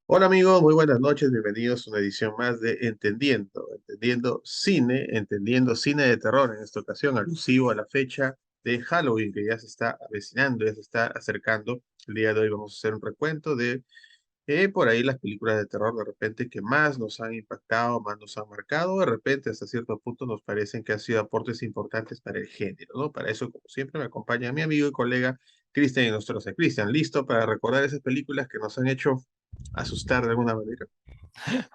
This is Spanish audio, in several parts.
Hola amigos, muy buenas noches, bienvenidos a una edición más de Entendiendo cine de terror, en esta ocasión alusivo a la fecha de Halloween que ya se está avecinando, ya se está acercando. El día de hoy vamos a hacer un recuento de por ahí las películas de terror de repente que más nos han impactado, más nos han marcado, de repente hasta cierto punto nos parecen que han sido aportes importantes para el género, ¿no? Para eso, como siempre, me acompaña mi amigo y colega Cristian y nuestro Cristian, listo para recordar esas películas que nos han hecho asustar de alguna manera.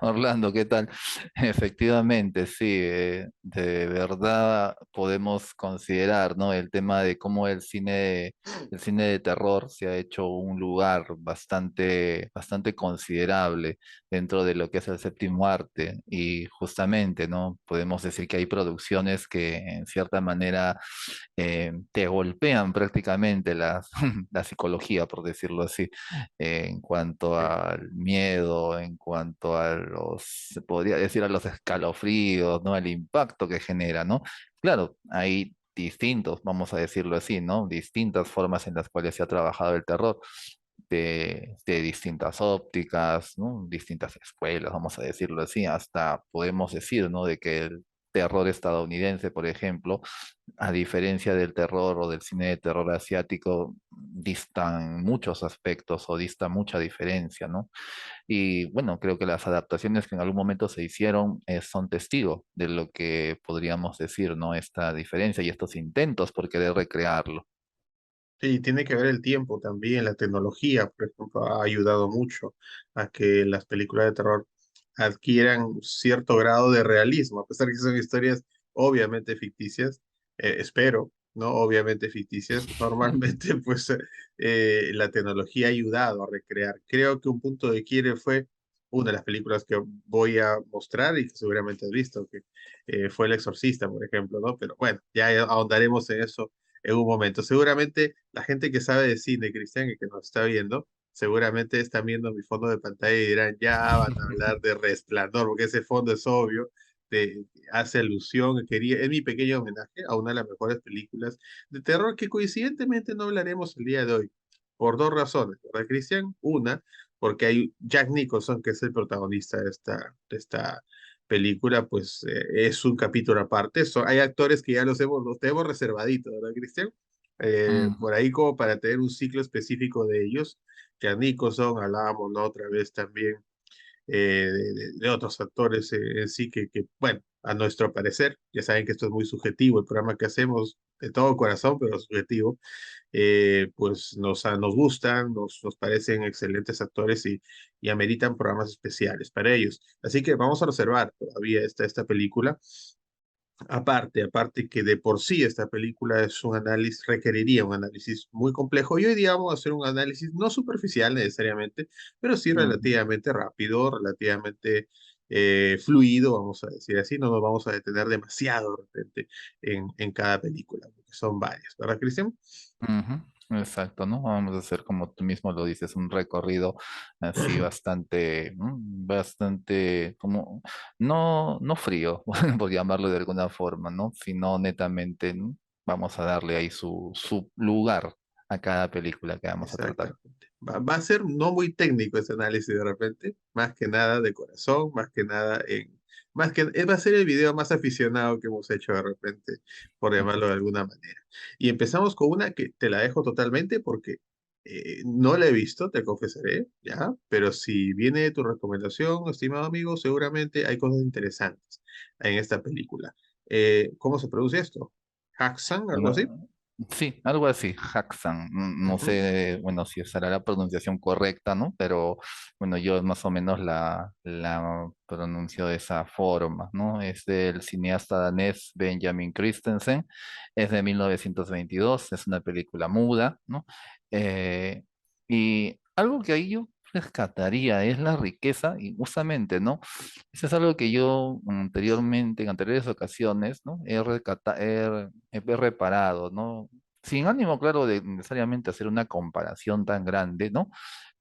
Orlando, ¿qué tal? Efectivamente, sí, de verdad podemos considerar, ¿no? El tema de cómo el cine de terror se ha hecho un lugar bastante considerable dentro de lo que es el séptimo arte y justamente, ¿no? Podemos decir que hay producciones que en cierta manera te golpean prácticamente la psicología, por decirlo así, en cuanto Sí. al miedo, en cuanto a se podría decir, a los escalofríos, ¿no? El impacto que genera, ¿no? Claro, hay distintos, vamos a decirlo así, ¿no? Distintas formas en las cuales se ha trabajado el terror. De distintas ópticas, ¿no? Distintas escuelas, vamos a decirlo así, hasta podemos decir, ¿no? De que el terror estadounidense, por ejemplo, a diferencia del terror o del cine de terror asiático, distan muchos aspectos o dista mucha diferencia, ¿no? Y bueno, creo que las adaptaciones que en algún momento se hicieron son testigos de lo que podríamos decir, ¿no? Esta diferencia y estos intentos por querer recrearlo. Sí, tiene que ver el tiempo también, la tecnología, por ejemplo, ha ayudado mucho a que las películas de terror adquieran cierto grado de realismo, a pesar que son historias obviamente ficticias, espero, ¿no? Obviamente ficticias. Normalmente, pues, la tecnología ha ayudado a recrear. Creo que un punto de quiebre fue una de las películas que voy a mostrar y que seguramente has visto, que fue El Exorcista, por ejemplo, ¿no? Pero bueno, ya ahondaremos en eso en un momento. Seguramente la gente que sabe de cine, Cristian, y que nos está viendo, seguramente están viendo mi fondo de pantalla y dirán, ya van a hablar de Resplandor, porque ese fondo es obvio, hace alusión, es mi pequeño homenaje a una de las mejores películas de terror que coincidentemente no hablaremos el día de hoy, por dos razones, ¿verdad, Cristian? Una, porque hay Jack Nicholson, que es el protagonista de esta película, pues es un capítulo aparte. Hay actores que ya los tenemos reservaditos, ¿verdad, Cristian? Ujú. Por ahí como para tener un ciclo específico de ellos. Jack Nicholson, hablábamos la otra vez también de otros actores en sí bueno, a nuestro parecer, ya saben que esto es muy subjetivo, el programa que hacemos de todo corazón, pero subjetivo, pues nos gustan, nos parecen excelentes actores y ameritan programas especiales para ellos. Así que vamos a observar todavía esta película. Aparte que de por sí esta película es un análisis, requeriría un análisis muy complejo y hoy día vamos a hacer un análisis no superficial necesariamente, pero sí Ujú. relativamente rápido, relativamente fluido, vamos a decir así, no nos vamos a detener demasiado de repente en cada película, porque son varias, ¿verdad, Cristian? Ujú. Exacto, ¿no? Vamos a hacer, como tú mismo lo dices, un recorrido así bastante, bastante, como, no frío, por llamarlo de alguna forma, ¿no? Sino netamente, ¿no? Vamos a darle ahí su lugar a cada película que vamos a tratar. Exactamente. Va a ser no muy técnico ese análisis de repente, más que nada de corazón, más que nada va a ser el video más aficionado que hemos hecho de repente, por llamarlo de alguna manera. Y empezamos con una que te la dejo totalmente porque no la he visto, te confesaré, ¿ya? Pero si viene tu recomendación, estimado amigo, seguramente hay cosas interesantes en esta película. ¿Cómo se produce esto? ¿Haxan, algo así? Bueno, sí, algo así, Haxan. No Ujú. sé, bueno, si será la pronunciación correcta, ¿no? Pero bueno, yo más o menos la pronuncio de esa forma, ¿no? Es del cineasta danés Benjamin Christensen, es de 1922, es una película muda, ¿no? Eh, y algo que ahí yo rescataría es la riqueza, y justamente, ¿no? Eso es algo que yo anteriormente, en anteriores ocasiones, ¿no? He reparado, ¿no? Sin ánimo, claro, de necesariamente hacer una comparación tan grande, ¿no?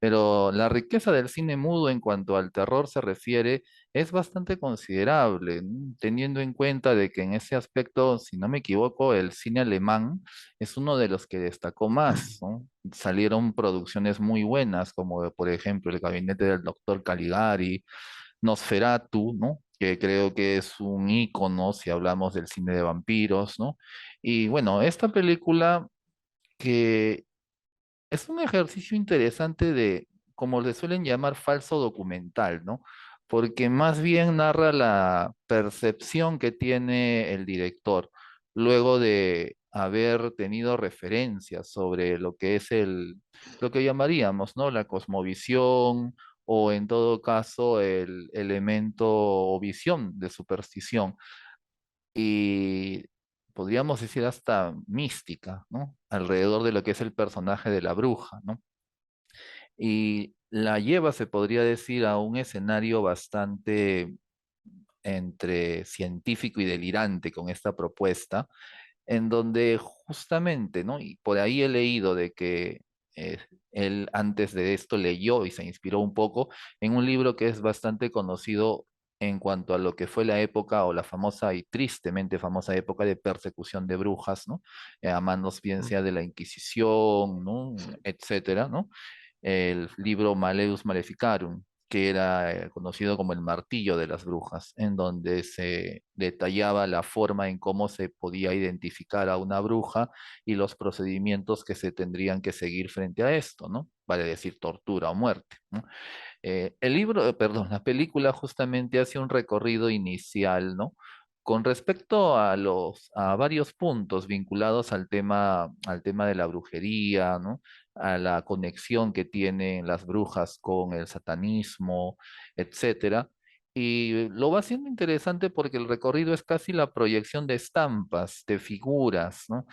pero la riqueza del cine mudo en cuanto al terror se refiere es bastante considerable, ¿no? Teniendo en cuenta de que en ese aspecto, si no me equivoco, el cine alemán es uno de los que destacó más, ¿no? Salieron producciones muy buenas, como por ejemplo El gabinete del doctor Caligari, Nosferatu, ¿no? Que creo que es un ícono si hablamos del cine de vampiros, ¿no? Y bueno, esta película que es un ejercicio interesante de, como le suelen llamar, falso documental, ¿no? Porque más bien narra la percepción que tiene el director luego de haber tenido referencias sobre lo que es lo que llamaríamos, ¿no? La cosmovisión o en todo caso el elemento o visión de superstición y podríamos decir hasta mística, ¿no? Alrededor de lo que es el personaje de la bruja, ¿no? Y la lleva, se podría decir, a un escenario bastante entre científico y delirante con esta propuesta, en donde justamente, ¿no? Y por ahí he leído de que eh, él antes de esto leyó y se inspiró un poco en un libro que es bastante conocido en cuanto a lo que fue la época o la famosa y tristemente famosa época de persecución de brujas, ¿no? A manos bien sea de la Inquisición, ¿no? Etcétera, ¿no? El libro Maleus Maleficarum, que era conocido como el martillo de las brujas, en donde se detallaba la forma en cómo se podía identificar a una bruja y los procedimientos que se tendrían que seguir frente a esto, ¿no? Vale decir tortura o muerte, ¿no? El libro, perdón, la película justamente hace un recorrido inicial, ¿no? Con respecto a a varios puntos vinculados al tema de la brujería, ¿no? A la conexión que tienen las brujas con el satanismo, etcétera. Y lo va haciendo interesante porque el recorrido es casi la proyección de estampas, de figuras, ¿no?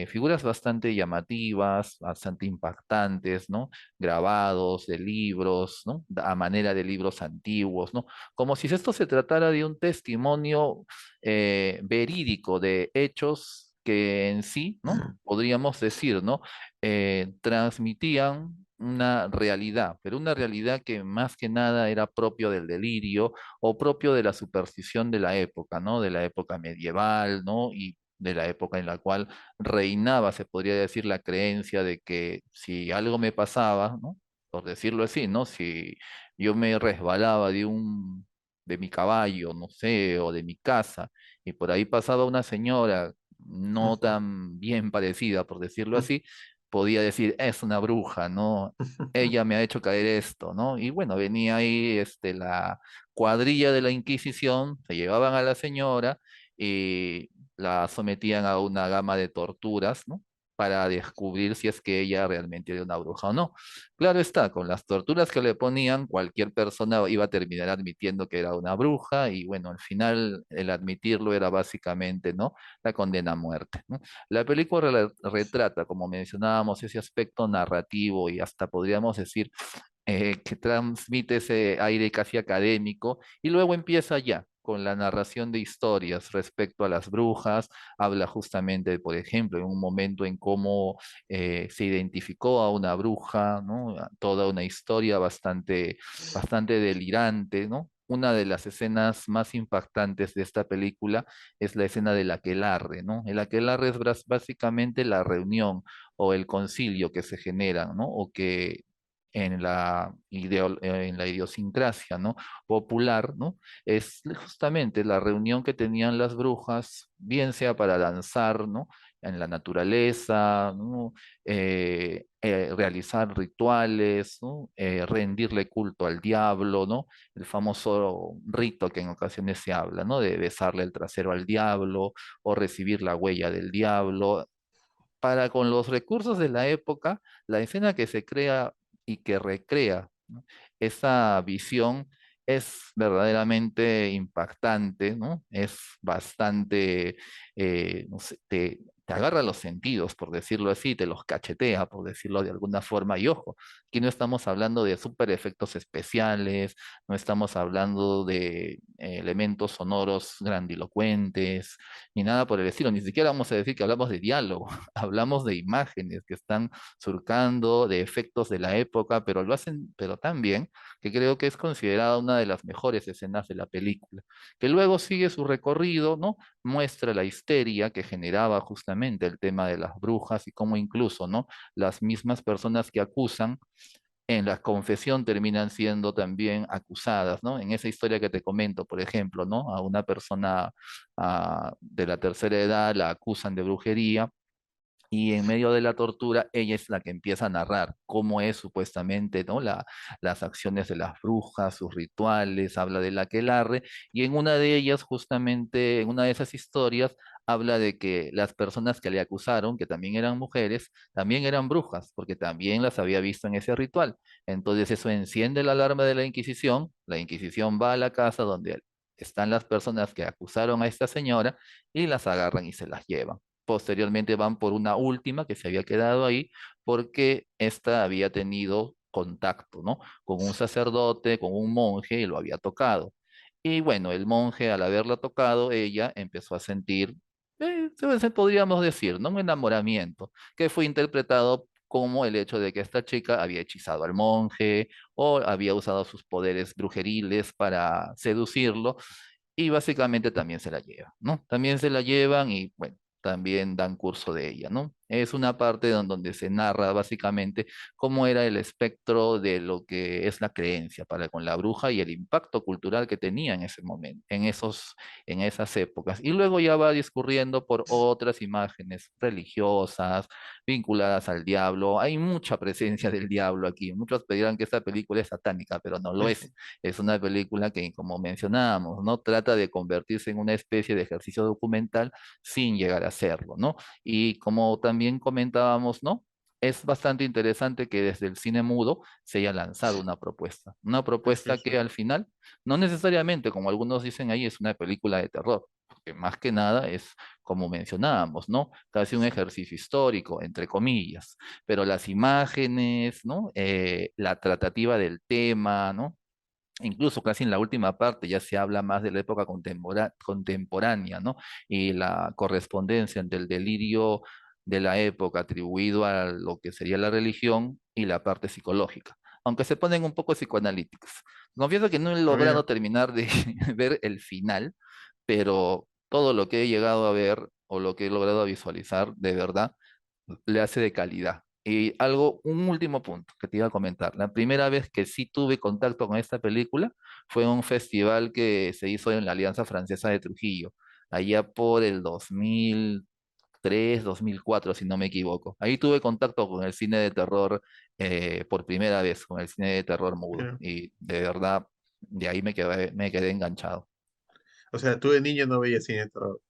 Figuras bastante llamativas, bastante impactantes, ¿no? Grabados de libros, ¿no? A manera de libros antiguos, ¿no? Como si esto se tratara de un testimonio verídico de hechos que en sí, ¿no? Podríamos decir, ¿no? Transmitían una realidad, pero una realidad que más que nada era propio del delirio o propio de la superstición de la época, ¿no? De la época medieval, ¿no? Y de la época en la cual reinaba, se podría decir, la creencia de que si algo me pasaba, ¿no? Por decirlo así, ¿no? Si yo me resbalaba de mi caballo, no sé, o de mi casa, y por ahí pasaba una señora no tan bien parecida, por decirlo así, podía decir, es una bruja, ¿no? Ella me ha hecho caer esto, ¿no? Y bueno, venía ahí la cuadrilla de la Inquisición, se llevaban a la señora y la sometían a una gama de torturas, ¿no? Para descubrir si es que ella realmente era una bruja o no. Claro está, con las torturas que le ponían, cualquier persona iba a terminar admitiendo que era una bruja y bueno, al final el admitirlo era básicamente, ¿no? La condena a muerte, ¿no? La película retrata, como mencionábamos, ese aspecto narrativo y hasta podríamos decir que transmite ese aire casi académico y luego empieza ya con la narración de historias respecto a las brujas, habla justamente, por ejemplo, en un momento en cómo se identificó a una bruja, ¿no? Toda una historia bastante delirante, ¿no? Una de las escenas más impactantes de esta película es la escena del aquelarre, ¿no? El aquelarre es básicamente la reunión o el concilio que se genera, ¿no? O que en la idiosincrasia, ¿no? Popular, ¿no? Es justamente la reunión que tenían las brujas, bien sea para danzar, ¿no? En la naturaleza, ¿no? Realizar rituales, ¿no? Rendirle culto al diablo, ¿no? El famoso rito que en ocasiones se habla, ¿no? De besarle el trasero al diablo o recibir la huella del diablo, para con los recursos de la época, la escena que se crea y que recrea, ¿no? Esa visión es verdaderamente impactante, ¿no? Es bastante, no sé, te agarra los sentidos, por decirlo así, te los cachetea, por decirlo de alguna forma. Y ojo, aquí no estamos hablando de super efectos especiales, no estamos hablando elementos sonoros grandilocuentes, ni nada por el estilo. Ni siquiera vamos a decir que hablamos de diálogo, hablamos de imágenes que están surcando, de efectos de la época, pero lo hacen, pero tan bien que creo que es considerada una de las mejores escenas de la película, que luego sigue su recorrido, ¿no? Muestra la histeria que generaba justamente el tema de las brujas y cómo incluso, ¿no? Las mismas personas que acusan en la confesión terminan siendo también acusadas, ¿no? En esa historia que te comento, por ejemplo, ¿no? A una persona de la tercera edad la acusan de brujería y en medio de la tortura, ella es la que empieza a narrar cómo es supuestamente, ¿no? Las acciones de las brujas, sus rituales, habla del aquelarre, y en una de ellas, justamente, en una de esas historias, habla de que las personas que le acusaron, que también eran mujeres, también eran brujas, porque también las había visto en ese ritual. Entonces eso enciende la alarma de la Inquisición va a la casa donde están las personas que acusaron a esta señora y las agarran y se las llevan. Posteriormente van por una última que se había quedado ahí porque ésta había tenido contacto, ¿no? Con un sacerdote, con un monje y lo había tocado. Y bueno, el monje al haberla tocado, ella empezó a sentir, podríamos decir, ¿no? Un enamoramiento que fue interpretado como el hecho de que esta chica había hechizado al monje o había usado sus poderes brujeriles para seducirlo y básicamente también se la llevan, ¿no? También se la llevan y, bueno, también dan curso de ella, ¿no? Es una parte donde se narra básicamente cómo era el espectro de lo que es la creencia para con la bruja y el impacto cultural que tenía en ese momento, en esas épocas. Y luego ya va discurriendo por otras imágenes religiosas vinculadas al diablo. Hay mucha presencia del diablo aquí. Muchos pedirán que esta película es satánica, pero no lo es. Es una película que, como mencionábamos, ¿no? Trata de convertirse en una especie de ejercicio documental sin llegar a serlo, ¿no? Y como también comentábamos, ¿no? Es bastante interesante que desde el cine mudo se haya lanzado una Así propuesta es. que al final, no necesariamente, como algunos dicen ahí, es una película de terror, porque más que nada es, como mencionábamos, ¿no? Casi un ejercicio histórico, entre comillas, pero las imágenes, ¿no? La tratativa del tema, ¿no? Incluso casi en la última parte ya se habla más de la época contemporánea, ¿no? Y la correspondencia entre el delirio de la época atribuido a lo que sería la religión y la parte psicológica, aunque se ponen un poco psicoanalíticos. Confieso que no he Ah, logrado mira. terminar de ver el final, pero todo lo que he llegado a ver o lo que he logrado visualizar, de verdad, le hace de calidad. Y algo, un último punto que te iba a comentar. La primera vez que sí tuve contacto con esta película fue en un festival que se hizo en la Alianza Francesa de Trujillo, allá por el 2003, 2004, si no me equivoco. Ahí tuve contacto con el cine de terror por primera vez, con el cine de terror mudo. Mira. Y de verdad, de ahí me quedé enganchado. O sea, tú de niño no veías cine de terror.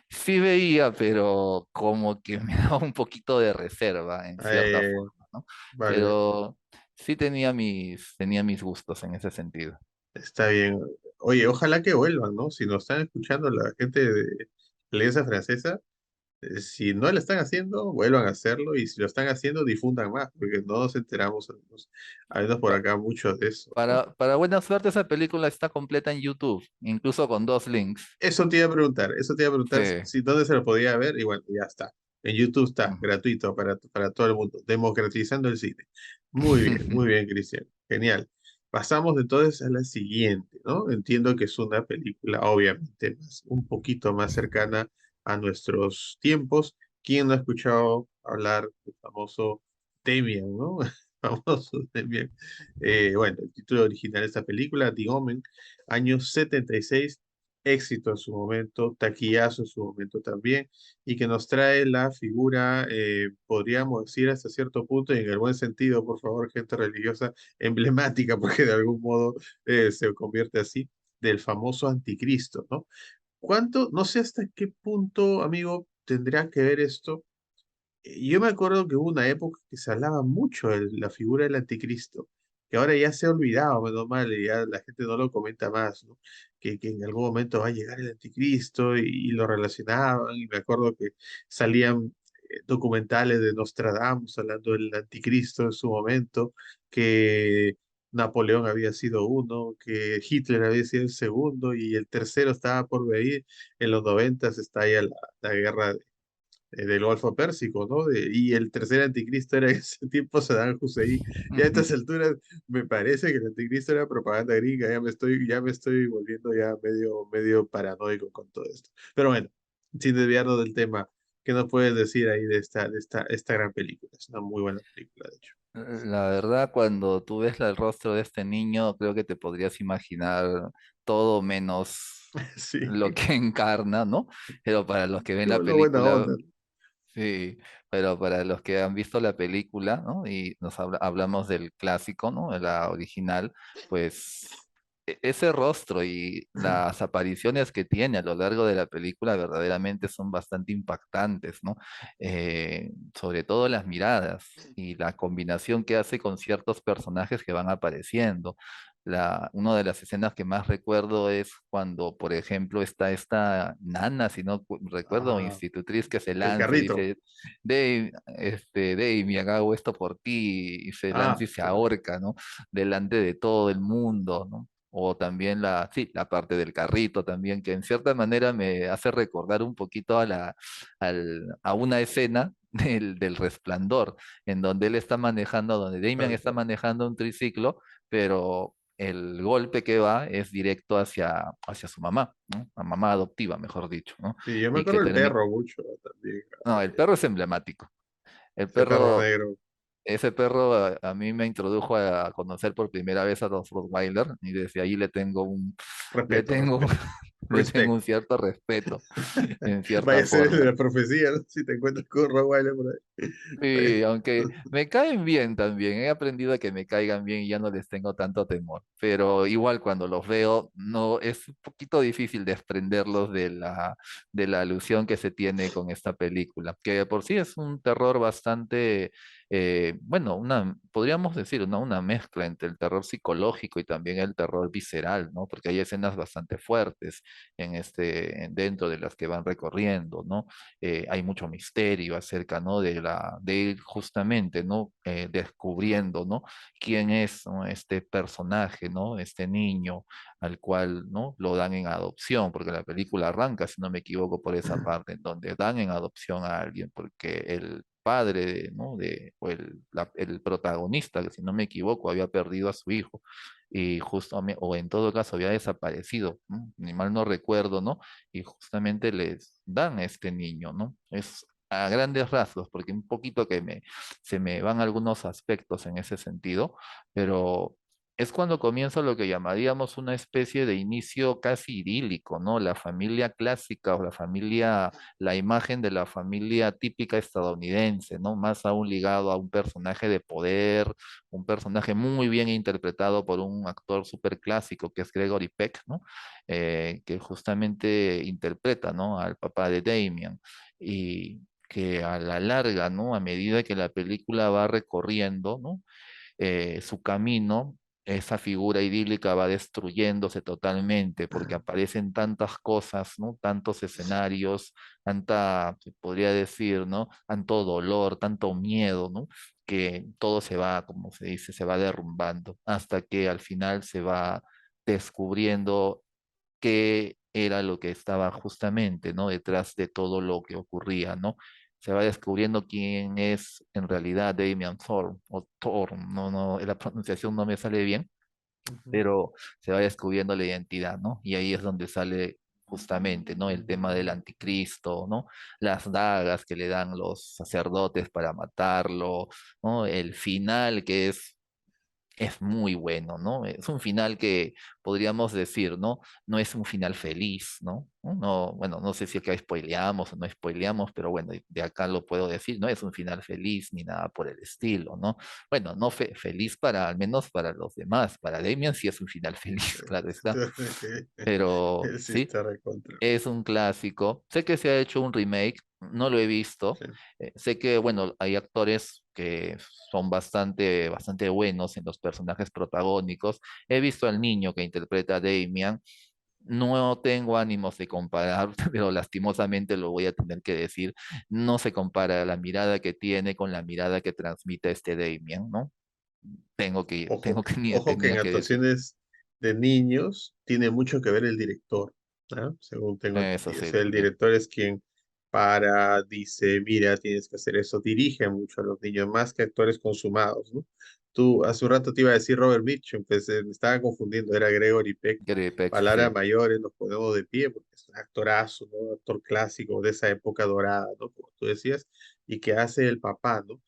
Sí veía, pero como que me daba un poquito de reserva en cierta Eh, forma, ¿no? vale, vale. Pero sí tenía mis gustos en ese sentido. Está bien. Oye, ojalá que vuelvan, ¿no? Si nos están escuchando la gente de la Alianza Francesa, si no lo están haciendo, vuelvan a hacerlo y si lo están haciendo, difundan más, porque no nos enteramos, al menos por Pa- acá, mucho de eso, ¿no? para buena suerte, esa película está completa en YouTube, incluso con dos links. Eso te iba a Sí. preguntar si dónde se lo podía ver y bueno, ya está. En YouTube está, Ujú. gratuito para todo el mundo, democratizando el cine. Muy bien, Cristian. Genial. Pasamos entonces a la siguiente, ¿no? Entiendo que es una película, obviamente, un poquito más cercana a nuestros tiempos. ¿Quién no ha escuchado hablar del famoso Demian, ¿no? Famoso Demian. Bueno, el título original de esta película, The Omen, años 76, éxito en su momento, taquillazo en su momento también, y que nos trae la figura, podríamos decir hasta cierto punto, y en el buen sentido, por favor, gente religiosa, emblemática, porque de algún modo se convierte así, del famoso anticristo, ¿no? ¿Cuánto, no sé hasta qué punto, amigo, tendría que ver esto? Yo me acuerdo que hubo una época que se hablaba mucho de la figura del anticristo, que ahora ya se ha olvidado, menos mal, y ya la gente no lo comenta más, ¿no? Que en algún momento va a llegar el anticristo y lo relacionaban, y me acuerdo que salían documentales de Nostradamus hablando del anticristo en su momento, que Napoleón había sido uno, que Hitler había sido el segundo y el tercero estaba por venir. En los noventas está ya la guerra del Golfo Pérsico, ¿no? Y el tercer anticristo era en ese tiempo Saddam Hussein. Ya a estas alturas me parece que el anticristo era propaganda gringa, ya me estoy volviendo ya medio paranoico con todo esto. Pero bueno, sin desviarnos del tema, ¿qué nos puedes decir ahí de esta gran película? Es una muy buena película, de hecho. La verdad, cuando tú ves el rostro de este niño, creo que te podrías imaginar todo menos Sí, lo que encarna, ¿no? Pero para los que ven la lo buena película, onda. sí, pero para los que han visto la película, ¿no? Y hablamos del clásico, ¿no? De la original, pues ese rostro y las apariciones que tiene a lo largo de la película verdaderamente son bastante impactantes, ¿no? Sobre todo las miradas y la combinación que hace con ciertos personajes que van apareciendo. Una de las escenas que más recuerdo es cuando, por ejemplo, está esta nana, si no recuerdo, Ajá, institutriz que se el lanza y carrito. dice, Dave, Dave, hago esto por ti, y se lanza y Ah, se claro. ahorca, ¿no? Delante de todo el mundo, ¿no? O también sí, la parte del carrito también, que en cierta manera me hace recordar un poquito a una escena del Resplandor, en donde él está manejando, donde Damian Tal está cual. manejando un triciclo, pero el golpe que va es directo hacia su mamá, ¿no? A mamá adoptiva, mejor dicho, ¿no? Sí, yo me Y que acuerdo del termina... perro mucho también. No, el perro es emblemático. El Ese perro perro, negro. ese perro a mí me introdujo a conocer por primera vez a los Rottweiler y desde ahí le Respeto, tengo, respeto. le tengo Respect. un cierto respeto, en Vaya cierta a ser el de forma. la profecía, ¿no? Si te encuentras con un Rottweiler por ahí. Sí, aunque me caen bien también, he aprendido a que me caigan bien y ya no les tengo tanto temor, pero igual cuando los veo, no, es un poquito difícil desprenderlos de la alusión que se tiene con esta película, que de por sí es un terror bastante, bueno, podríamos decir, ¿no? Una mezcla entre el terror psicológico y también el terror visceral, ¿no? Porque hay escenas bastante fuertes dentro de las que van recorriendo, ¿no? Hay mucho misterio acerca, ¿no? De él justamente, ¿no? Descubriendo, ¿no? Quién es, ¿no? Este personaje, ¿no? Este niño al cual, ¿no? Lo dan en adopción, porque la película arranca, si no me equivoco, por esa parte, en donde dan en adopción a alguien, porque el padre, ¿no? El protagonista, que si no me equivoco, había perdido a su hijo y justamente, o en todo caso había desaparecido, ¿no? Ni mal no recuerdo, ¿no? Y justamente les dan a este niño, ¿no? Es a grandes rasgos, porque un poquito se me van algunos aspectos en ese sentido, pero es cuando comienza lo que llamaríamos una especie de inicio casi idílico, ¿no? La familia clásica o la imagen de la familia típica estadounidense, ¿no? Más aún ligado a un personaje de poder, un personaje muy bien interpretado por un actor súper clásico que es Gregory Peck, ¿no? Que justamente interpreta, ¿no? Al papá de Damien y que a la larga, ¿no? A medida que la película va recorriendo, ¿no? Su camino, esa figura idílica va destruyéndose totalmente porque aparecen tantas cosas, ¿no? Tantos escenarios, se podría decir, ¿no? Tanto dolor, tanto miedo, ¿no? Que todo se va, como se dice, se va derrumbando hasta que al final se va descubriendo qué era lo que estaba justamente, ¿no? Detrás de todo lo que ocurría, ¿no? Se va descubriendo quién es en realidad Damien Thorne, o Thorne, no, la pronunciación no me sale bien, Ujú, pero se va descubriendo la identidad, ¿no? Y ahí es donde sale justamente, ¿no? El tema del anticristo, ¿no? Las dagas que le dan los sacerdotes para matarlo, ¿no? El final que es muy bueno, ¿no? Es un final que podríamos decir, ¿no? No es un final feliz, ¿no? No, bueno, no sé si acá spoileamos o no spoileamos, pero bueno, de acá lo puedo decir, no es un final feliz ni nada por el estilo, ¿no? Bueno, no feliz al menos para los demás, para Damien sí es un final feliz, claro está, pero Él sí sí, está recontra. es un clásico. Sé que se ha hecho un remake, no lo he visto. Sí. Sé que, bueno, hay actores que son bastante buenos en los personajes protagónicos. He visto al niño que interpreta a Damian. No tengo ánimos de comparar, pero lastimosamente lo voy a tener que decir. No se compara la mirada que tiene con la mirada que transmite este Damian, ¿no? Ojo, tengo que, ojo que en tenía que decir. actuaciones de niños tiene mucho que ver el director, ¿ah? Según tengo Eso entendido. O sí, sea, el director es quien dice, mira, tienes que hacer eso, dirige mucho a los niños, más que actores consumados, ¿no? Tú hace un rato te iba a decir Robert Mitchum, pues me estaba confundiendo, era Gregory Peck. Gary Peck, Palabras sí. mayores, nos ponemos de pie, porque es un actorazo, ¿no? Actor clásico de esa época dorada, ¿no? Como tú decías, y que hace el papá, ¿no?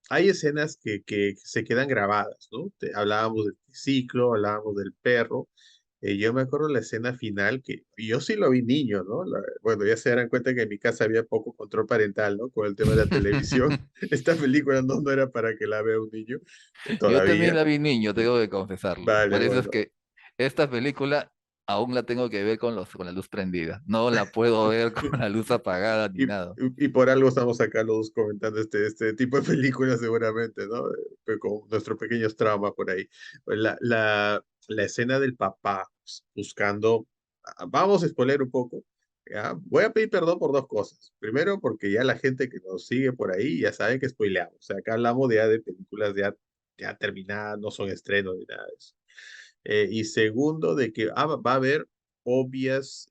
Hay escenas que se quedan grabadas, ¿no? Hablábamos del ciclo, hablábamos del perro. Yo me acuerdo la escena final, que yo sí lo vi niño, ¿no? Bueno, ya se darán cuenta que en mi casa había poco control parental, ¿no? Con el tema de la televisión. Esta película no era para que la vea un niño Yo también todavía. la vi niño, tengo que confesarlo. Vale, Por eso es bueno. que esta película aún la tengo que ver con la luz prendida. No la puedo ver con la luz apagada ni Y, nada. y por algo estamos acá los dos comentando este tipo de películas seguramente, ¿no? Con nuestros pequeños traumas por ahí. Pues la escena del papá buscando, vamos a spoiler un poco, ¿ya? Voy a pedir perdón por dos cosas. Primero, porque ya la gente que nos sigue por ahí ya sabe que spoileamos. O sea, acá hablamos ya de películas ya terminadas, no son estrenos ni nada de eso. Y segundo, de que va a haber obvias,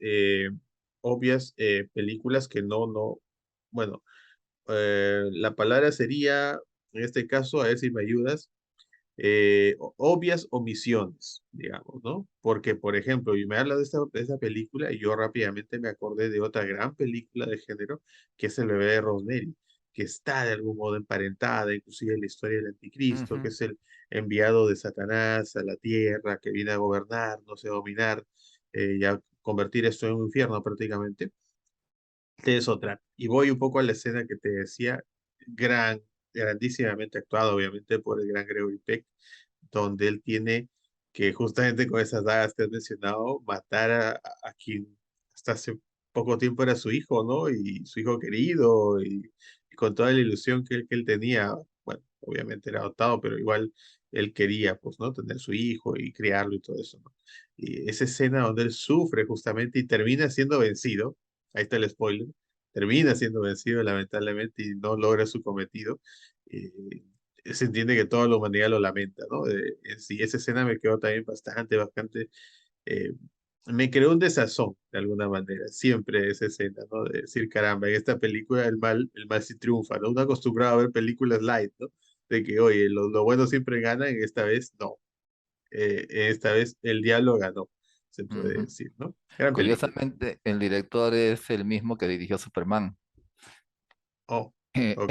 películas que bueno, la palabra sería, en este caso, a ver si me ayudas, obvias omisiones, digamos, ¿no? Porque, por ejemplo, y me habla de esta película y yo rápidamente me acordé de otra gran película de género, que es El bebé de Rosemary, que está de algún modo emparentada, inclusive en la historia del anticristo, que Ujú. es el enviado de Satanás a la tierra, que viene a gobernar, no sé, a dominar, y a convertir esto en un infierno prácticamente. De eso trata. Y voy un poco a la escena que te decía, grandísimamente actuado, obviamente, por el gran Gregory Peck, donde él tiene que justamente con esas dagas que has mencionado, matar a quien hasta hace poco tiempo era su hijo, ¿no? Y su hijo querido, y con toda la ilusión que él tenía, bueno, obviamente era adoptado, pero igual él quería, pues, ¿no? Tener su hijo y criarlo y todo eso, ¿no? Y esa escena donde él sufre justamente y termina siendo vencido, ahí está el spoiler, termina siendo vencido lamentablemente y no logra su cometido. eh, Se entiende que toda la humanidad lo lamenta, ¿no? En sí, esa escena me quedó también bastante, eh, me creó un desazón de alguna manera, siempre esa escena, ¿no? De decir, caramba, en esta película el mal sí triunfa, ¿no? Uno acostumbrado a ver películas light, ¿no? De que, oye, lo bueno siempre gana, en esta vez no. Esta vez el diablo ganó, se puede Ujú. decir, ¿no? Gran película. Curiosamente, el director es el mismo que dirigió Superman. Oh, ok.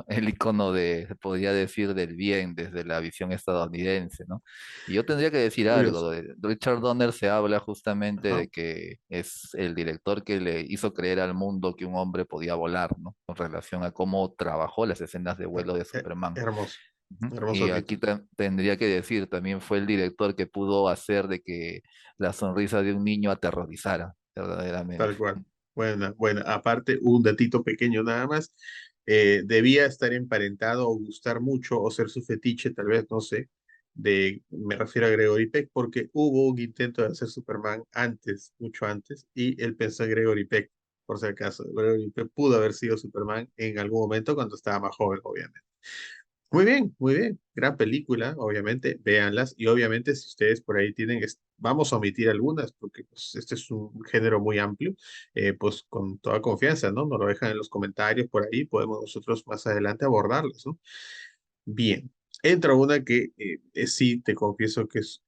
El icono de, se podría decir, del bien desde la visión estadounidense, ¿no? Y yo tendría que decir algo, Curioso. de Richard Donner se habla justamente Ajá. de que es el director que le hizo creer al mundo que un hombre podía volar, ¿no? Con relación a cómo trabajó las escenas de vuelo de Superman. Hermoso. Ujú. Y Hermoso aquí título. tendría que decir, también fue el director que pudo hacer de que la sonrisa de un niño aterrorizara, verdaderamente. Tal cual. Bueno, aparte, un datito pequeño nada más. Debía estar emparentado o gustar mucho o ser su fetiche, tal vez, no sé, me refiero a Gregory Peck, porque hubo un intento de hacer Superman antes, mucho antes, y él pensó en Gregory Peck, por si acaso. Gregory Peck pudo haber sido Superman en algún momento cuando estaba más joven, obviamente. Muy bien, muy bien. Gran película, obviamente, véanlas. Y obviamente, si ustedes por ahí tienen, vamos a omitir algunas, porque pues, este es un género muy amplio, pues con toda confianza, ¿no? Nos lo dejan en los comentarios por ahí, podemos nosotros más adelante abordarlas, ¿no? Bien, entra una que sí, te confieso que es...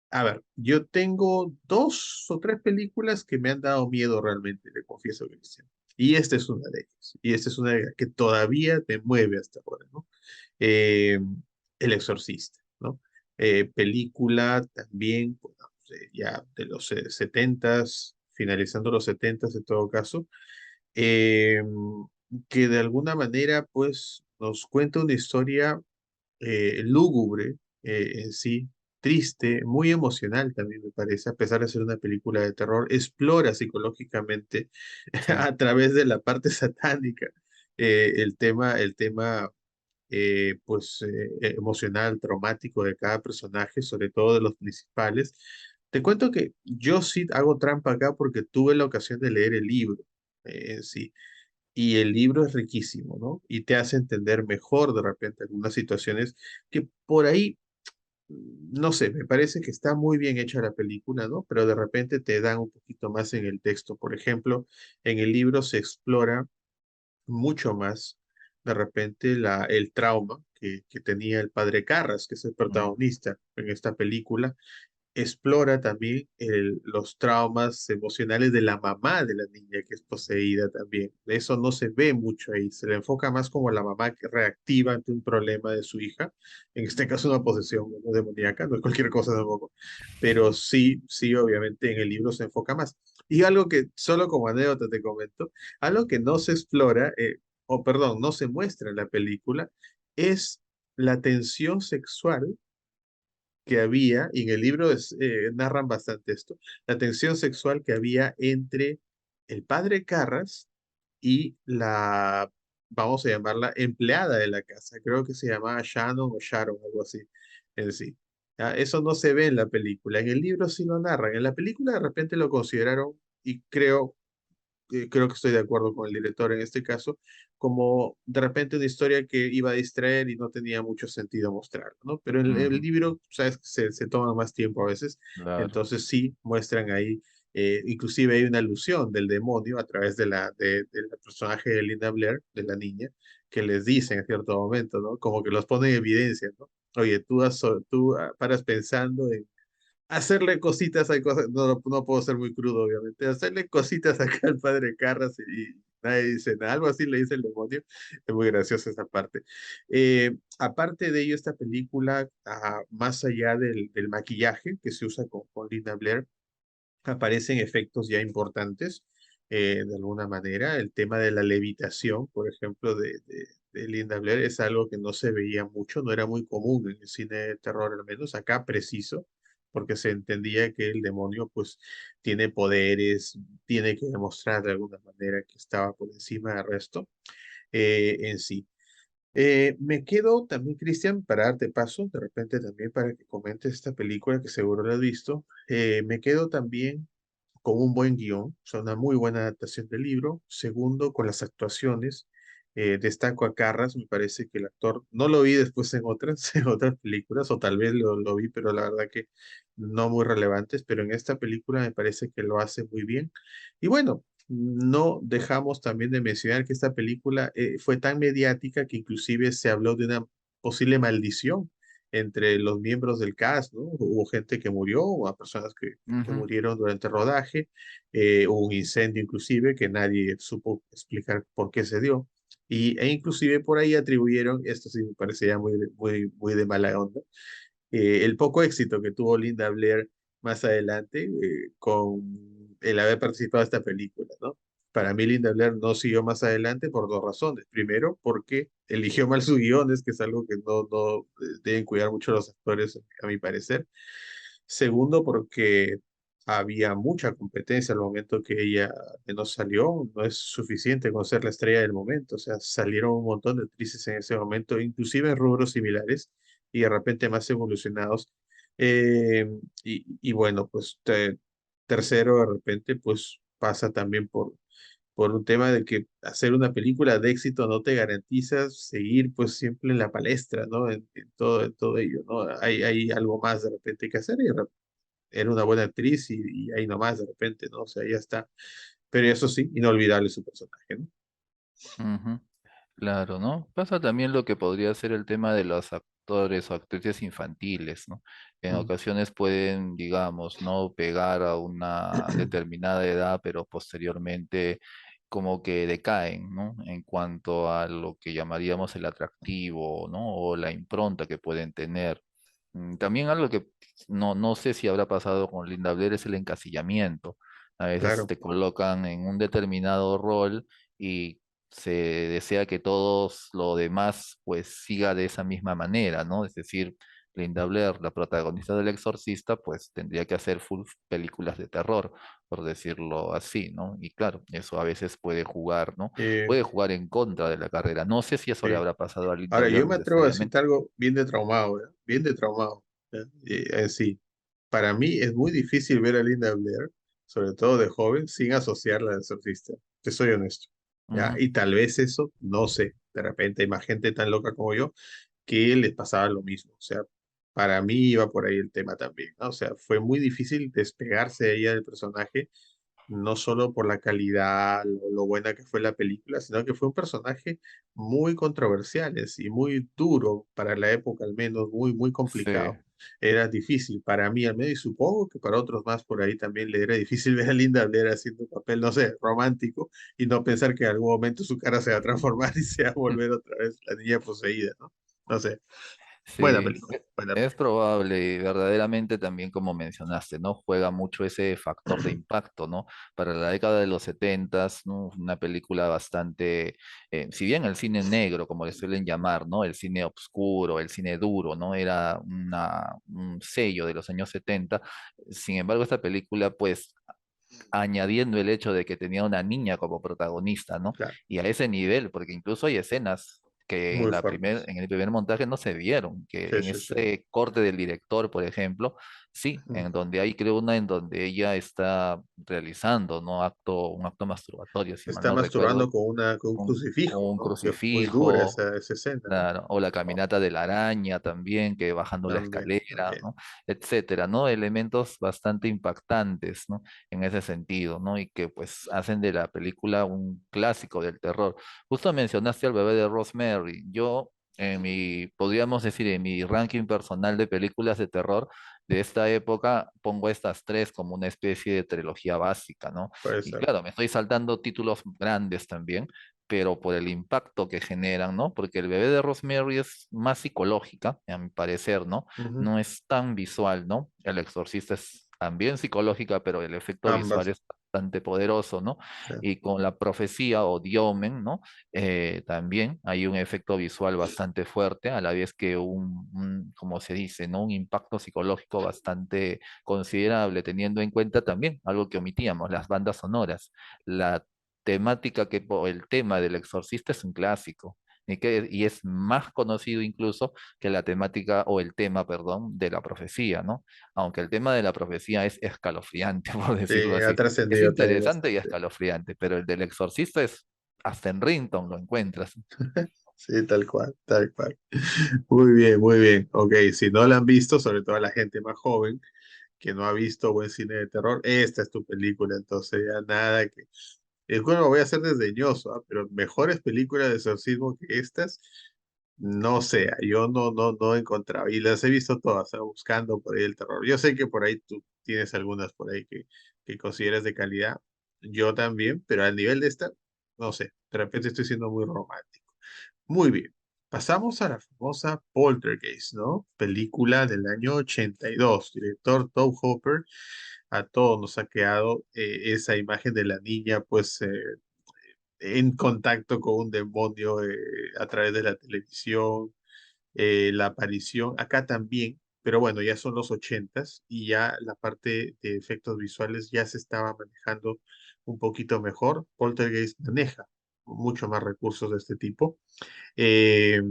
A ver, yo tengo dos o tres películas que me han dado miedo realmente, te confieso, Cristian. Y esta es una de ellas. Y esta es una de ellas que todavía me mueve hasta ahora, ¿no? eh, El Exorcista, ¿no? Película también, bueno, ya de los 70s, finalizando los 70s en todo caso, eh, que de alguna manera pues nos cuenta una historia lúgubre en sí, triste, muy emocional también me parece, a pesar de ser una película de terror, explora psicológicamente Sí. a través de la parte satánica el tema pues emocional, traumático de cada personaje, sobre todo de los principales. Te cuento que yo sí hago trampa acá porque tuve la ocasión de leer el libro en sí. y el libro es riquísimo, ¿no? Y te hace entender mejor de repente algunas situaciones que por ahí, no sé, me parece que está muy bien hecha la película, ¿no? Pero de repente te dan un poquito más en el texto. Por ejemplo, en el libro se explora mucho más de repente el trauma que tenía el padre Carras, que es el Mm, protagonista en esta película. Explora también los traumas emocionales de la mamá de la niña que es poseída también. Eso no se ve mucho ahí, se le enfoca más como la mamá que reactiva ante un problema de su hija, en este caso una posesión no demoníaca, no es cualquier cosa tampoco, pero sí, sí, obviamente en el libro se enfoca más. Y algo que solo como anécdota te comento, algo que no se explora, o perdón, no se muestra en la película, es la tensión sexual que había, y en el libro narran bastante esto, la tensión sexual que había entre el padre Carras y vamos a llamarla, empleada de la casa. Creo que se llamaba Shannon o Sharon, algo así en sí. ¿Ya? Eso no se ve en la película. En el libro sí lo narran. En la película de repente lo consideraron, y creo que estoy de acuerdo con el director en este caso, como de repente una historia que iba a distraer y no tenía mucho sentido mostrarlo, ¿no? Pero en el ujú, libro, sabes, que se toma más tiempo a veces, claro. entonces sí muestran ahí, inclusive hay una alusión del demonio a través del personaje de Linda Blair, de la niña, que les dice en cierto momento, ¿no? Como que los pone en evidencia, ¿no? Oye, tú paras pensando en hacerle cositas, hay cosas, no puedo ser muy crudo, obviamente, hacerle cositas acá al padre Carras y nadie dice nada, algo así le dice el demonio, es muy graciosa esa parte. Aparte de ello, esta película, más allá del maquillaje que se usa con Linda Blair, aparecen efectos ya importantes, de alguna manera. El tema de la levitación, por ejemplo, de Linda Blair es algo que no se veía mucho, no era muy común en el cine de terror, al menos acá preciso, porque se entendía que el demonio pues tiene poderes, tiene que demostrar de alguna manera que estaba por encima del resto, en sí. Me quedo también, Cristian, para darte paso, de repente también para que comentes esta película que seguro la has visto. Me quedo también con un buen guión, o sea, una muy buena adaptación del libro. Segundo, con las actuaciones. Destaco a Carras, me parece que el actor, no lo vi después en otras, en otras películas, o tal vez lo vi, pero la verdad que no muy relevantes, pero en esta película me parece que lo hace muy bien. Y bueno, no dejamos también de mencionar que esta película fue tan mediática que inclusive se habló de una posible maldición entre los miembros del cast, ¿no? Hubo gente que murió, o a personas que Ujú, murieron durante el rodaje, hubo un incendio inclusive que nadie supo explicar por qué se dio. E inclusive por ahí atribuyeron, esto sí me parece ya muy de mala onda, el poco éxito que tuvo Linda Blair más adelante, con el haber participado en esta película, ¿no? Para mí Linda Blair no siguió más adelante por dos razones. Primero, porque eligió mal sus guiones, que es algo que no deben cuidar mucho los actores, a mi parecer. Segundo, porque había mucha competencia al momento que ella no salió. No es suficiente con ser la estrella del momento. O sea, salieron un montón de actrices en ese momento, inclusive en rubros similares y de repente más evolucionados. Y bueno, pues tercero, de repente, pues pasa también por un tema de que hacer una película de éxito no te garantiza seguir pues siempre en la palestra, ¿no? En todo ello, ¿no? Hay algo más de repente que hacer y era una buena actriz y ahí nomás de repente, ¿no? O sea, ya está. Pero eso sí, inolvidable su personaje, ¿no? ujú. Claro, ¿no? Pasa también lo que podría ser el tema de los actores o actrices infantiles, ¿no? En Mm, ocasiones pueden, digamos, no pegar a una determinada edad, pero posteriormente como que decaen, ¿no? En cuanto a lo que llamaríamos el atractivo, ¿no? O la impronta que pueden tener. También algo que no sé si habrá pasado con Linda Blair es el encasillamiento. A veces claro. te colocan en un determinado rol y se desea que todos lo demás pues siga de esa misma manera, ¿no? Es decir, Linda Blair, la protagonista del Exorcista, pues tendría que hacer full películas de terror, por decirlo así, ¿no? Y claro, eso a veces puede jugar, ¿no? Eh, Puede jugar en contra de la carrera. No sé si eso le eh, habrá pasado a Linda Ahora, yo Blair me atrevo a decirte necesariamente. algo bien de traumado, ¿ya? Bien de traumado. ¿Ya? Sí, para mí es muy difícil ver a Linda Blair, sobre todo de joven, sin asociarla al surfista. Te soy honesto. ¿ya? Ujú. Y tal vez eso, no sé, de repente hay más gente tan loca como yo que les pasaba lo mismo. O sea, para mí iba por ahí el tema también, ¿no? O sea, fue muy difícil despegarse de ella del personaje, no solo por la calidad, lo buena que fue la película, sino que fue un personaje muy controversial, y muy duro para la época, al menos, muy, muy Sí, complicado. Era difícil para mí al menos y supongo que para otros más por ahí también le era difícil ver a Linda Blair haciendo un papel, no sé, romántico y no pensar que en algún momento su cara se va a transformar y se va a volver otra vez la niña poseída, ¿no? No sé, buena sí, película, buena es película. probable y verdaderamente también como mencionaste, ¿no? Juega mucho ese factor de impacto, ¿no? Para la década de los setentas, ¿no? Una película bastante, si bien el cine negro, como le suelen llamar, ¿no? El cine oscuro, el cine duro, ¿no? Era un sello de los años 70. Sin embargo, esta película, pues añadiendo el hecho de que tenía una niña como protagonista, ¿no? Claro, Y a ese nivel, porque incluso hay escenas que muy fuertes. en el primer montaje no se vieron, que Sí, en sí, sí. ese corte del director, por ejemplo, sí, Mm. en donde hay creo una en donde ella está realizando, ¿no? Un acto masturbatorio, si mal Está no recuerdo, masturbando con un con crucifijo, un ¿no? Que muy dura crucifijo. esa escena, ¿no? Claro, o la Oh, caminata de la araña también, que bajando la también, escalera, también. ¿no? Etcétera, ¿no? Elementos bastante impactantes, ¿no? En ese sentido, ¿no? Y que pues hacen de la película un clásico del terror. Justo mencionaste al bebé de Rosemary. Yo, podríamos decir, en mi ranking personal de películas de terror de esta época, pongo estas tres como una especie de trilogía básica, ¿no? Puede Y ser. claro, me estoy saltando títulos grandes también, pero por el impacto que generan, ¿no? Porque el bebé de Rosemary es más psicológica, a mi parecer, ¿no? Ujú. No es tan visual, ¿no? El exorcista es también psicológica, pero el efecto visual Ambas. es bastante poderoso, ¿no? Sí. Y con la profecía o The Omen, ¿no? También hay un efecto visual bastante fuerte, a la vez que como se dice, ¿no? Un impacto psicológico bastante considerable, teniendo en cuenta también algo que omitíamos, las bandas sonoras. La el tema del exorcista es un clásico y es más conocido incluso que la temática o el tema, perdón, de la profecía, ¿no? Aunque el tema de la profecía es escalofriante, por decirlo Sí, ha así. Es trascendido también interesante y bastante. escalofriante, pero el del exorcista es hasta en Rington lo encuentras. Sí, tal cual, tal cual. Muy bien, muy bien. Ok, si no la han visto, sobre todo la gente más joven que no ha visto buen cine de terror, esta es tu película, entonces ya nada que... Bueno, voy a ser desdeñoso, pero mejores películas de exorcismo que estas, no sé, yo no he encontrado, y las he visto todas, buscando por ahí el terror. Yo sé que por ahí tú tienes algunas por ahí que consideras de calidad, yo también, pero al nivel de esta, no sé, de repente estoy siendo muy romántico. Muy bien. Pasamos a la famosa Poltergeist, ¿no? Película del año 82, director Tobe Hooper. A todos nos ha quedado esa imagen de la niña, pues, en contacto con un demonio a través de la televisión, la aparición, acá también, pero bueno, ya son los 80s y ya la parte de efectos visuales ya se estaba manejando un poquito mejor. Poltergeist maneja mucho más recursos de este tipo. Eh,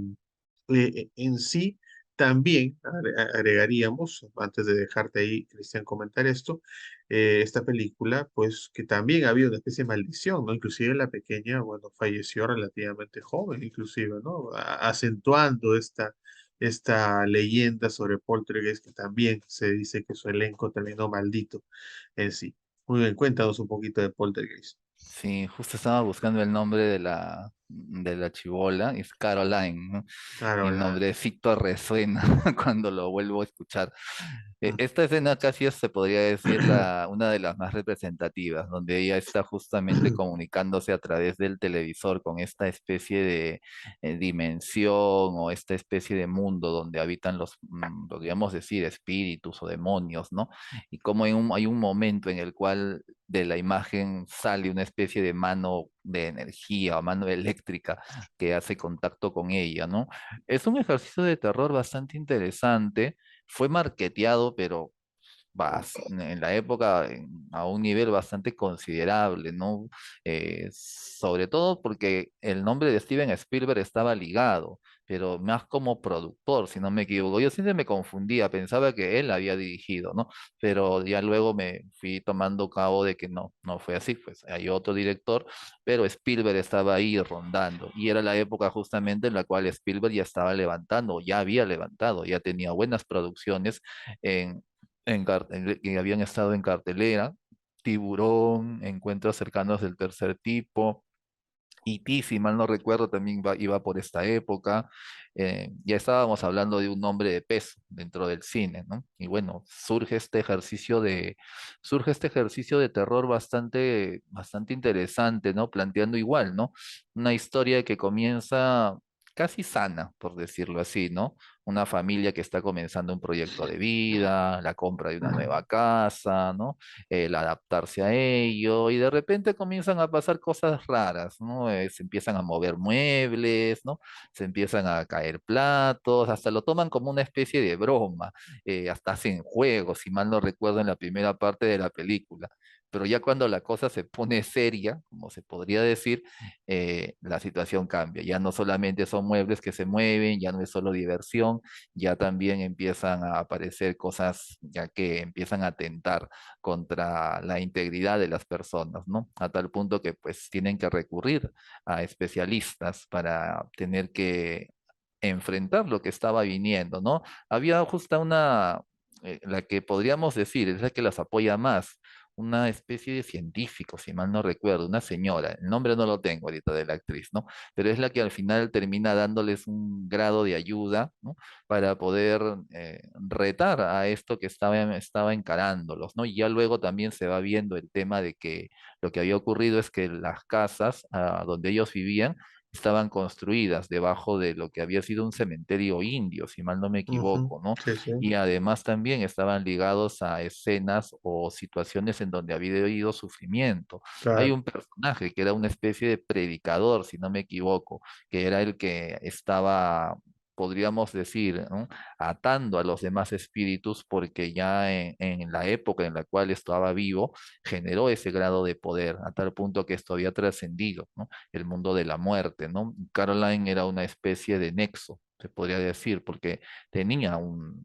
en sí, también agregaríamos, antes de dejarte ahí, Cristian, comentar esto, esta película, pues que también había una especie de maldición, ¿no? Inclusive la pequeña, bueno, falleció relativamente joven, inclusive, ¿no? Acentuando esta leyenda sobre Poltergeist, que también se dice que su elenco terminó maldito en sí. Muy bien, cuéntanos un poquito de Poltergeist. Sí, justo estaba buscando el nombre de la chibola, es Caroline, ¿no? Mi Caroline. nombrecito resuena cuando lo vuelvo a escuchar. Mm. Esta escena casi se podría decir una de las más representativas, donde ella está justamente comunicándose a través del televisor con esta especie de dimensión o esta especie de mundo donde habitan podríamos decir, espíritus o demonios, ¿no? Y como hay un momento en el cual de la imagen sale una especie de mano de energía o mano eléctrica que hace contacto con ella, ¿no? Es un ejercicio de terror bastante interesante, fue marketeado, pero en la época a un nivel bastante considerable, ¿no? Sobre todo porque el nombre de Steven Spielberg estaba ligado. pero más como productor, si no me equivoco. Yo siempre me confundía, pensaba que él había dirigido, ¿no? Pero ya luego me fui tomando cabo de que no, no fue así, pues hay otro director, pero Spielberg estaba ahí rondando y era la época justamente en la cual Spielberg ya estaba levantando, ya había levantado, ya tenía buenas producciones en, que habían estado en cartelera. Tiburón, Encuentros cercanos del tercer tipo, E.T., si mal no recuerdo, también iba por esta época. Ya estábamos hablando de un hombre de peso dentro del cine, ¿no? Y bueno, surge este ejercicio de terror bastante, bastante interesante, ¿no? Planteando igual, ¿no? Una historia que comienza casi sana, por decirlo así, ¿no? Una familia que está comenzando un proyecto de vida, la compra de una nueva casa, ¿no? El adaptarse a ello, y de repente comienzan a pasar cosas raras, ¿no? Se empiezan a mover muebles, ¿no? Se empiezan a caer platos, hasta lo toman como una especie de broma, hasta hacen juegos, si mal no recuerdo, en la primera parte de la película. Pero ya cuando la cosa se pone seria, como se podría decir, la situación cambia. Ya no solamente son muebles que se mueven, ya no es solo diversión, ya también empiezan a aparecer cosas ya que empiezan a atentar contra la integridad de las personas, ¿no? A tal punto que pues tienen que recurrir a especialistas para tener que enfrentar lo que estaba viniendo, ¿no? Había justo la que podríamos decir, es la que las apoya más, una especie de científico, si mal no recuerdo, una señora, el nombre no lo tengo ahorita de la actriz, ¿no? Pero es la que al final termina dándoles un grado de ayuda, ¿no? Para poder retar a esto que estaba encarándolos, ¿no? Y ya luego también se va viendo el tema de que lo que había ocurrido es que las casas donde ellos vivían estaban construidas debajo de lo que había sido un cementerio indio, si mal no me Ujú, equivoco, ¿no? sí, sí, Y además también estaban ligados a escenas o situaciones en donde había habido sufrimiento. Hay claro. un personaje que era una especie de predicador, si no me equivoco, que era el que estaba, podríamos decir, ¿no? Atando a los demás espíritus porque ya en la época en la cual estaba vivo, generó ese grado de poder, a tal punto que esto había trascendido, ¿no? El mundo de la muerte, ¿no? Caroline era una especie de nexo, se podría decir, porque tenía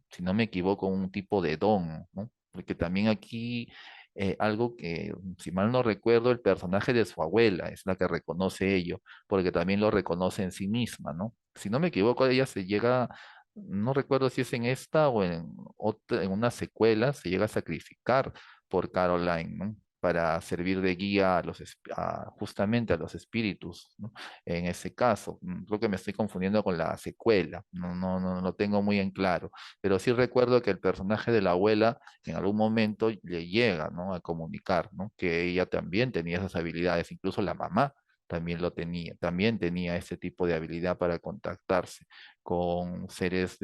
si no me equivoco, un tipo de don, ¿no? Porque también aquí algo que, si mal no recuerdo, el personaje de su abuela es la que reconoce ello, porque también lo reconoce en sí misma, ¿no? Si no me equivoco, ella se llega, no recuerdo si es en esta o en otra, en una secuela, se llega a sacrificar por Caroline, ¿no? Para servir de guía justamente a los espíritus, ¿no? En ese caso, creo que me estoy confundiendo con la secuela, no lo tengo muy en claro, pero sí recuerdo que el personaje de la abuela en algún momento le llega, ¿no? A comunicar, ¿no? Que ella también tenía esas habilidades, incluso la mamá también lo tenía, también tenía ese tipo de habilidad para contactarse con seres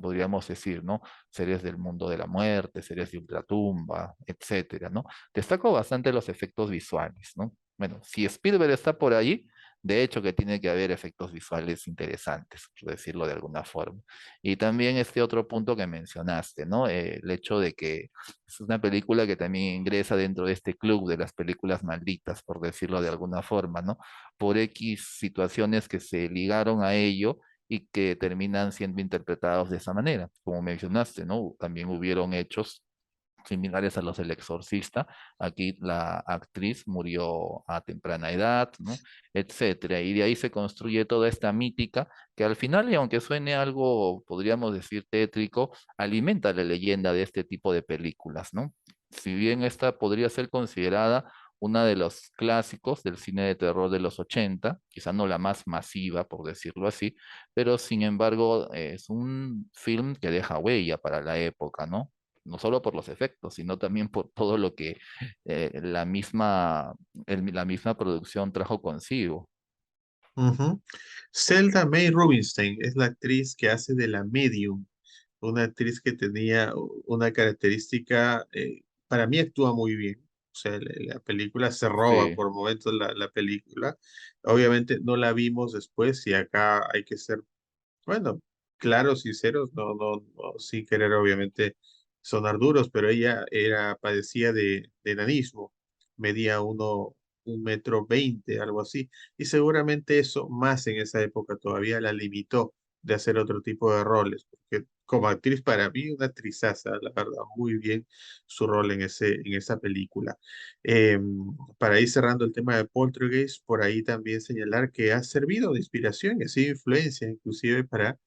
podríamos decir, ¿no? Seres del mundo de la muerte, seres de ultratumba, etcétera, ¿no? Destaco bastante los efectos visuales, ¿no? Bueno, si Spielberg está por ahí, de hecho que tiene que haber efectos visuales interesantes, por decirlo de alguna forma. Y también este otro punto que mencionaste, ¿no? El hecho de que es una película que también ingresa dentro de este club de las películas malditas, por decirlo de alguna forma, ¿no? Por X situaciones que se ligaron a ello y que terminan siendo interpretados de esa manera. Como mencionaste, ¿no? También hubieron hechos similares a los del Exorcista. Aquí la actriz murió a temprana edad, ¿no? Etcétera. Y de ahí se construye toda esta mítica que al final, y aunque suene algo, podríamos decir, tétrico, alimenta la leyenda de este tipo de películas, ¿no? Si bien esta podría ser considerada una de los clásicos del cine de terror de los 80, quizá no la más masiva, por decirlo así, pero sin embargo es un film que deja huella para la época, ¿no? No solo por los efectos, sino también por todo lo que la misma producción trajo consigo. Ujú. Zelda May Rubinstein es la actriz que hace de la Medium, una actriz que tenía una característica, para mí actúa muy bien. O sea, la película se roba Sí, por momentos la película. Obviamente no la vimos después y acá hay que ser, bueno, claros, sinceros, no, sin querer obviamente sonar duros, pero ella padecía de enanismo, medía 1,20 m, algo así, y seguramente eso más en esa época todavía la limitó de hacer otro tipo de roles, porque como actriz para mí una actrizaza, la verdad, muy bien su rol en esa película. Eh, para ir cerrando el tema de Poltergeist, por ahí también señalar que ha servido de inspiración y ha sido influencia inclusive para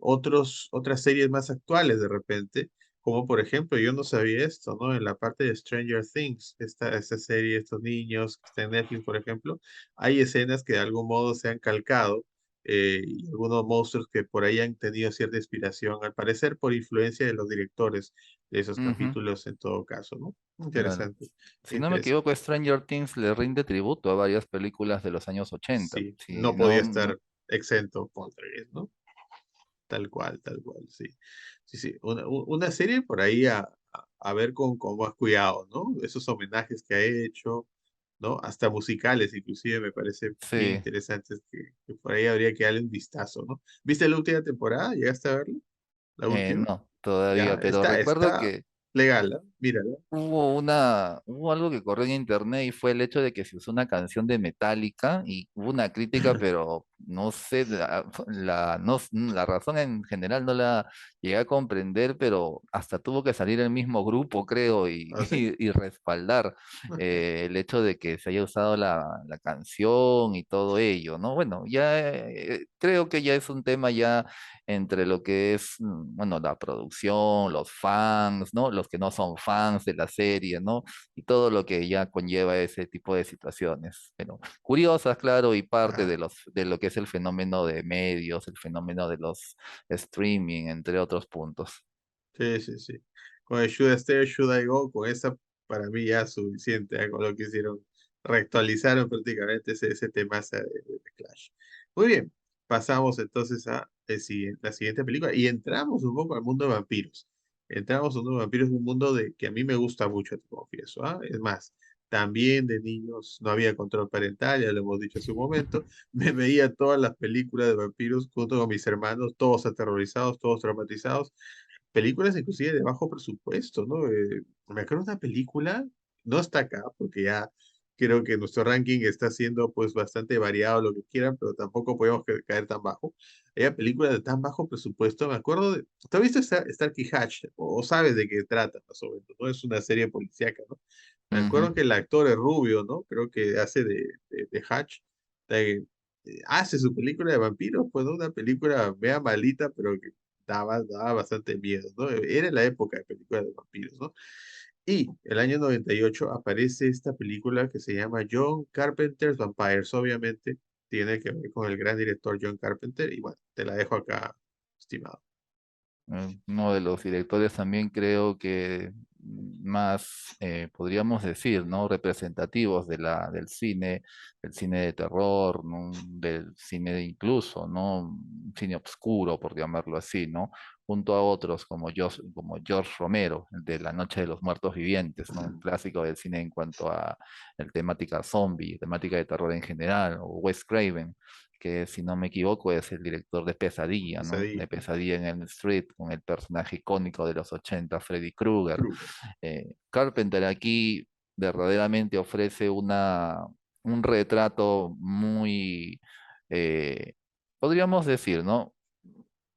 otras series más actuales de repente, como por ejemplo, yo no sabía esto, ¿no? En la parte de Stranger Things, esta serie, estos niños que están en Netflix, por ejemplo, hay escenas que de algún modo se han calcado y algunos monstruos que por ahí han tenido cierta inspiración, al parecer por influencia de los directores de esos Ujú, capítulos en todo caso, ¿no? claro. Interesante, Si no me interesante. equivoco, Stranger Things le rinde tributo a varias películas de los años 80. Sí, Si no podía no, estar exento Poltergeist, ¿no? Tal cual, sí. Sí, sí. Una serie por ahí a ver con más cuidado, ¿no? Esos homenajes que ha hecho, ¿no? Hasta musicales, inclusive, me parece bien sí, interesantes que por ahí habría que darle un vistazo, ¿no? ¿Viste la última temporada? ¿Llegaste a verla? ¿La última? no, Ya, todavía, pero recuerdo está que legal, ¿ah? Mírala. hubo algo que corrió en internet y fue el hecho de que se usó una canción de Metallica y hubo una crítica, pero no sé, la razón en general no la llegué a comprender, pero hasta tuvo que salir el mismo grupo, creo, y, ¿Ah, sí? y respaldar el hecho de que se haya usado la canción y todo ello, ¿no? Bueno, ya creo que ya es un tema ya entre lo que es, bueno, la producción, los fans, ¿no? Los que no son fans de la serie, ¿no? Y todo lo que ya conlleva ese tipo de situaciones. Pero curiosas, claro, y parte Ah, de lo que es el fenómeno de medios, el fenómeno de los streaming, entre otros puntos. sí, sí, sí. Con el Should I Stay, Should I Go, con esa para mí ya es suficiente, con lo que hicieron, reactualizaron prácticamente ese tema de Clash. Muy bien, pasamos entonces a la siguiente película y entramos un poco al mundo de vampiros. Entramos al mundo de vampiros, un mundo que a mí me gusta mucho, te confieso, ¿ah? Es más, también de niños no había control parental, ya lo hemos dicho hace un momento. Me veía todas las películas de vampiros junto con mis hermanos, todos aterrorizados, todos traumatizados, películas inclusive de bajo presupuesto, ¿no? Me acuerdo de una película, no está acá, porque ya creo que nuestro ranking está siendo pues bastante variado, lo que quieran, pero tampoco podemos caer tan bajo. Hay películas de tan bajo presupuesto, me acuerdo de, ¿tú has visto Starkey Hatch? O sabes de qué trata, más o menos, ¿no? Es una serie policíaca, ¿no? Me Ujú, acuerdo que el actor es rubio, ¿no? Creo que hace de Hatch. Hace su película de vampiros, pues, ¿no? Una película vea malita, pero que daba bastante miedo, ¿no? Era la época de películas de vampiros, ¿no? Y el año 98 aparece esta película que se llama John Carpenter's Vampires. Obviamente tiene que ver con el gran director John Carpenter y bueno, te la dejo acá, estimado. Uno de los directores también creo que más, podríamos decir, ¿no? Representativos de del cine de terror, ¿no? Del cine incluso, ¿no? Cine oscuro, por llamarlo así, ¿no? Junto a otros como George Romero, el de La Noche de los Muertos Vivientes, ¿no? Un clásico del cine en cuanto a el temática zombie, temática de terror en general, o Wes Craven, que si no me equivoco es el director de Pesadilla, ¿no? De Pesadilla. Pesadilla en el Street, con el personaje icónico de los 80, Freddy Krueger. Krueger. Carpenter aquí verdaderamente ofrece un retrato muy, eh, podríamos decir, ¿no?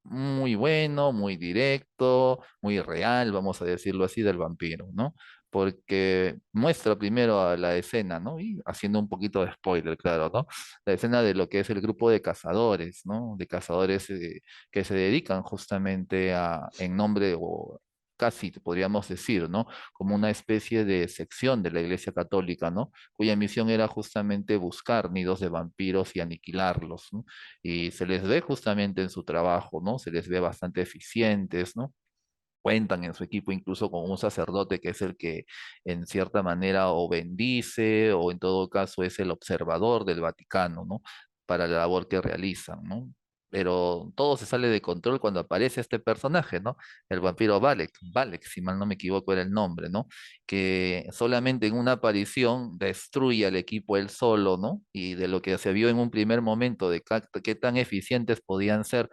Muy bueno, muy directo, muy real, vamos a decirlo así, del vampiro, ¿no? Porque muestra primero a la escena, ¿no? Y haciendo un poquito de spoiler, claro, ¿no? La escena de lo que es el grupo de cazadores, ¿no? De cazadores que se dedican justamente en nombre, o casi podríamos decir, ¿no? Como una especie de sección de la Iglesia Católica, ¿no? Cuya misión era justamente buscar nidos de vampiros y aniquilarlos, ¿no? Y se les ve justamente en su trabajo, ¿no? Se les ve bastante eficientes, ¿no? Cuentan en su equipo incluso con un sacerdote que es el que en cierta manera o bendice o en todo caso es el observador del Vaticano, ¿no? Para la labor que realizan, ¿no? Pero todo se sale de control cuando aparece este personaje, ¿no? El vampiro Valek, si mal no me equivoco era el nombre, ¿no? Que solamente en una aparición destruye al equipo él solo, ¿no? Y de lo que se vio en un primer momento de qué tan eficientes podían ser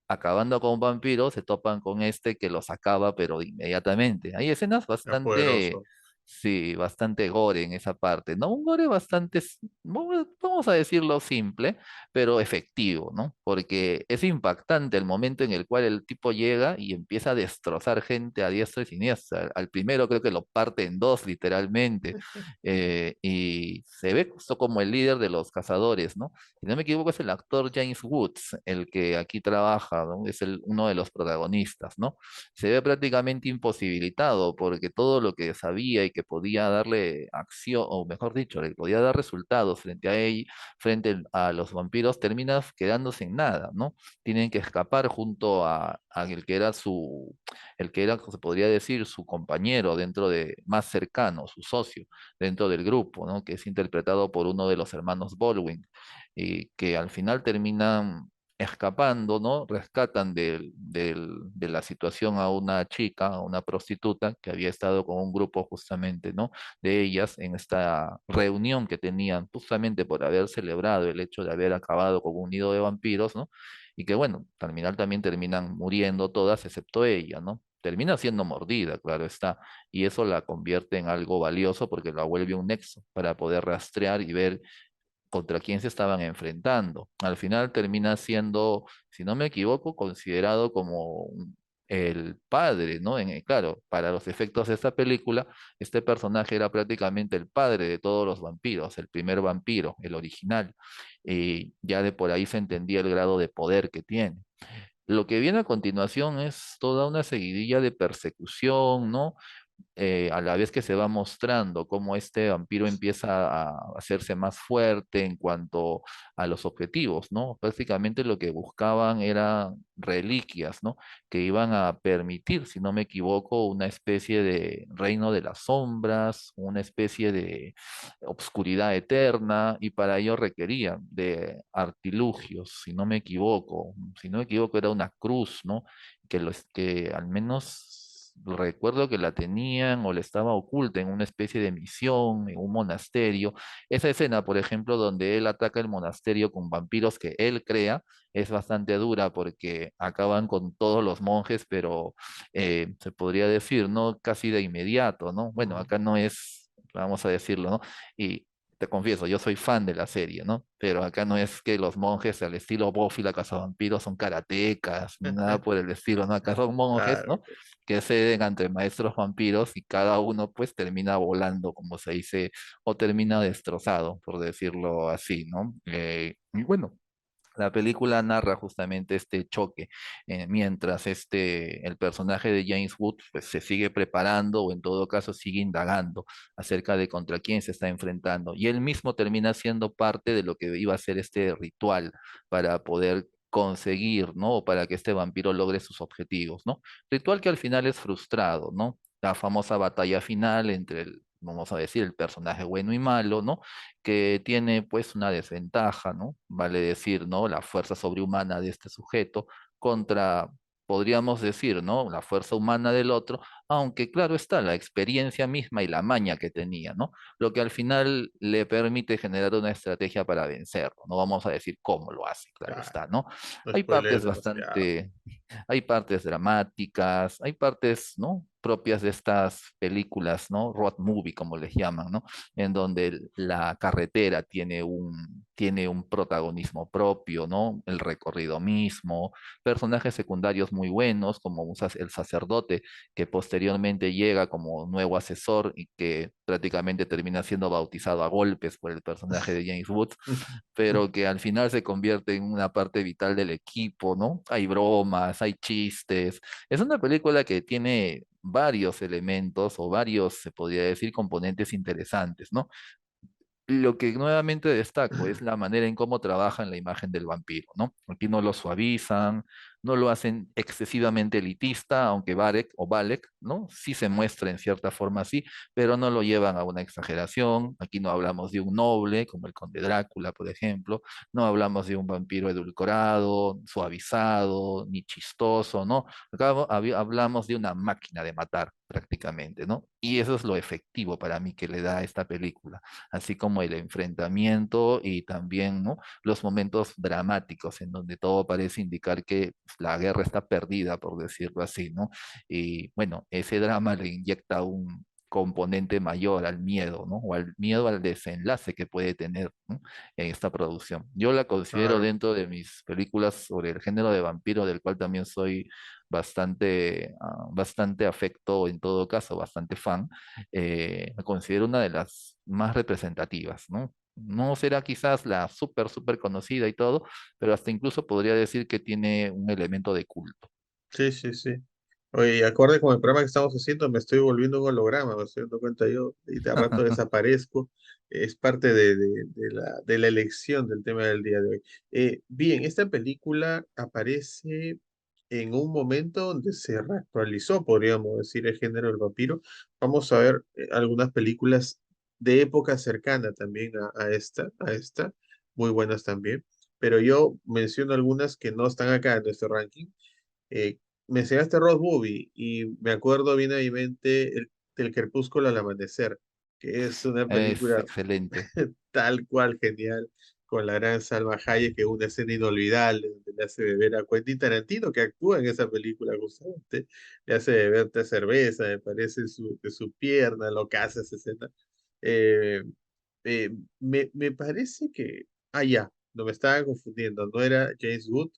acabando con vampiros, se topan con este que los acaba, pero inmediatamente. Hay escenas Era bastante, poderoso. Sí, bastante gore en esa parte, ¿no? Un gore bastante, vamos a decirlo simple, pero efectivo, ¿no? Porque es impactante el momento en el cual el tipo llega y empieza a destrozar gente a diestra y siniestra. Al primero creo que lo parte en dos, literalmente, y se ve justo como el líder de los cazadores, ¿no? Si no me equivoco, es el actor James Woods, el que aquí trabaja, ¿no? Es uno de los protagonistas, ¿no? Se ve prácticamente imposibilitado porque todo lo que sabía y que podía darle acción, o mejor dicho, le podía dar resultados frente a él, frente a los vampiros, termina quedándose en nada, ¿no? Tienen que escapar junto a el que era el que era, se podría decir, su compañero dentro de, más cercano, su socio dentro del grupo, ¿no? Que es interpretado por uno de los hermanos Baldwin, y que al final terminan escapando, ¿no? Rescatan de la situación a una chica, a una prostituta que había estado con un grupo justamente, ¿no? De ellas en esta reunión que tenían justamente por haber celebrado el hecho de haber acabado con un nido de vampiros, ¿no? Y que bueno, al final también terminan muriendo todas excepto ella, ¿no? Termina siendo mordida, claro está, y eso la convierte en algo valioso porque la vuelve un nexo para poder rastrear y ver contra quién se estaban enfrentando. Al final termina siendo, si no me equivoco, considerado como el padre, ¿no? Claro, para los efectos de esta película, este personaje era prácticamente el padre de todos los vampiros, el primer vampiro, el original, y ya de por ahí se entendía el grado de poder que tiene. Lo que viene a continuación es toda una seguidilla de persecución, ¿no? A la vez que se va mostrando cómo este vampiro empieza a hacerse más fuerte en cuanto a los objetivos, ¿no? Prácticamente lo que buscaban eran reliquias, ¿no? Que iban a permitir, si no me equivoco, una especie de reino de las sombras, una especie de obscuridad eterna, y para ello requerían de artilugios, si no me equivoco era una cruz, ¿no? Que al menos recuerdo que la tenían o le estaba oculta en una especie de misión, en un monasterio. Esa escena, por ejemplo, donde él ataca el monasterio con vampiros que él crea, es bastante dura porque acaban con todos los monjes, pero se podría decir, ¿no? Casi de inmediato, ¿no? Bueno, Mm. acá no es, vamos a decirlo, ¿no? Y te confieso, yo soy fan de la serie, ¿no? Pero acá no es que los monjes al estilo Buffy la cazavampiros son karatecas, ni nada por el estilo, ¿no? Acá son monjes, Claro, ¿no? Que ceden ante maestros vampiros y cada uno pues termina volando, como se dice, o termina destrozado, por decirlo así, ¿no? Y bueno. La película narra justamente este choque, mientras el personaje de James Wood pues, se sigue preparando o en todo caso sigue indagando acerca de contra quién se está enfrentando. Y él mismo termina siendo parte de lo que iba a ser este ritual para poder conseguir, ¿no? O para que este vampiro logre sus objetivos, ¿no? Ritual que al final es frustrado, ¿no? La famosa batalla final entre vamos a decir, el personaje bueno y malo, ¿no? Que tiene pues una desventaja, ¿no? Vale decir, ¿no? La fuerza sobrehumana de este sujeto contra, podríamos decir, ¿no? La fuerza humana del otro, aunque claro está, la experiencia misma y la maña que tenía, ¿no? Lo que al final le permite generar una estrategia para vencerlo. No vamos a decir cómo lo hace, claro claro. está, ¿no? No Hay spoilees partes demasiado. bastante hay partes dramáticas, hay partes, ¿no? Propias de estas películas, ¿no? Road movie, como les llaman, ¿no? En donde la carretera tiene un protagonismo propio, ¿no? El recorrido mismo, personajes secundarios muy buenos, como el sacerdote, que posteriormente llega como nuevo asesor y que prácticamente termina siendo bautizado a golpes por el personaje de James Woods, pero que al final se convierte en una parte vital del equipo, ¿no? Hay bromas, hay chistes. Es una película que tiene varios elementos o varios, se podría decir, componentes interesantes, ¿no? Lo que nuevamente destaco es la manera en cómo trabajan la imagen del vampiro, ¿no? Aquí no lo suavizan, no lo hacen excesivamente elitista, aunque Valek, ¿no? Sí se muestra en cierta forma así, pero no lo llevan a una exageración. Aquí no hablamos de un noble, como el Conde Drácula, por ejemplo, no hablamos de un vampiro edulcorado, suavizado, ni chistoso, ¿no? Acá hablamos de una máquina de matar, prácticamente, ¿no? Y eso es lo efectivo para mí que le da a esta película, así como el enfrentamiento y también, ¿no? Los momentos dramáticos en donde todo parece indicar que pues, la guerra está perdida, por decirlo así, ¿no? Y bueno, ese drama le inyecta componente mayor al miedo, ¿no? O al miedo al desenlace que puede tener, ¿no? En esta producción. Yo la considero Claro. dentro de mis películas sobre el género de vampiro, del cual también soy bastante afecto, en todo caso, bastante fan. Me considero una de las más representativas, ¿no? No será quizás la súper conocida y todo, pero hasta incluso podría decir que tiene un elemento de culto. Sí, sí, sí. Oye, y acorde con el programa que estamos haciendo, me estoy volviendo un holograma, me estoy dando cuenta yo, y de rato desaparezco. Es parte de la elección del tema del día de hoy. Bien, esta película aparece en un momento donde se reactualizó, podríamos decir, el género del vampiro. Vamos a ver algunas películas de época cercana también a esta, muy buenas también. Pero yo menciono algunas que no están acá en nuestro ranking. eh, Mencionaste Road Movie y me acuerdo bien a mi mente del Crepúsculo al amanecer, que es una Es película excelente. tal cual genial, con la gran Salma Hayek, que es una escena inolvidable donde le hace beber a Quentin Tarantino, que actúa en esa película justamente, le hace beber té cerveza, me parece, de su pierna, lo que hace esa escena. Eh, eh, Me parece que, ya, no me estaba confundiendo, no era James Wood,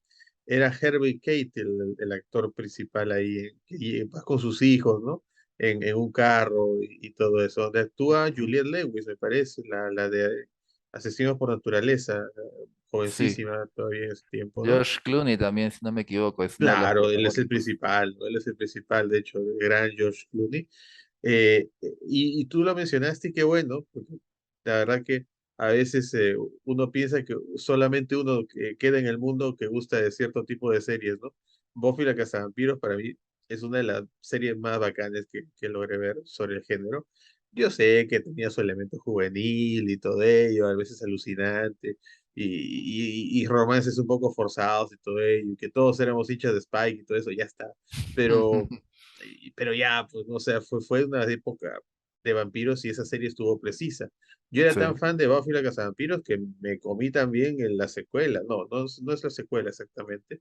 era Harvey Keitel, el actor principal ahí, que va con sus hijos, ¿no? En un carro y todo eso, donde actúa Juliette Lewis, me parece, la de Asesinos por Naturaleza, Sí. jovencísima todavía en ese tiempo, ¿no? George Clooney también, si no me equivoco, es uno de los Claro, él es el protagónicos. principal, ¿no? Él es el principal, de hecho, el gran George Clooney. Y tú lo mencionaste y qué bueno, porque la verdad que a veces uno piensa que solamente uno que queda en el mundo que gusta de cierto tipo de series, ¿no? Buffy la Cazavampiros para mí es una de las series más bacanas que logré ver sobre el género. Yo sé que tenía su elemento juvenil y todo ello, a veces alucinante, y romances un poco forzados y todo ello, y que todos éramos hinchas de Spike y todo eso, ya está. Pero pero ya, pues, no sé, fue una época de vampiros y esa serie estuvo precisa. Yo era tan Sí. fan de Buffy la Cazavampiros que me comí también en la secuela, no es la secuela exactamente,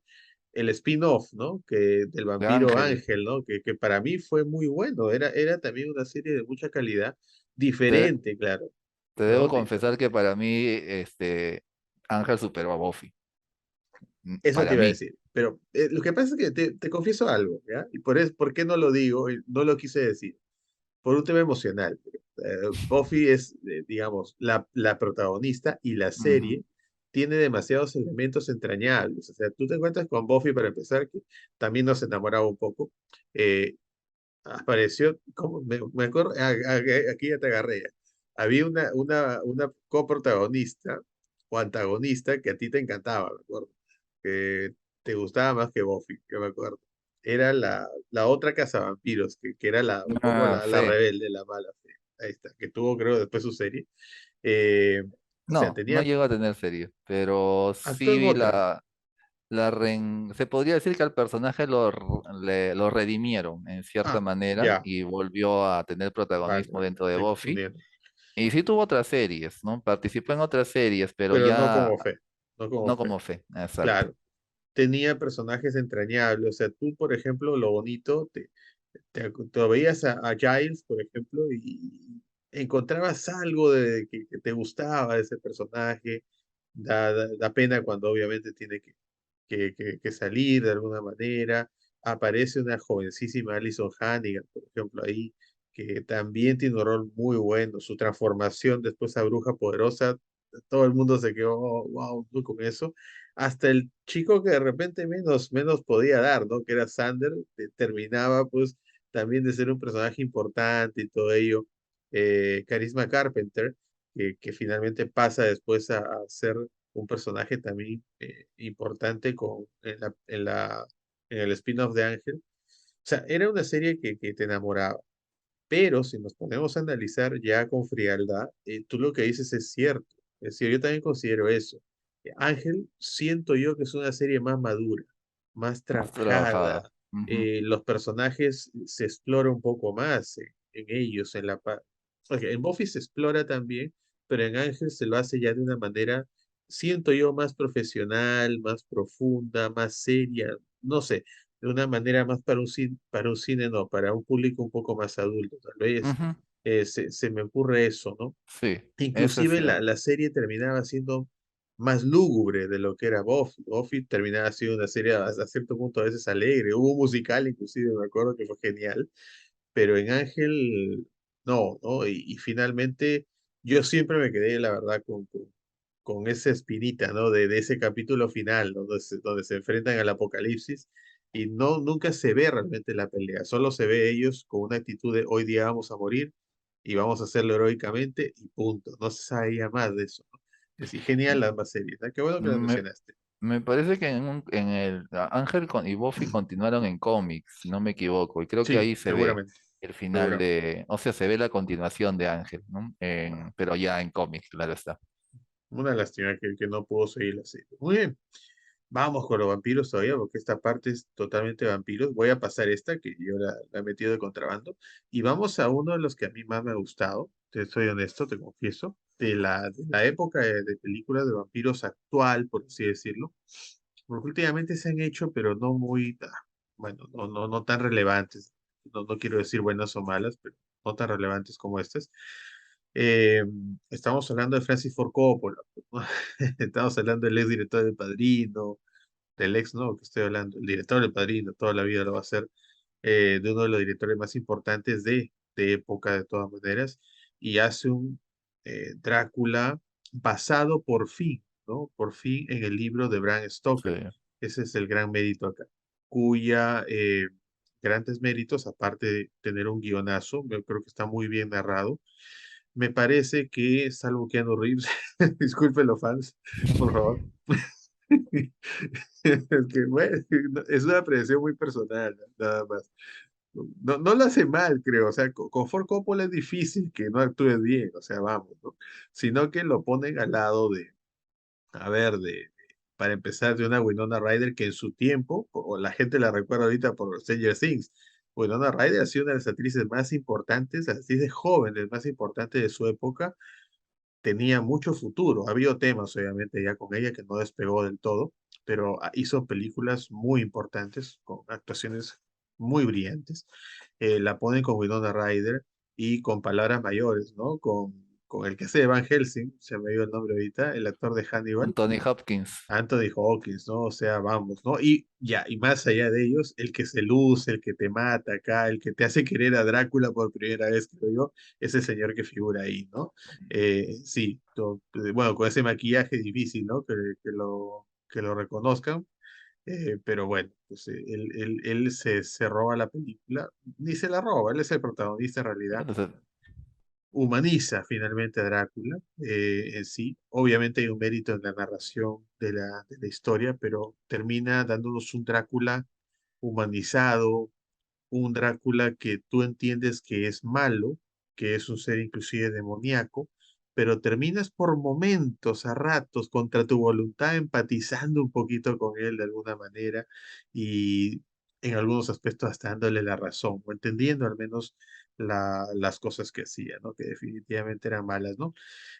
el spin-off, ¿no? Que del De vampiro Ángel, Ángel, ¿no? Que para mí fue muy bueno, era también una serie de mucha calidad, te, diferente, claro, te debo ¿no? confesar que para mí, Ángel superó a Buffy. Eso te Para iba a mí. decir, pero lo que pasa es que te confieso algo, ¿ya? Y por eso, ¿por qué no lo digo? Y no lo quise decir por un tema emocional. Buffy es, digamos, la protagonista y la Ujú. serie tiene demasiados elementos entrañables. O sea, tú te encuentras con Buffy para empezar, que también nos enamoraba un poco. eh, Apareció, ¿cómo? Me acuerdo, aquí ya te agarré. Ya. Había una coprotagonista o antagonista que a ti te encantaba, me acuerdo, que te gustaba más que Buffy, yo me acuerdo. Era la otra cazavampiros, que era un poco Ah, la Fe. rebelde, la mala fe. Ahí está, que tuvo, creo, después su serie. Eh, o sea, No tenía, llegó a tener serie, pero actuó sí en vi otra. se podría decir que al personaje lo redimieron en cierta manera Ya, y volvió a tener vale, protagonismo vale, dentro de estoy Buffy. confundiendo. Y sí tuvo otras series, ¿no? Participó en otras series, pero Pero no ya como fe, no como no fe. como Fe, exacto. Claro. Tenía personajes entrañables. O sea, tú, por ejemplo, lo bonito, te lo veías a Giles, por ejemplo, y encontrabas algo que te gustaba de ese personaje. Da pena cuando obviamente tiene que salir de alguna manera. Aparece una jovencísima Alison Hannigan, por ejemplo, ahí, que también tiene un rol muy bueno. Su transformación después a Bruja Poderosa, todo el mundo se quedó, "Oh, wow, con eso. Hasta el chico que de repente menos podía dar, ¿no? Que era Sander, terminaba pues también de ser un personaje importante y todo ello. Carisma Carpenter, que finalmente pasa después a ser un personaje también importante en el spin-off de Ángel. O sea, era una serie que te enamoraba. Pero si nos ponemos a analizar ya con frialdad, tú lo que dices es cierto. Es decir, yo también considero eso. Ángel, siento yo que es una serie más madura, más Más trabajada. trabajada. Ujú. Los personajes se explora un poco más en ellos, ok, en Buffy se explora también, pero en Ángel se lo hace ya de una manera, siento yo, más profesional, más profunda, más seria. No sé, de una manera más para un cine, no, para un público un poco más adulto, tal vez. Ujú, Se me ocurre eso, ¿no? sí, eso es Inclusive cierto. la serie terminaba siendo más lúgubre de lo que era Buffy. Buffy terminaba siendo una serie hasta cierto punto a veces alegre. Hubo un musical, inclusive, me acuerdo que fue genial, pero en Ángel no, ¿no? Y finalmente yo siempre me quedé, la verdad, con esa espinita, ¿no? De ese capítulo final, ¿no? Donde se enfrentan al apocalipsis y no, nunca se ve realmente la pelea, solo se ve ellos con una actitud de hoy día vamos a morir y vamos a hacerlo heroicamente y punto. No se sabía más de eso, ¿no? Es decir, genial ambas series, ¿no? Qué bueno que las Me, mencionaste. me parece que en Ángel y Buffy continuaron en cómics, si no me equivoco, y creo que Sí, ahí se ve seguramente, el final seguramente. o sea, se ve la continuación de Ángel, ¿no? Pero ya en cómics, claro está. Una lástima que no pudo seguir la serie. Muy bien. Vamos con los vampiros todavía, porque esta parte es totalmente vampiros. Voy a pasar esta, que yo la he metido de contrabando. Y vamos a uno de los que a mí más me ha gustado. Te soy honesto, te confieso. De la época de películas de vampiros actual, por así decirlo. Porque últimamente se han hecho, pero no muy, bueno, no tan relevantes. No quiero decir buenas o malas, pero no tan relevantes como estas. Eh, Estamos hablando de Francis Ford Coppola, pues, ¿no? Estamos hablando del ex director del Padrino, del ex, no, que estoy hablando, el director del Padrino, toda la vida lo va a ser, de uno de los directores más importantes de época, de todas maneras, y hace un Drácula basado por fin, ¿no? Por fin en el libro de Bram Sí. Stoker. Ese es el gran mérito acá, cuya grandes méritos, aparte de tener un guionazo, yo creo que está muy bien narrado. Me parece que, salvo Keanu Reeves, disculpen los fans, por favor. Es que, bueno, es una apreciación muy personal, nada más. No lo hace mal, creo. O sea, con Ford Coppola es difícil que no actúe bien, o sea, vamos, ¿no? Sino que lo ponen al lado de, a ver, para empezar, de una Winona Ryder que en su tiempo, o la gente la recuerda ahorita por Stranger Things. Winona Ryder ha sido una de las actrices más importantes, las actrices jóvenes más importantes de su época, tenía mucho futuro. Ha habido temas, obviamente, ya con ella que no despegó del todo, pero hizo películas muy importantes, con actuaciones muy brillantes. La ponen con Winona Ryder y con palabras mayores, ¿no? Con el que hace de Van Helsing, se me dio el nombre ahorita, el actor de Hannibal. Anthony Hopkins. Anthony Hawkins, ¿no? O sea, vamos, ¿no? Y ya, y más allá de ellos, el que se luce, el que te mata acá, el que te hace querer a Drácula por primera vez, creo yo, es el señor que figura ahí, ¿no? Sí, bueno, con ese maquillaje difícil, ¿no? Que lo reconozcan, pero bueno, pues él se roba la película, ni se la roba, él es el protagonista en realidad, Entonces, humaniza finalmente a Drácula en sí. Obviamente hay un mérito en la narración de la historia, pero termina dándonos un Drácula humanizado, un Drácula que tú entiendes que es malo, que es un ser inclusive demoníaco, pero terminas por momentos, a ratos, contra tu voluntad, empatizando un poquito con él de alguna manera y en algunos aspectos hasta dándole la razón, o entendiendo al menos las cosas que hacía, ¿no? Que definitivamente eran malas, ¿no?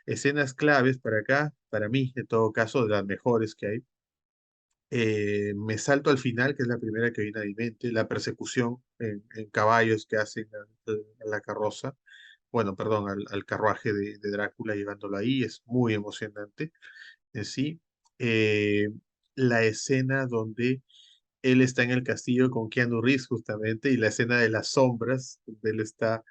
Escenas claves para acá, para mí, en todo caso, de las mejores que hay. Me salto al final, que es la primera que viene a mi mente, la persecución en caballos que hacen a la carroza, bueno, perdón, al carruaje de Drácula llevándolo ahí, es muy emocionante en sí. Eh, la escena donde él está en el castillo con Keanu Reeves justamente y la escena de las sombras, donde él está,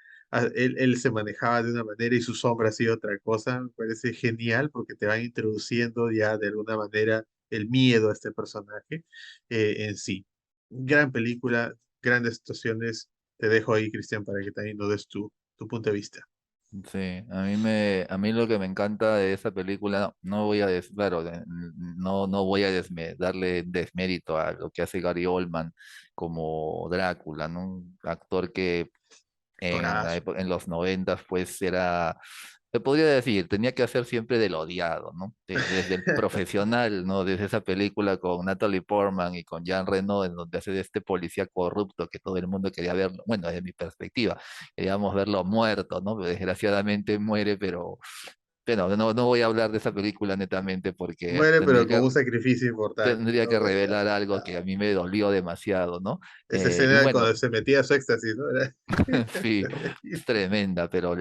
él se manejaba de una manera y su sombra hacía otra cosa, me parece genial porque te van introduciendo ya de alguna manera el miedo a este personaje en sí. Gran película, grandes situaciones. Te dejo ahí, Cristian, para que también nos des tu punto de vista. sí, a mí lo que me encanta de esa película, no voy a claro, no voy a darle desmérito a lo que hace Gary Oldman como Drácula, ¿no? Un actor que Actorazo. en los noventas, pues era, te podría decir, tenía que hacer siempre del odiado, ¿no? Desde el profesional, ¿no? Desde esa película con Natalie Portman y con Jean Reno, en donde hace de este policía corrupto que todo el mundo quería verlo, bueno, desde mi perspectiva, queríamos verlo muerto, ¿no? Pero desgraciadamente muere, pero pero no voy a hablar de esa película netamente porque Muere, pero con un sacrificio importante, tendría ¿no? que O sea, revelar algo que a ah, mí me dolió demasiado, ¿no? esa Y escena bueno, cuando se metía a su éxtasis, ¿no? Era sí, es terrible. tremenda, pero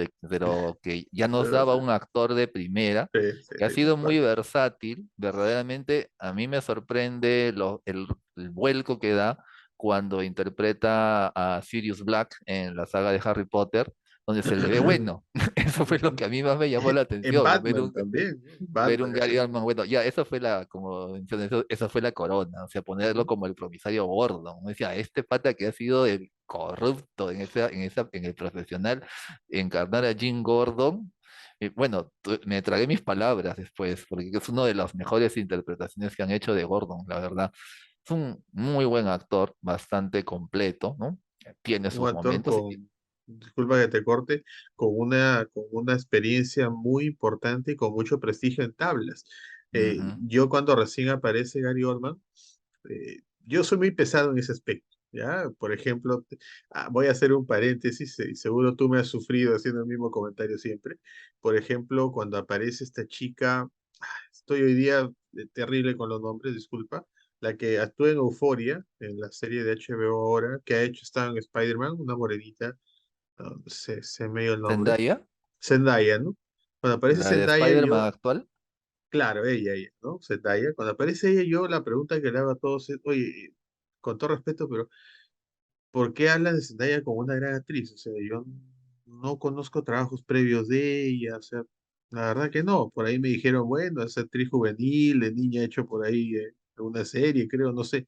que ya nos Pero daba sí, un actor de primera sí, que ha sí, tal sido muy cual. versátil. Verdaderamente a mí me sorprende el vuelco que da cuando interpreta a Sirius Black en la saga de Harry Potter, donde se le ve bueno. Eso fue lo que a mí más me llamó la En atención, Batman también, ¿no? ver Batman un es Gary el... Oldman, bueno, ya, eso fue como mencioné, eso fue la corona, o sea, ponerlo Ujú. como el promisario Gordon. O sea, este pata que ha sido el corrupto en el profesional, encarnar a Jim Gordon, bueno, me tragué mis palabras después, porque es una de las mejores interpretaciones que han hecho de Gordon, la verdad. Es un muy buen actor, bastante completo, ¿no? Tiene Un sus actor momentos y con, disculpa que te corte, con una experiencia muy importante y con mucho prestigio en tablas. ujú, Yo cuando recién aparece Gary Oldman, yo soy muy pesado en ese aspecto, ¿ya? Por ejemplo, voy a hacer un paréntesis, y seguro tú me has sufrido haciendo el mismo comentario siempre. Por ejemplo, cuando aparece esta chica, estoy hoy día terrible con los nombres, disculpa, la que actúa en Euphoria, en la serie de HBO ahora, que ha hecho, estado en Spider-Man, una morenita, no sé medio el nombre, Zendaya, Zendaya, ¿no? Cuando aparece la de Zendaya, Spider-Man yo, actual. claro, ella, ¿no? Zendaya, cuando aparece ella, yo la pregunta que le hago a todos es, oye, con todo respeto, pero ¿por qué hablan de Zendaya como una gran actriz? O sea, yo no conozco trabajos previos de ella, o sea, la verdad que no. Por ahí me dijeron, bueno, es actriz juvenil, de niña hecho por ahí una serie, creo, no sé.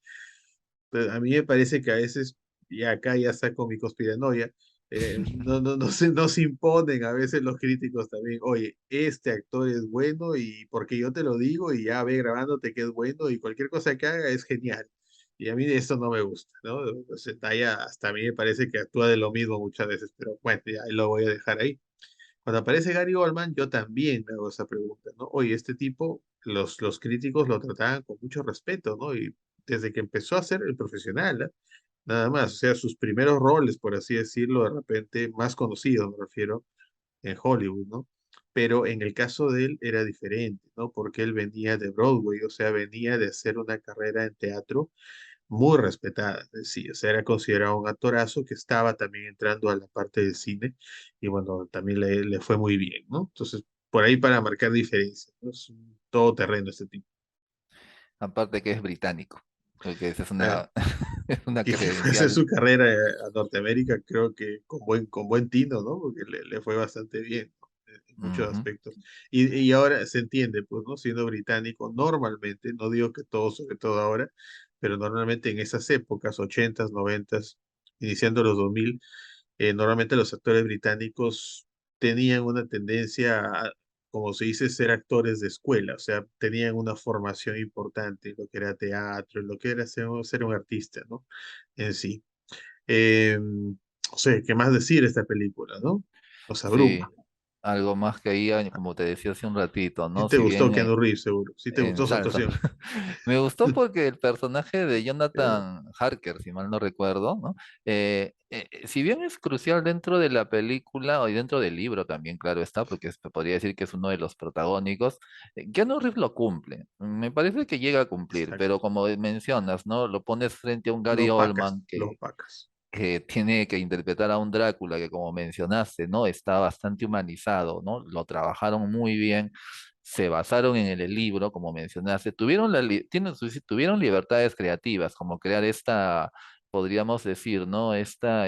Pero a mí me parece que a veces, y acá ya saco mi conspiranoia, no se imponen a veces los críticos también, oye, este actor es bueno y porque yo te lo digo y ya ve grabándote que es bueno y cualquier cosa que haga es genial. Y a mí eso no me gusta, ¿no? Zendaya hasta a mí me parece que actúa de lo mismo muchas veces, pero bueno, ya ahí lo voy a dejar ahí. Cuando aparece Gary Oldman, yo también me hago esa pregunta, ¿no? Oye, este tipo, los críticos lo trataban con mucho respeto, ¿no? Y desde que empezó a ser el profesional, ¿eh? Nada más, o sea, sus primeros roles, por así decirlo, de repente más conocidos, me refiero, en Hollywood, ¿no? Pero en el caso de él era diferente, ¿no? Porque él venía de Broadway, o sea, venía de hacer una carrera en teatro muy respetada, sí, o sea, era considerado un actorazo que estaba también entrando a la parte del cine y bueno, también le fue muy bien, ¿no? Entonces, por ahí para marcar diferencias, ¿no? Es un todoterreno este tipo. Aparte que es británico, porque esa es Ah, es una que fue a hacer credencial. su carrera a Norteamérica, creo que con buen tino, ¿no? Porque le fue bastante bien, ¿no? En muchos Ujú. aspectos. Y ahora se entiende, pues, ¿no? Siendo británico, normalmente, no digo que todo, sobre todo ahora, pero normalmente en esas épocas, ochentas, noventas, iniciando los 2000, normalmente los actores británicos tenían una tendencia a, como se dice, ser actores de escuela, o sea, tenían una formación importante en lo que era teatro, en lo que era ser un artista, ¿no? En sí. No sé, ¿qué más decir de esta película, no? Nos Sí, abruma. algo más que ahí, como te decía hace un ratito, Sí ¿no? te Si gustó bien Keanu Reeves, seguro. Sí te en gustó su salsa. actuación. Me gustó porque el personaje de Ya, Jonathan Harker, si mal no recuerdo, ¿no? Si bien es crucial dentro de la película y dentro del libro también, claro está, porque podría decir que es uno de los protagónicos, Keanu Reeves lo cumple. Me parece que llega a cumplir, pero exacto. como mencionas, ¿no? Lo pones frente a un Lo Gary opacas, Oldman lo opacas. que tiene que interpretar a un Drácula que, como mencionaste, ¿no? Está bastante humanizado, ¿no? Lo trabajaron muy bien, se basaron en el libro, como mencionaste, tuvieron libertades creativas, como crear esta, podríamos decir, ¿no? Esta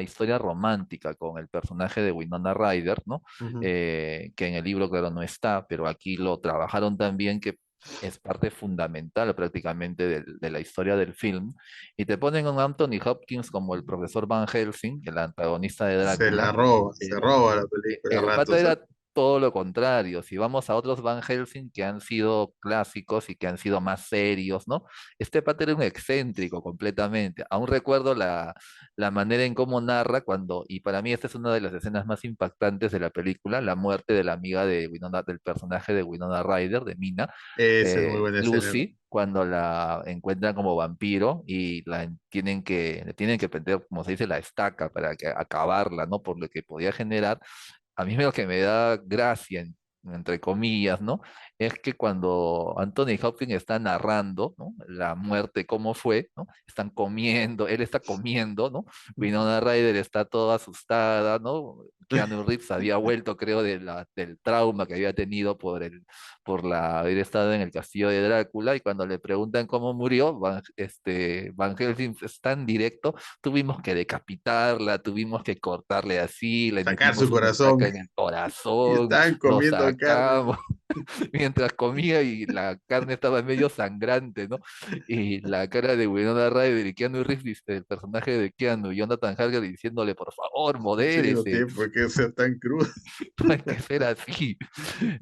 historia romántica con el personaje de Winona Ryder, ¿no? Ujú. Que en el libro, claro, no está, pero aquí lo trabajaron tan bien que es parte fundamental prácticamente de la historia del film y te ponen a un Anthony Hopkins como el profesor Van Helsing, el antagonista de Drácula. Se Eh, roba la película a el pata ratos, ¿eh? era todo lo contrario. Si vamos a otros Van Helsing que han sido clásicos y que han sido más serios, ¿no? Este pata era un excéntrico completamente. Aún recuerdo la manera en cómo narra cuando, y para mí esta es una de las escenas más impactantes de la película, la muerte de la amiga de Winona, del personaje de Winona Ryder, de Mina, Esa es muy buena escena, ¿no? Lucy, cuando la encuentran como vampiro y le tienen que prender, como se dice, la estaca para acabarla, ¿no? Por lo que podía generar. A mí lo que me da gracia entre comillas, ¿no? Es que cuando Anthony Hopkins está narrando, ¿no? La muerte, cómo fue, ¿no? Están comiendo, él está comiendo, ¿no? Winona Ryder está toda asustada, ¿no? Keanu Reeves había vuelto, creo, del trauma que había tenido por haber estado en el castillo de Drácula, y cuando le preguntan cómo murió, Van Helsing es tan directo: tuvimos que decapitarla, tuvimos que cortarle así, le Sacar su metimos una corazón estaca en el y corazón, estaban lo comiendo carne. sacamos mientras comía y la carne estaba medio sangrante, ¿no? Y la cara de Winona Ryder y Keanu Reeves, el personaje de Keanu, Jonathan Harker, diciéndole: por favor, Sí, no modérese, tiene por qué ser tan crudo. no hay que ser así.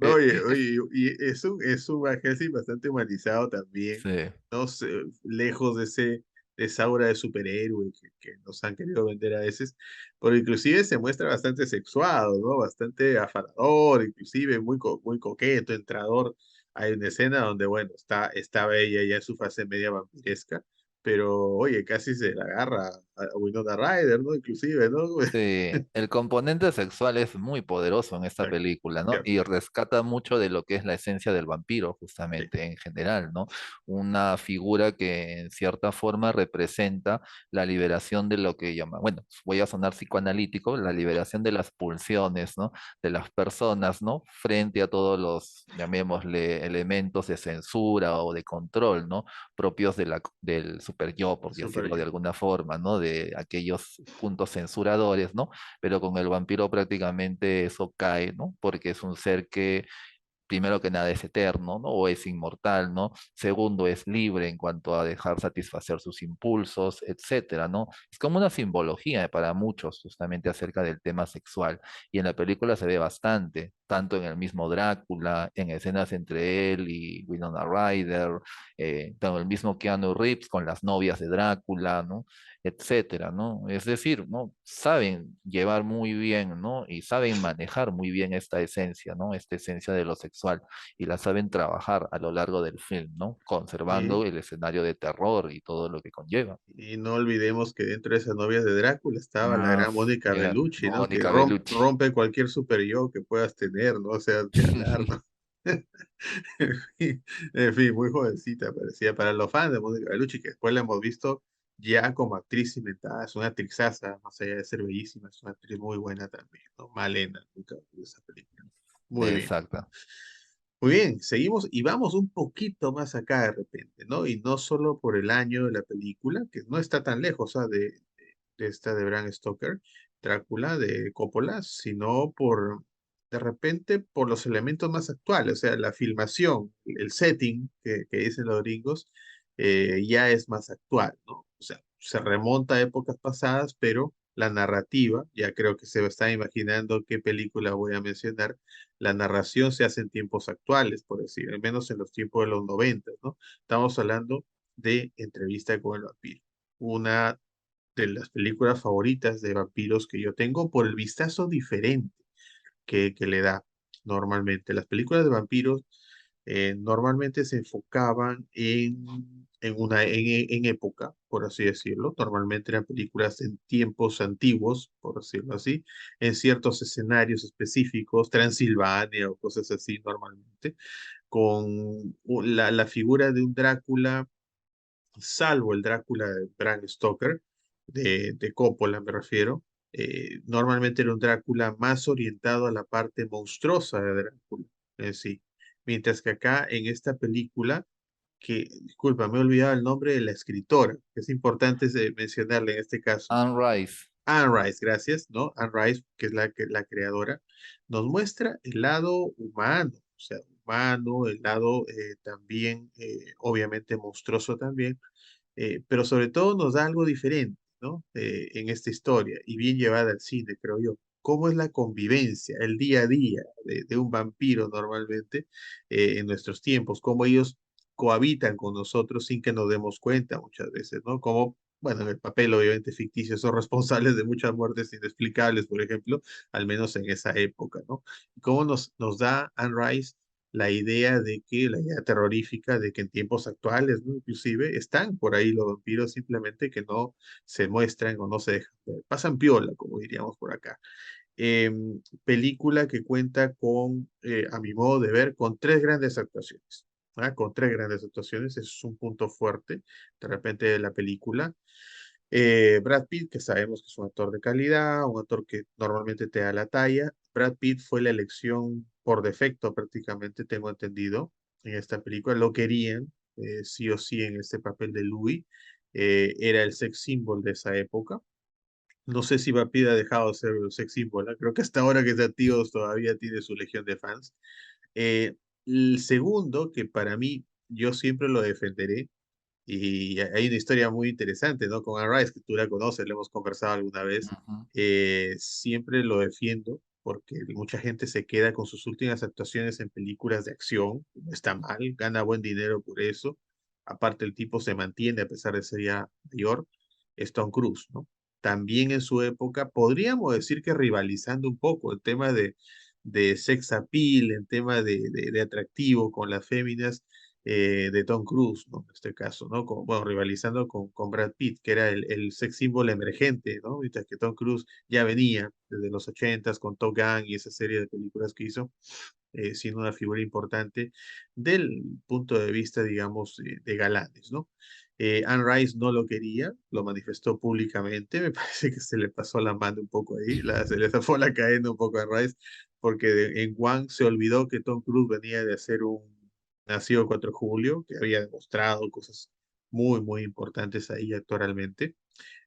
No, Eh, oye, oye, y es un Van Helsing bastante humanizado también, sí, no sé, lejos de esa aura de superhéroe que nos han querido vender a veces, pero inclusive se muestra bastante sexuado, ¿no? Bastante afarador, inclusive muy coqueto, entrador. Hay una escena donde, bueno, está bella ya en su fase media vampiresca, pero oye, casi se la agarra a Winona Ryder, ¿no? Inclusive, ¿no? sí, el componente sexual es muy poderoso en esta película, ¿no? Ya, Y rescata mucho de lo que es la esencia del vampiro, sí, justamente, en general, ¿no? Una figura que en cierta forma representa la liberación de lo que llama, bueno, voy a sonar psicoanalítico, la liberación de las pulsiones, ¿no? De las personas, ¿no? Frente a todos los, llamémosle, elementos de censura o de control, ¿no? Propios del super yo, por súper decirlo de yo. alguna forma, ¿no? De aquellos puntos censuradores, ¿no? Pero con el vampiro prácticamente eso cae, ¿no? Porque es un ser que, primero que nada, es eterno, ¿no? O es inmortal, ¿no? Segundo, es libre en cuanto a dejar satisfacer sus impulsos, etcétera, ¿no? Es como una simbología para muchos, justamente acerca del tema sexual. Y en la película se ve bastante, tanto en el mismo Drácula, en escenas entre él y Winona Ryder, con el mismo Keanu Reeves, con las novias de Drácula, ¿no? Etcétera, ¿no? Es decir, ¿no? Saben llevar muy bien, ¿no? Y saben manejar muy bien esta esencia, ¿no? Esta esencia de lo sexual, y la saben trabajar a lo largo del film, ¿no? Conservando Y, el escenario de terror y todo lo que conlleva. y no olvidemos que dentro de esas novias de Drácula estaba la Ah, gran Mónica era Bellucci, ¿no? Que Mónica Bellucci. rompe cualquier super yo que puedas tener, ¿no? O sea, de hablar, ¿no? En fin, muy jovencita parecía para los fans de Mónica Bellucci, que después la hemos visto ya como actriz inventada. Es una actrizaza, más allá de ser bellísima, es una actriz muy buena también, ¿no? Malena, nunca vi esa película. Muy bien. Exacto. Muy bien, seguimos y vamos un poquito más acá de repente, ¿no? Y no solo por el año de la película, que no está tan lejos, ¿ah? De esta de Bram Stoker, Drácula, de Coppola, sino de repente, por los elementos más actuales, o sea, la filmación, el setting que dicen los gringos, ya es más actual, ¿no? O sea, se remonta a épocas pasadas, pero la narrativa, ya creo que se está imaginando qué película voy a mencionar, la narración se hace en tiempos actuales, por decir, al menos en los tiempos de los 90, ¿no? Estamos hablando de Entrevista con el vampiro, una de las películas favoritas de vampiros que yo tengo por el vistazo diferente que le da normalmente. Las películas de vampiros normalmente se enfocaban en época, por así decirlo. Normalmente eran películas en tiempos antiguos, por decirlo así, en ciertos escenarios específicos, Transilvania o cosas así normalmente, con la figura de un Drácula, salvo el Drácula de Bram Stoker, de Coppola me refiero. Normalmente era un Drácula más orientado a la parte monstruosa de Drácula en sí. Mientras que acá en esta película, que, disculpa, me he olvidado el nombre de la escritora, que es importante mencionarle en este caso. Anne Rice. Anne Rice, gracias, ¿no? Anne Rice, que es la creadora, nos muestra el lado humano, o sea, humano, el lado también, obviamente, monstruoso también, pero sobre todo nos da algo diferente, ¿no? En esta historia y bien llevada al cine, creo yo. ¿Cómo es la convivencia, el día a día de un vampiro normalmente en nuestros tiempos? ¿Cómo ellos cohabitan con nosotros sin que nos demos cuenta muchas veces, ¿no? Como, bueno, en el papel obviamente ficticio son responsables de muchas muertes inexplicables, por ejemplo, al menos en esa época, ¿no? Y cómo nos da Anne Rice la idea de que, la idea terrorífica de que en tiempos actuales, ¿no? Inclusive están por ahí los vampiros, simplemente que no se muestran o no se dejan ver. Pasan piola, como diríamos por acá. película que cuenta con, a mi modo de ver, con tres grandes actuaciones. ¿Ah? Con tres grandes actuaciones, eso es un punto fuerte de repente de la película. Brad Pitt, que sabemos que es un actor de calidad, un actor que normalmente te da la talla. Brad Pitt fue la elección por defecto prácticamente, tengo entendido, en esta película. Lo querían, sí o sí, en este papel de Louis. Era el sex symbol de esa época. No sé si Brad Pitt ha dejado de ser un sex symbol, ¿eh? Creo que hasta ahora que está tío todavía tiene su legión de fans. Eh, el segundo, que para mí yo siempre lo defenderé, y hay una historia muy interesante, ¿no? Con Anne Rice, que tú la conoces, la hemos conversado alguna vez. Ujú. Siempre lo defiendo porque mucha gente se queda con sus últimas actuaciones en películas de acción. No está mal, gana buen dinero por eso. Aparte, el tipo se mantiene a pesar de ser ya mayor. Es Tom Cruise, ¿no? También en su época, podríamos decir que rivalizando un poco el tema de sex appeal, el tema de atractivo con las féminas de Tom Cruise, ¿no? En este caso, ¿no? Bueno, rivalizando con Brad Pitt, que era el sex symbol emergente, ¿no? Mientras que Tom Cruise ya venía desde los ochentas con Top Gun y esa serie de películas que hizo, siendo una figura importante del punto de vista, digamos, de galanes, ¿no? Anne Rice no lo quería, lo manifestó públicamente, me parece que se le pasó la mano un poco ahí, se le zafó la cadena un poco a Anne Rice, porque en One se olvidó que Tom Cruise venía de hacer un nacido 4 de julio, que había demostrado cosas muy, muy importantes ahí actualmente,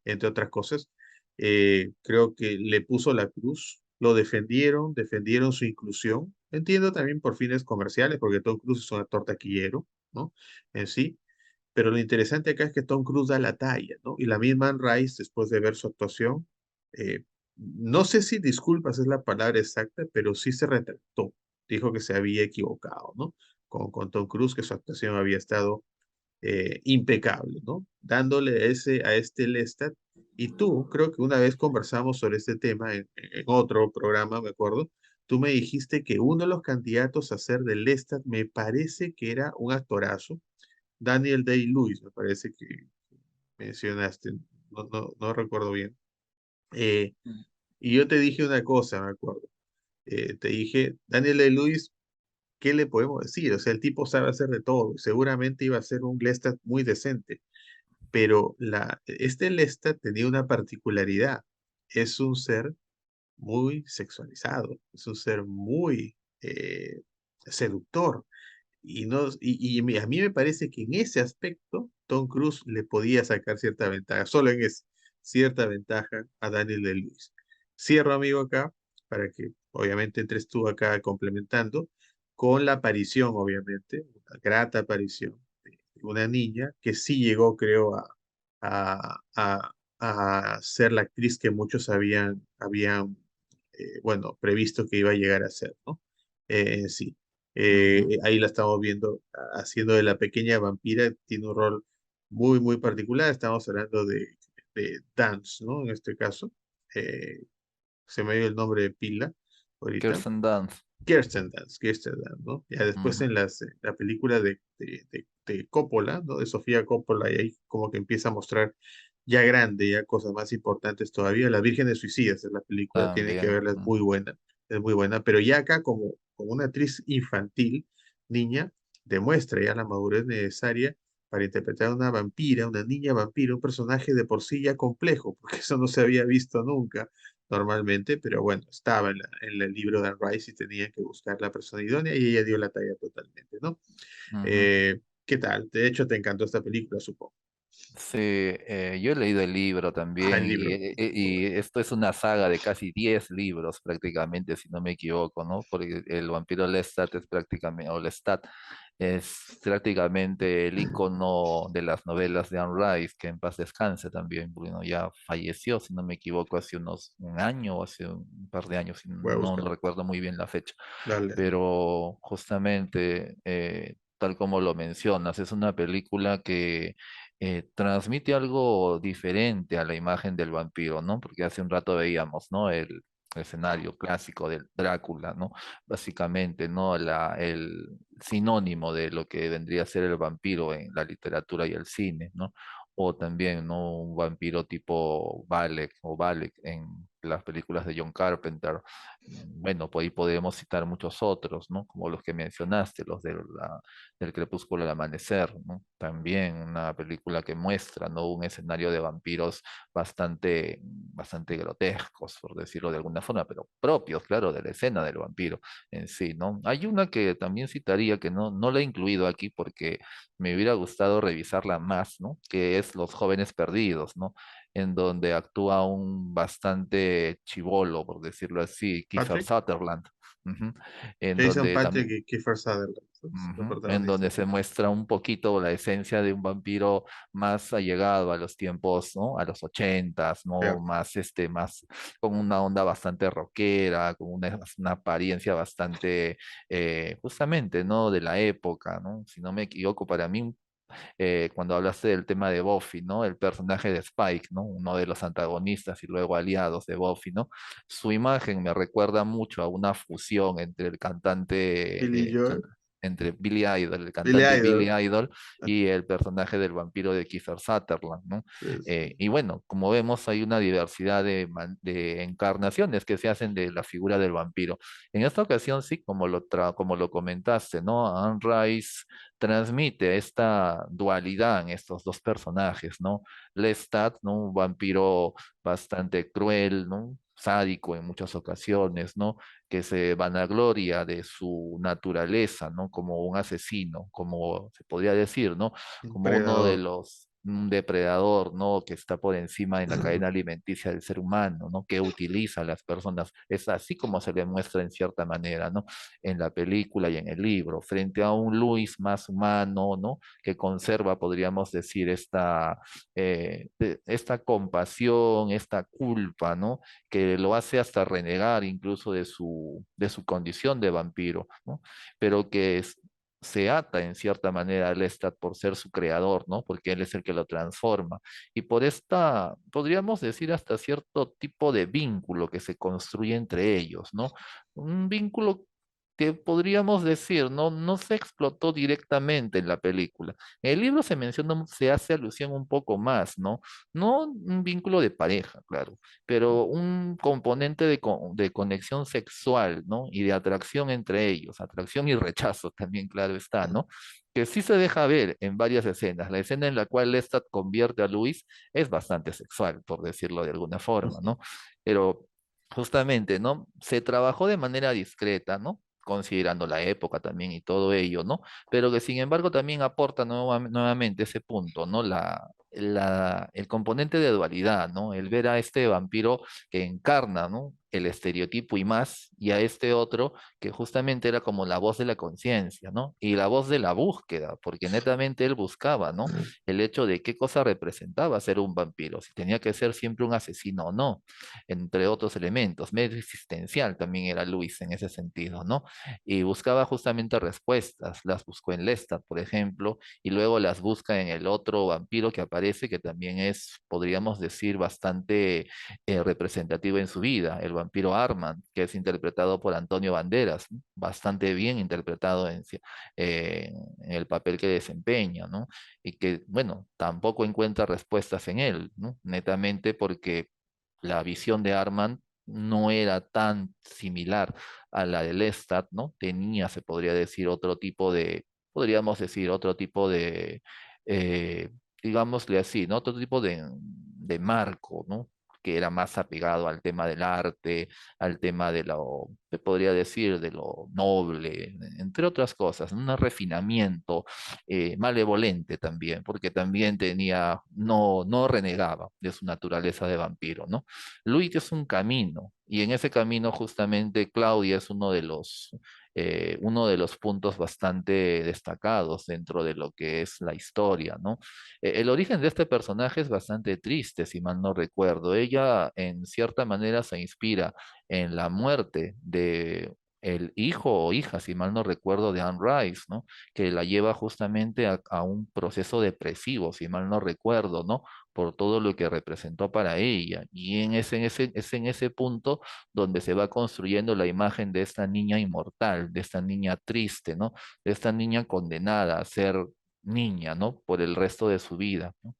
entre otras cosas. Creo que le puso la cruz, lo defendieron, defendieron su inclusión. Entiendo también por fines comerciales, porque Tom Cruise es un actor taquillero, ¿no? En sí. Pero lo interesante acá es que Tom Cruise da la talla, ¿no? Y la misma Anne Rice, después de ver su actuación, eh, no sé si disculpas es la palabra exacta, pero sí se retractó. Dijo que se había equivocado, ¿no? Con Tom Cruise, que su actuación había estado impecable, ¿no? Dándole a este Lestat. Y tú, creo que una vez conversamos sobre este tema en otro programa, me acuerdo, tú me dijiste que uno de los candidatos a ser de Lestat me parece que era un actorazo, Daniel Day-Lewis, me parece que mencionaste, no recuerdo bien. Eh, y yo te dije una cosa, me acuerdo. Te dije, Daniel Day-Lewis, ¿qué le podemos decir? O sea, el tipo sabe hacer de todo. Seguramente iba a ser un Lestat muy decente, pero este Lestat tenía una particularidad. Es un ser muy sexualizado, es un ser muy seductor. A mí me parece que en ese aspecto Tom Cruise le podía sacar cierta ventaja, solo en ese, cierta ventaja a Daniel de Lewis. Cierro, amigo, acá, para que obviamente entres tú acá complementando, con la aparición, obviamente, una grata aparición de una niña que sí llegó, creo, a, a, a ser la actriz que muchos habían bueno, previsto que iba a llegar a ser, ¿no? Sí. Ujú. Ahí la estamos viendo haciendo de la pequeña vampira, tiene un rol muy, muy particular. Estamos hablando de Dance, ¿no? En este caso. Eh, Se me dio el nombre de pila ahorita. Kirsten Dunst. Kirsten Dance, ¿no? Ya después Ujú. en la película de Coppola, ¿no? De Sofía Coppola, y ahí como que empieza a mostrar ya grande, ya cosas más importantes todavía. Las Vírgenes Suicidas es la película, tiene que También. verla, es muy buena, pero ya acá como una actriz infantil, niña, demuestra ya la madurez necesaria para interpretar a una vampira, una niña vampira, un personaje de por sí ya complejo, porque eso no se había visto nunca normalmente, pero bueno, estaba en el libro de Anne Rice y tenía que buscar la persona idónea y ella dio la talla totalmente, ¿no? Ujú. ¿Qué tal? De hecho, te encantó esta película, supongo. Sí, yo he leído el libro Ah, el también libro. Muy y bueno. esto es una saga de casi 10 libros prácticamente, si no me equivoco, ¿no? Porque el vampiro Lestat es prácticamente, o Lestat es prácticamente el icono de las novelas de Anne Rice, que en paz descanse también, porque ¿no? Ya falleció, si no me equivoco, hace un año o hace un par de años, Voy a no buscar. recuerdo muy bien la fecha, Dale. pero justamente, tal como lo mencionas, es una película que transmite algo diferente a la imagen del vampiro, ¿no? Porque hace un rato veíamos, ¿no? El escenario clásico del Drácula, ¿no? Básicamente, ¿no? El sinónimo de lo que vendría a ser el vampiro en la literatura y el cine, ¿no? O también, ¿no? Un vampiro tipo Valek o Valek las películas de John Carpenter. Bueno, por ahí podemos citar muchos otros, ¿no? Como los que mencionaste, los del Crepúsculo al Amanecer, ¿no? También una película que muestra, ¿no? Un escenario de vampiros bastante grotescos, por decirlo de alguna forma, pero propios, claro, de la escena del vampiro en sí, ¿no? Hay una que también citaría que no la he incluido aquí porque me hubiera gustado revisarla más, ¿no? Que es Los Jóvenes Perdidos, ¿no? En donde actúa un bastante chibolo, por decirlo así, Kiefer Patrick, Sutherland, ujú, en Jason donde Patrick también y Kiefer Sutherland, los en donde protagonistas. se muestra un poquito la esencia de un vampiro más allegado a los tiempos, ¿no? A los ochentas, ¿no? Claro. Más, más, con una onda bastante rockera, con una apariencia bastante, justamente, ¿no? De la época, ¿no? Si no me equivoco, para mí cuando hablaste del tema de Buffy, ¿no? El personaje de Spike, ¿no? Uno de los antagonistas y luego aliados de Buffy, ¿no? Su imagen me recuerda mucho a una fusión entre el cantante Billy Joel, entre Billy Idol, el Billy cantante Billy Idol. Idol y el personaje del vampiro de Kiefer Sutherland, ¿no? Es- Y bueno, como vemos, hay una diversidad de encarnaciones que se hacen de la figura del vampiro. En esta ocasión, sí, como lo comentaste, ¿no? Anne Rice transmite esta dualidad en estos dos personajes, ¿no? Lestat, ¿no? Un vampiro bastante cruel, ¿no? Sádico en muchas ocasiones, ¿no? Que se vanagloria de su naturaleza, ¿no? Como un asesino, como se podría decir, ¿no? un Como uno de predador. los un depredador, ¿no? Que está por encima en la cadena alimenticia del ser humano, ¿no? Que utiliza a las personas. Es así como se le muestra en cierta manera, ¿no? En la película y en el libro, frente a un Luis más humano, ¿no? Que conserva, podríamos decir, esta compasión, esta culpa, ¿no? Que lo hace hasta renegar incluso de su condición de vampiro, ¿no? Pero se ata en cierta manera a Lestat por ser su creador, ¿no? Porque él es el que lo transforma. Y por esta, podríamos decir, hasta cierto tipo de vínculo que se construye entre ellos, ¿no? Un vínculo que podríamos decir, no se explotó directamente en la película. En el libro se menciona, se hace alusión un poco más, ¿no? No un vínculo de pareja, claro, pero un componente de conexión sexual, ¿no? Y de atracción entre ellos, atracción y rechazo también, claro está, ¿no? Que sí se deja ver en varias escenas. La escena en la cual Lestat convierte a Luis es bastante sexual, por decirlo de alguna forma, ¿no? Pero justamente, ¿no? Se trabajó de manera discreta, ¿no? Considerando la época también y todo ello, ¿no? Pero que sin embargo también aporta nuevamente ese punto, ¿no? El componente de dualidad, ¿no? El ver a este vampiro que encarna, ¿no? El estereotipo y más, y a este otro que justamente era como la voz de la conciencia, ¿no? Y la voz de la búsqueda, porque netamente él buscaba, ¿no? El hecho de qué cosa representaba ser un vampiro, si tenía que ser siempre un asesino o no, entre otros elementos. Medio existencial también era Luis en ese sentido, ¿no? Y buscaba justamente respuestas, las buscó en Lestat, por ejemplo, y luego las busca en el otro vampiro que aparece, que también es, podríamos decir, bastante representativo en su vida, el vampiro Armand, que es interpretado por Antonio Banderas, ¿no? Bastante bien interpretado en el papel que desempeña, ¿no? Y que, bueno, tampoco encuentra respuestas en él, ¿no? Netamente porque la visión de Armand no era tan similar a la de Lestat, ¿no? Tenía, se podría decir, podríamos decir, otro tipo de, eh, digámosle así, ¿no? Otro tipo de marco, ¿no? Que era más apegado al tema del arte, al tema de lo, se podría decir, de lo noble, entre otras cosas, un refinamiento malevolente también, porque también no renegaba de su naturaleza de vampiro, ¿no? Luis es un camino, y en ese camino justamente Claudia es uno de los puntos bastante destacados dentro de lo que es la historia, ¿no? El origen de este personaje es bastante triste, si mal no recuerdo. Ella, en cierta manera, se inspira en la muerte de el hijo o hija, si mal no recuerdo, de Anne Rice, ¿no? Que la lleva justamente a un proceso depresivo, si mal no recuerdo, ¿no? Por todo lo que representó para ella. Y es en ese punto donde se va construyendo la imagen de esta niña inmortal, de esta niña triste, ¿no? De esta niña condenada a ser niña, ¿no? Por el resto de su vida, ¿no?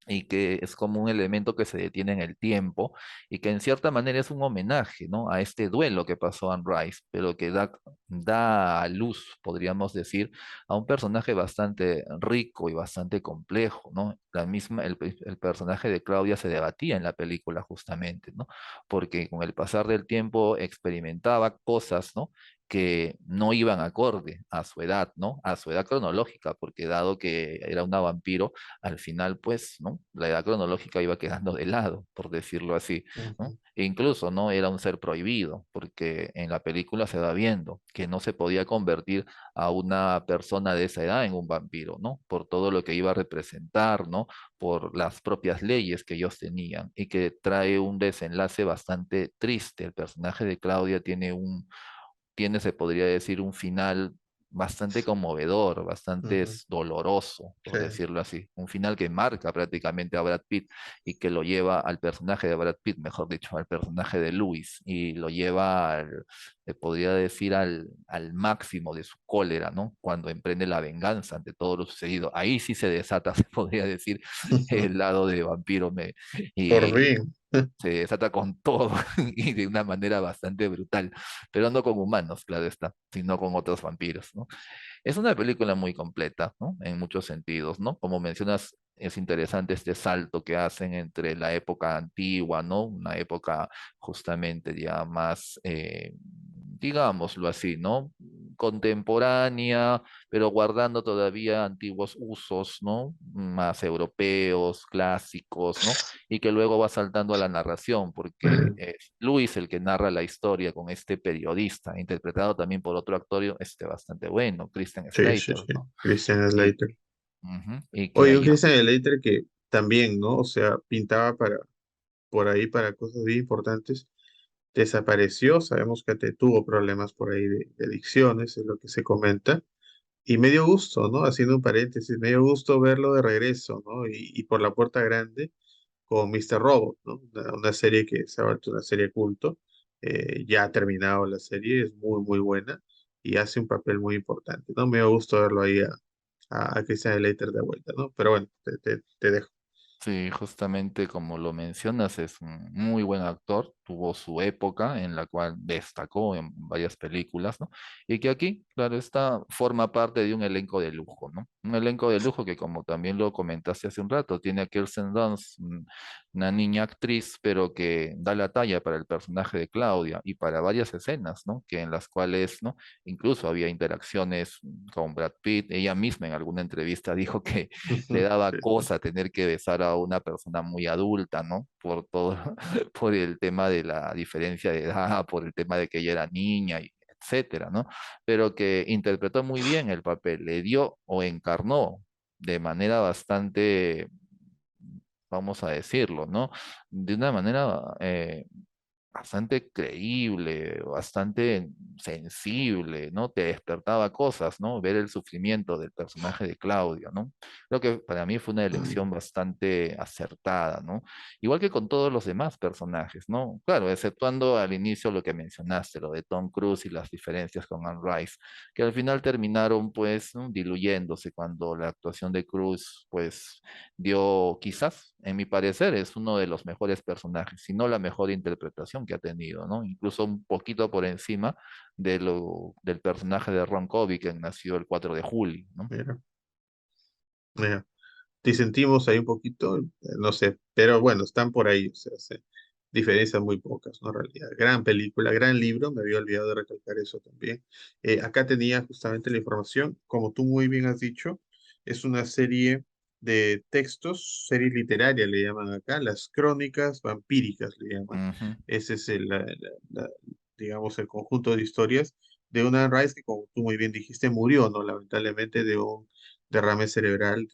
y que es como un elemento que se detiene en el tiempo y que en cierta manera es un homenaje, ¿no? A este duelo que pasó Anne Rice, pero que da a luz, podríamos decir, a un personaje bastante rico y bastante complejo, ¿no? El personaje de Claudia se debatía en la película justamente, ¿no? Porque con el pasar del tiempo experimentaba cosas, ¿no? Que no iban acorde a su edad, ¿no? A su edad cronológica, porque dado que era una vampiro, al final, pues, ¿no? La edad cronológica iba quedando de lado, por decirlo así, ¿no? Ujú, E incluso, ¿no? Era un ser prohibido, porque en la película se va viendo que no se podía convertir a una persona de esa edad en un vampiro, ¿no? Por todo lo que iba a representar, ¿no? Por las propias leyes que ellos tenían y que trae un desenlace bastante triste. El personaje de Claudia tiene, se podría decir, un final bastante conmovedor, bastante ujú. doloroso, Sí. por decirlo así. Un final que marca prácticamente a Brad Pitt y que lo lleva al personaje de Brad Pitt, mejor dicho, al personaje de Lewis, y lo lleva podría decir, al máximo de su cólera, ¿no? Cuando emprende la venganza ante todo lo sucedido. Ahí sí se desata, se podría decir, el lado de vampiro Por y fin. se desata con todo y de una manera bastante brutal, pero no con humanos, claro está, sino con otros vampiros, ¿no? Es una película muy completa, ¿no? En muchos sentidos, ¿no? Como mencionas, es interesante este salto que hacen entre la época antigua, ¿no? Una época justamente ya más, digámoslo así, ¿no? Contemporánea, pero guardando todavía antiguos usos, ¿no? Más europeos, clásicos, ¿no? Y que luego va saltando a la narración, porque es Luis el que narra la historia con este periodista, interpretado también por otro actor bastante bueno, Christian Sí, sí, Slater, sí. ¿no? Christian Y, Slater. y que Oye, un ahí, Christian Slater que también, ¿no? O sea, pintaba por ahí para cosas bien importantes. Desapareció, sabemos que tuvo problemas por ahí de adicciones, es lo que se comenta. Y me dio gusto, ¿no? Haciendo un paréntesis, me dio gusto verlo de regreso, ¿no? Y por la puerta grande con Mr. Robot, ¿no? Una serie que se ha vuelto una serie culto. Ya ha terminado la serie, es muy, muy buena y hace un papel muy importante, ¿no? Me dio gusto verlo ahí a Christian Slater de vuelta, ¿no? Pero bueno, te dejo. sí, justamente como lo mencionas, es un muy buen actor, tuvo su época en la cual destacó en varias películas, ¿no? Y que aquí, claro, está, forma parte de un elenco de lujo, ¿no? Un elenco de lujo que, como también lo comentaste hace un rato, tiene a Kirsten Dunst, una niña actriz, pero que da la talla para el personaje de Claudia y para varias escenas, ¿no? Que en las cuales, ¿no? Incluso había interacciones con Brad Pitt, ella misma en alguna entrevista dijo que le daba Sí, sí. cosa tener que besar a una persona muy adulta, ¿no? Por todo, por el tema de la diferencia de edad, por el tema de que ella era niña, y etcétera, ¿no? Pero que interpretó muy bien el papel, le dio o encarnó de manera bastante, vamos a decirlo, ¿no? De una manera bastante creíble, bastante sensible, ¿no? Te despertaba cosas, ¿no? Ver el sufrimiento del personaje de Claudio, ¿no? Creo que para mí fue una elección bastante acertada, ¿no? Igual que con todos los demás personajes, ¿no? Claro, exceptuando al inicio lo que mencionaste, lo de Tom Cruise y las diferencias con Anne Rice, que al final terminaron pues, ¿no? Diluyéndose cuando la actuación de Cruise pues dio, quizás, en mi parecer, es uno de los mejores personajes, si no la mejor interpretación que ha tenido, ¿no? Incluso un poquito por encima del personaje de Ron Kobe, que nació el 4 de julio, ¿no? Mira, mira. Disentimos ahí un poquito, no sé, pero bueno, están por ahí, o sea, diferencias muy pocas, ¿no? En realidad, gran película, gran libro, me había olvidado de recalcar eso también. Acá tenía justamente la información, como tú muy bien has dicho, es una serie de textos, serie literaria le llaman acá, las crónicas vampíricas le llaman. Ujú. Ese es la- digamos, el conjunto de historias de una Rice que, como tú muy bien dijiste, murió, ¿no? Lamentablemente de un derrame cerebral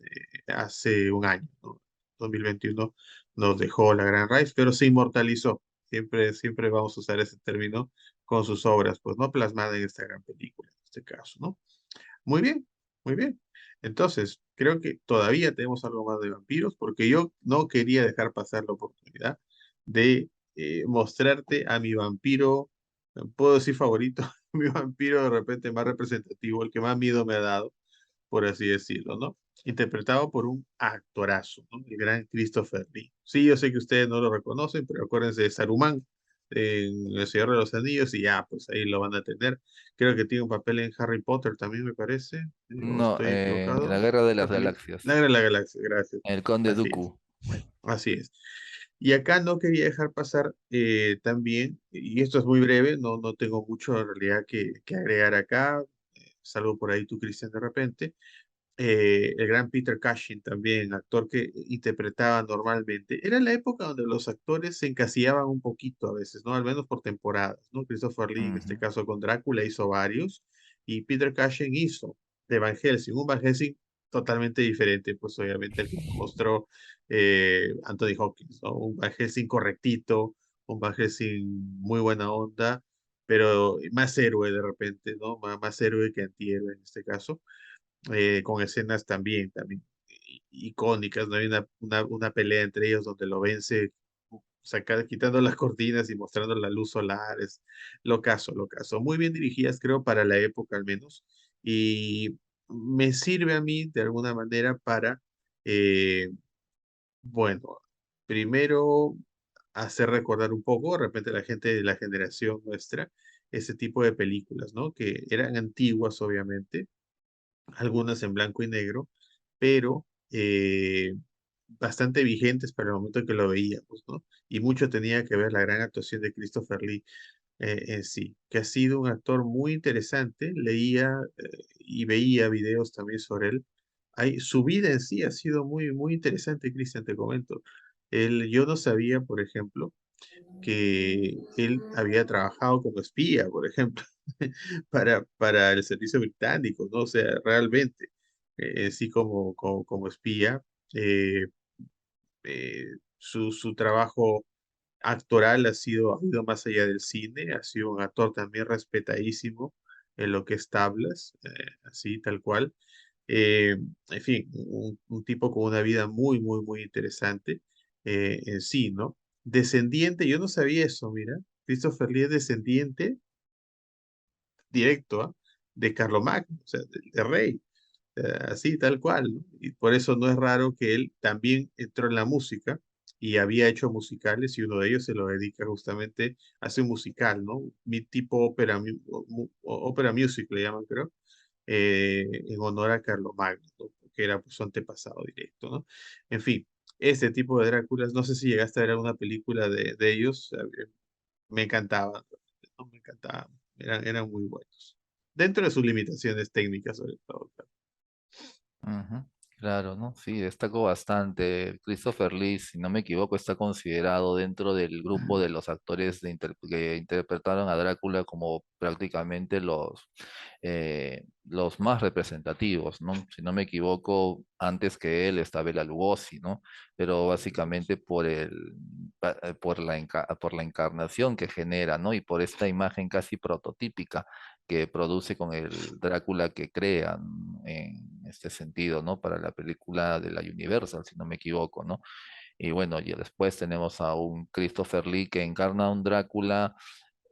hace un año, ¿no? 2021 nos dejó la gran Rice, pero se inmortalizó. Siempre, siempre vamos a usar ese término con sus obras, pues no plasmada en esta gran película, en este caso, ¿no? Muy bien, muy bien. Entonces, creo que todavía tenemos algo más de vampiros, porque yo no quería dejar pasar la oportunidad de mostrarte a mi vampiro, puedo decir favorito, mi vampiro de repente más representativo, el que más miedo me ha dado, por así decirlo, ¿no? interpretado por un actorazo, ¿no? El gran Christopher Lee. Sí, yo sé que ustedes no lo reconocen, pero acuérdense de Saruman en El Señor de los Anillos y ya, pues ahí lo van a tener. Creo que tiene un papel en Harry Potter también, me parece, o No, estoy en la equivocado. Guerra de las Otra película. La Galaxias, Guerra de la Galaxia, gracias. el Conde Así es. Dooku. Así es. Y acá no quería dejar pasar también, y esto es muy breve, no tengo mucho en realidad que agregar acá, salvo por ahí tú, Cristian, de repente. El gran Peter Cushing también, actor que interpretaba normalmente. Era la época donde los actores se encasillaban un poquito a veces, ¿no? Al menos por temporadas, ¿no? Christopher Lee, en este Ujú. caso con Drácula, hizo varios, y Peter Cushing hizo de Van Helsing, un Van Helsing totalmente diferente, pues obviamente el que nos mostró Anthony Hopkins, ¿no? Un Van Helsing correctito, un Van Helsing muy buena onda, pero más héroe de repente, ¿no? Más héroe que antihéroe en este caso, con escenas también icónicas, ¿no? Hay una pelea entre ellos donde lo vence quitando las cortinas y mostrando la luz solar, es lo caso. Muy bien dirigidas, creo, para la época al menos, y me sirve a mí de alguna manera para, eh, bueno, primero hacer recordar un poco, de repente la gente de la generación nuestra, ese tipo de películas, ¿no? Que eran antiguas, obviamente, algunas en blanco y negro, pero bastante vigentes para el momento en que lo veíamos, ¿no? Y mucho tenía que ver la gran actuación de Christopher Lee en sí, que ha sido un actor muy interesante. Leía y veía videos también sobre él. Su vida en sí ha sido muy interesante, Cristian, te comento. Yo no sabía, por ejemplo, que él había trabajado como espía, por ejemplo, para el servicio británico, ¿no? O sea, realmente, sí como espía, eh, su trabajo actoral ha ido más allá del cine, ha sido un actor también respetadísimo en lo que es tablas, así tal cual. En fin, un tipo con una vida muy interesante en sí, ¿no? Descendiente, yo no sabía eso, mira. Christopher Lee es descendiente directo, ¿ah? De Carlomagno, o sea, de rey, así tal cual, ¿no? Y por eso no es raro que él también entró en la música y había hecho musicales y uno de ellos se lo dedica justamente a hacer un musical, ¿no? Mi tipo ópera, ópera music le llaman, creo, en honor a Carlomagno, ¿no? Que era pues, su antepasado directo, ¿no? En fin, este tipo de Dráculas, no sé si llegaste a ver alguna película de ellos, me encantaban, ¿no? Me encantaban, eran muy buenos. Dentro de sus limitaciones técnicas, sobre todo, claro. Ujú, claro, ¿no? Sí, destaco bastante. Christopher Lee, si no me equivoco, está considerado dentro del grupo de los actores que interpretaron a Drácula como prácticamente los más representativos, ¿no? Si no me equivoco, antes que él está Bela Lugosi, ¿no? Pero básicamente por la encarnación que genera, ¿no? Y por esta imagen casi prototípica que produce con el Drácula que crean en este sentido, ¿no? Para la película de la Universal, si no me equivoco, ¿no? Y bueno, y después tenemos a un Christopher Lee que encarna a un Drácula,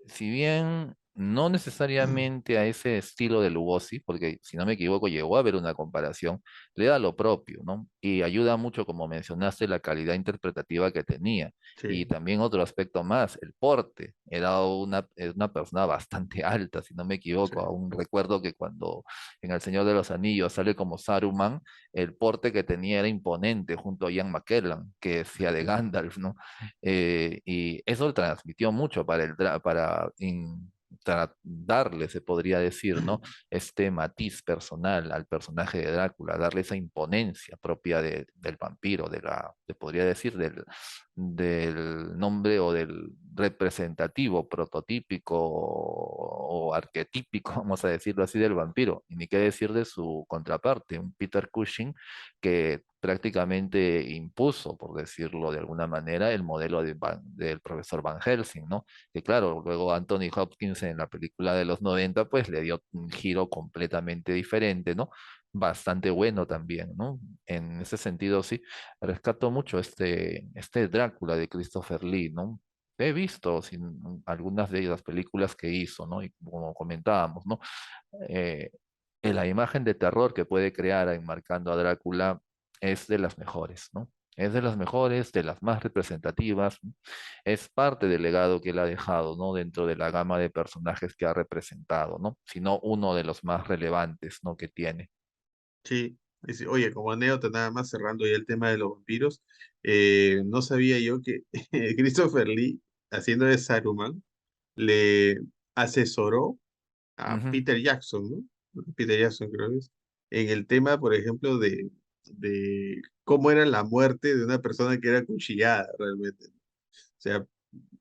si bien no necesariamente a ese estilo de Lugosi, porque si no me equivoco llegó a haber una comparación, le da lo propio, ¿no? Y ayuda mucho, como mencionaste, la calidad interpretativa que tenía. Y Sí, también otro aspecto más, el porte. Era una persona bastante alta, si no me sí, equivoco. Aún recuerdo que cuando en El Señor de los Anillos sale como Saruman, el porte que tenía era imponente junto a Ian McKellen, que decía de Gandalf, ¿no? Y eso le transmitió mucho para darle, se podría decir, ¿no? Este matiz personal al personaje de Drácula, darle esa imponencia propia del vampiro, se podría decir, del nombre o del representativo, prototípico o arquetípico, vamos a decirlo así, del vampiro. Y ni qué decir de su contraparte, un Peter Cushing que prácticamente impuso, por decirlo de alguna manera, el modelo del profesor Van Helsing, ¿no? Que claro, luego Anthony Hopkins en la película de los 90 pues le dio un giro completamente diferente, ¿no? Bastante bueno también, ¿no? En ese sentido, sí, rescato mucho este Drácula de Christopher Lee, ¿no? He visto algunas de las películas que hizo, ¿no? Y como comentábamos, ¿no? Eh, la imagen de terror que puede crear enmarcando a Drácula es de las mejores, ¿no? Es de las mejores, de las más representativas, ¿no? Es parte del legado que él ha dejado, ¿no? Dentro de la gama de personajes que ha representado, ¿no? Sino uno de los más relevantes, ¿no? Que tiene. Sí, dice, oye, como anécdota nada más cerrando ya el tema de los vampiros, no sabía yo que Christopher Lee, haciendo de Saruman, le asesoró a Ujú. Peter Jackson, ¿no? Peter Jackson creo que es, en el tema, por ejemplo, de cómo era la muerte de una persona que era cuchillada realmente. O sea,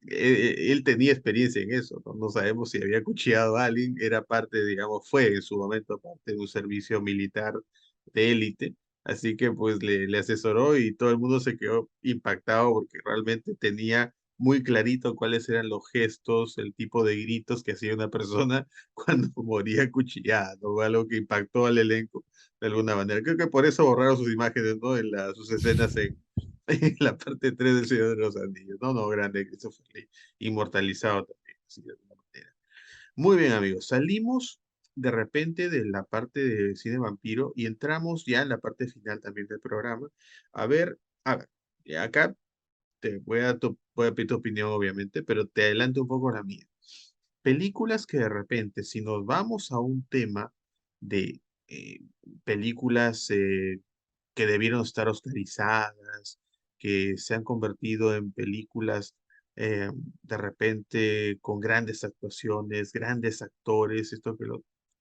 él tenía experiencia en eso, ¿no? No sabemos si había cuchillado a alguien, era parte, digamos, fue en su momento parte de un servicio militar de élite, así que pues le asesoró y todo el mundo se quedó impactado porque realmente tenía muy clarito cuáles eran los gestos, el tipo de gritos que hacía una persona cuando moría cuchillada, ¿no? Fue algo que impactó al elenco de alguna manera. Creo que por eso borraron sus imágenes, ¿no? Sus escenas en la parte 3 del Señor de los Anillos. No, no, grande Christopher Lee, inmortalizado también, así de alguna manera. Muy bien, amigos, salimos de repente de la parte de cine vampiro y entramos ya en la parte final también del programa. A ver, acá voy a pedir tu opinión, obviamente, pero te adelanto un poco la mía. Películas que de repente, si nos vamos a un tema de películas que debieron estar oscarizadas, que se han convertido en películas de repente con grandes actuaciones, grandes actores,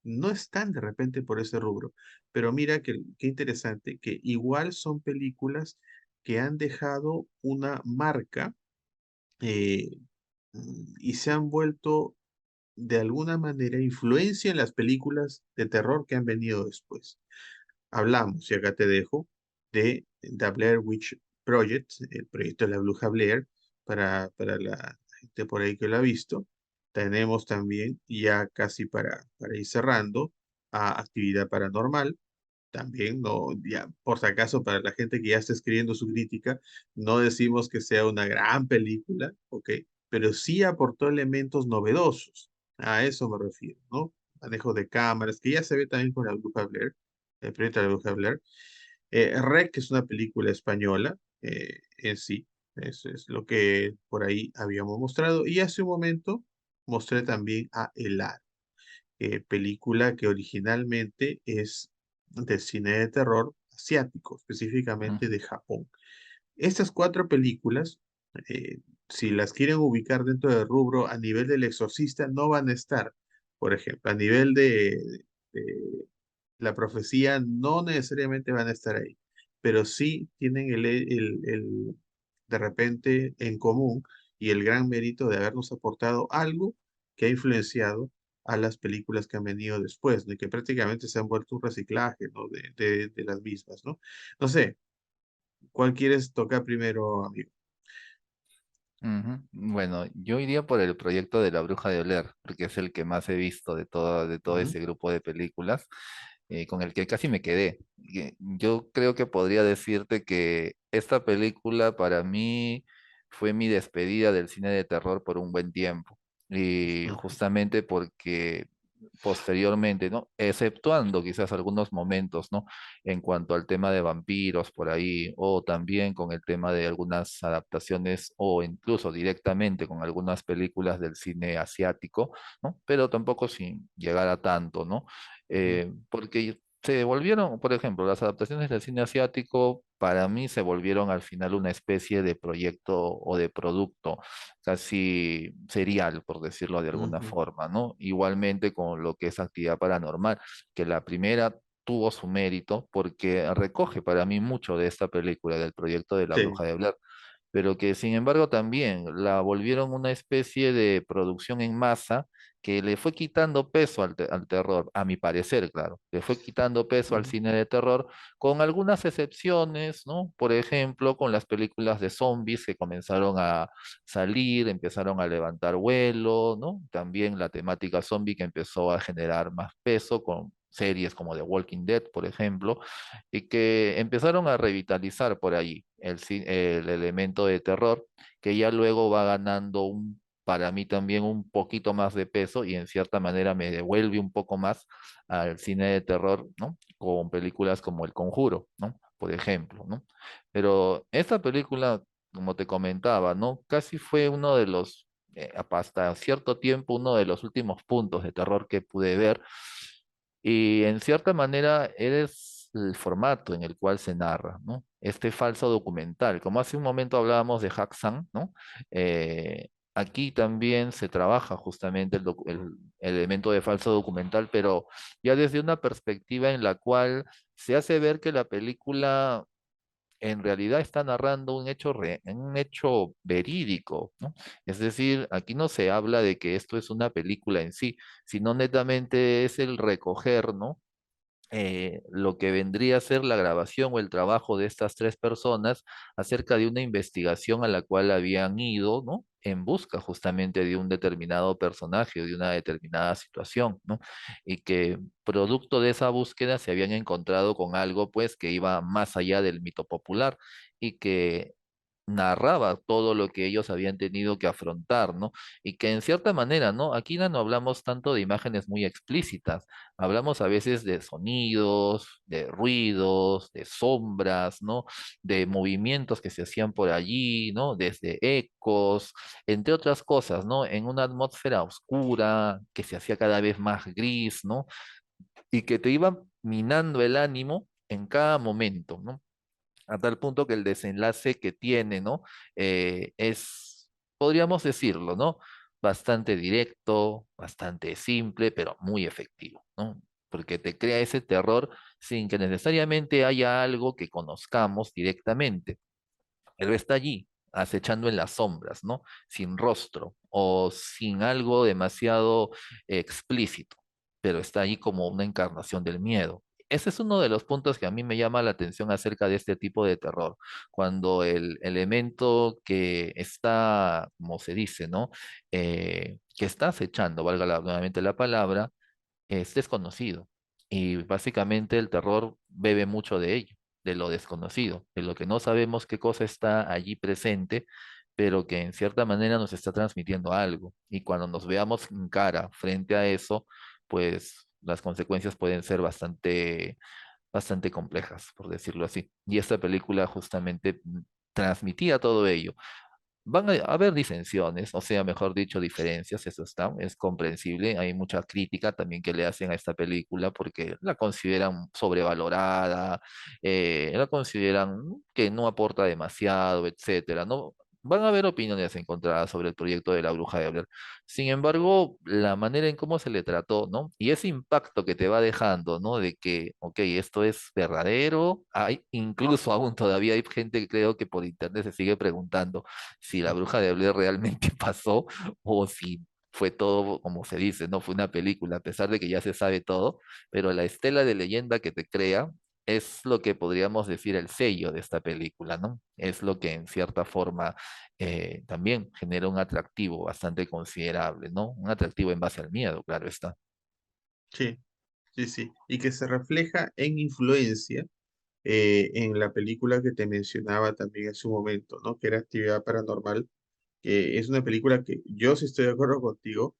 no están de repente por ese rubro. Pero mira qué interesante, que igual son películas que han dejado una marca eh, y se han vuelto de alguna manera influencia en las películas de terror que han venido después. Hablamos, y acá te dejo, de The Blair Witch Project, el proyecto de la bruja Blair, para la gente por ahí que lo ha visto. Tenemos también, ya casi para ir cerrando, a Actividad Paranormal. También, no, ya, por si acaso, para la gente que ya está escribiendo su crítica, no decimos que sea una gran película, ¿ok? Pero sí aportó elementos novedosos. A eso me refiero, ¿no? Manejo de cámaras, que ya se ve también con la Bruja Blair, el proyecto de la Bruja Blair. Rec, que es una película española, en sí, eso es lo que por ahí habíamos mostrado. Y hace un momento mostré también a El Aro, película que originalmente es de cine de terror asiático, específicamente Ujú. de Japón. Estas cuatro películas, eh, si las quieren ubicar dentro del rubro a nivel del exorcista, no van a estar. Por ejemplo, a nivel de la profecía, no necesariamente van a estar ahí, pero sí tienen de repente en común y el gran mérito de habernos aportado algo que ha influenciado a las películas que han venido después, ¿no? Y que prácticamente se han vuelto un reciclaje, ¿no? De las mismas, ¿no? No sé, ¿cuál quieres tocar primero, amigo? Ujú. Bueno, yo iría por el proyecto de La Bruja de Oler, porque es el que más he visto de todo Ujú, ese grupo de películas, con el que casi me quedé. Yo creo que podría decirte que esta película para mí fue mi despedida del cine de terror por un buen tiempo. Y ujú, justamente porque posteriormente, ¿no? Exceptuando quizás algunos momentos, ¿no? En cuanto al tema de vampiros por ahí, o también con el tema de algunas adaptaciones, o incluso directamente con algunas películas del cine asiático, ¿no? Pero tampoco sin llegar a tanto, ¿no? ujú. Porque se volvieron, por ejemplo, las adaptaciones del cine asiático para mí se volvieron al final una especie de proyecto o de producto casi serial, por decirlo de alguna Ujú. forma, ¿no? Igualmente con lo que es actividad paranormal, que la primera tuvo su mérito porque recoge para mí mucho de esta película, del proyecto de La Sí, Bruja de Blair, pero que sin embargo también la volvieron una especie de producción en masa que le fue quitando peso al terror, a mi parecer, claro, le fue quitando peso al ujú, cine de terror, con algunas excepciones, ¿no? Por ejemplo, con las películas de zombies que comenzaron a salir, empezaron a levantar vuelo, ¿no? También la temática zombie que empezó a generar más peso con series como The Walking Dead, por ejemplo, y que empezaron a revitalizar por ahí el elemento de terror, que ya luego va ganando un para mí también un poquito más de peso y en cierta manera me devuelve un poco más al cine de terror, ¿no? Con películas como El Conjuro, ¿no? Por ejemplo, ¿no? Pero esta película, como te comentaba, ¿no? Casi fue uno de los, hasta cierto tiempo, uno de los últimos puntos de terror que pude ver. Y en cierta manera eres el formato en el cual se narra, ¿no? Este falso documental. Como hace un momento hablábamos de Hack-San, ¿no? Aquí también se trabaja justamente el elemento de falso documental, pero ya desde una perspectiva en la cual se hace ver que la película en realidad está narrando un hecho verídico, ¿no? Es decir, aquí no se habla de que esto es una película en sí, sino netamente es el recoger, ¿no? Lo que vendría a ser la grabación o el trabajo de estas tres personas acerca de una investigación a la cual habían ido, ¿no? En busca justamente de un determinado personaje o de una determinada situación, ¿no? Y que producto de esa búsqueda se habían encontrado con algo, pues, que iba más allá del mito popular y que narraba todo lo que ellos habían tenido que afrontar, ¿no? Y que en cierta manera, ¿no? Aquí ya no hablamos tanto de imágenes muy explícitas, hablamos a veces de sonidos, de ruidos, de sombras, ¿no? De movimientos que se hacían por allí, ¿no? Desde ecos, entre otras cosas, ¿no? En una atmósfera oscura que se hacía cada vez más gris, ¿no? Y que te iba minando el ánimo en cada momento, ¿no? A tal punto que el desenlace que tiene, ¿no? Es, podríamos decirlo, ¿no? Bastante directo, bastante simple, pero muy efectivo, ¿no? Porque te crea ese terror sin que necesariamente haya algo que conozcamos directamente. Él está allí, acechando en las sombras, ¿no? Sin rostro o sin algo demasiado explícito, pero está allí como una encarnación del miedo. Ese es uno de los puntos que a mí me llama la atención acerca de este tipo de terror, cuando el elemento que está, como se dice, ¿no? Que está acechando, valga nuevamente la palabra, es desconocido. Y básicamente el terror bebe mucho de ello, de lo desconocido, de lo que no sabemos qué cosa está allí presente, pero que en cierta manera nos está transmitiendo algo. Y cuando nos veamos en cara frente a eso, pues las consecuencias pueden ser bastante complejas, por decirlo así. Y esta película justamente transmitía todo ello. Van a haber disensiones, o sea, mejor dicho, diferencias, eso está, es comprensible. Hay mucha crítica también que le hacen a esta película porque la consideran sobrevalorada, la consideran que no aporta demasiado, etcétera, ¿no? Van a haber opiniones encontradas sobre el proyecto de La Bruja de Blair. Sin embargo, la manera en cómo se le trató, ¿no? Y ese impacto que te va dejando, ¿no? De que, ok, esto es verdadero. Hay, incluso aún todavía hay gente que creo que por internet se sigue preguntando si la bruja de Blair realmente pasó o si fue todo como se dice, no fue una película, a pesar de que ya se sabe todo, pero la estela de leyenda que te crea es lo que podríamos decir el sello de esta película, ¿no? Es lo que en cierta forma también genera un atractivo bastante considerable, ¿no? Un atractivo en base al miedo, claro está. Sí, sí, sí. Y que se refleja en influencia en la película que te mencionaba también en su momento, ¿no? Que era Actividad Paranormal, que es una película que yo sí estoy de acuerdo contigo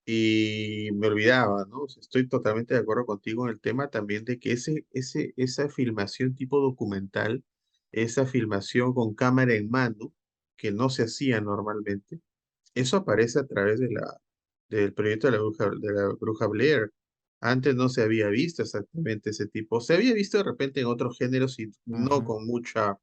y me olvidaba, ¿no? O sea, estoy totalmente de acuerdo contigo en el tema también de que esa filmación tipo documental, esa filmación con cámara en mano, que no se hacía normalmente, eso aparece a través del proyecto de la bruja Blair. Antes no se había visto exactamente ese tipo. Se había visto de repente en otros géneros y no Ujú. con mucha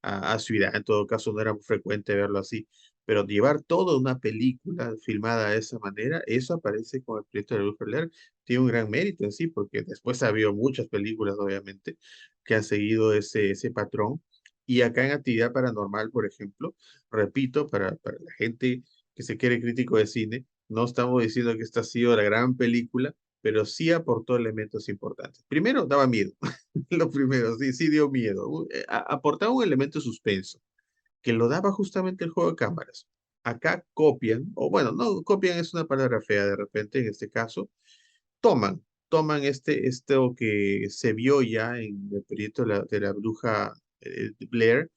asiduidad. En todo caso, no era muy frecuente verlo así. Pero llevar toda una película filmada de esa manera, eso aparece con el proyecto de la bruja Blair. Tiene un gran mérito en sí, porque después ha habido muchas películas, obviamente, que han seguido ese patrón. Y acá en Actividad Paranormal, por ejemplo, repito, para la gente que se quiere crítico de cine, no estamos diciendo que esta ha sido la gran película, pero sí aportó elementos importantes. Primero, daba miedo. Lo primero, sí, sí dio miedo. Aportaba un elemento de suspenso, que lo daba justamente el juego de cámaras. Acá copian, o bueno, no, copian es una palabra fea de repente en este caso, toman esto que se vio ya en el proyecto de la bruja Blair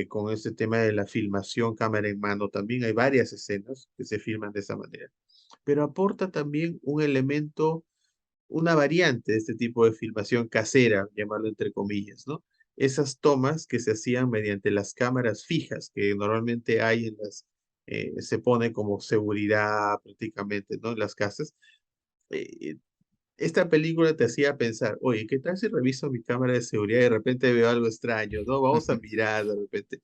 con este tema de la filmación cámara en mano. También hay varias escenas que se filman de esa manera, pero aporta también un elemento, una variante de este tipo de filmación casera, llamarlo entre comillas, ¿no? Esas tomas que se hacían mediante las cámaras fijas que normalmente hay en las, se pone como seguridad prácticamente, ¿no? En las casas. Eh, esta película te hacía pensar, oye, ¿qué tal si reviso mi cámara de seguridad y de repente veo algo extraño, ¿no? Vamos a mirar de repente.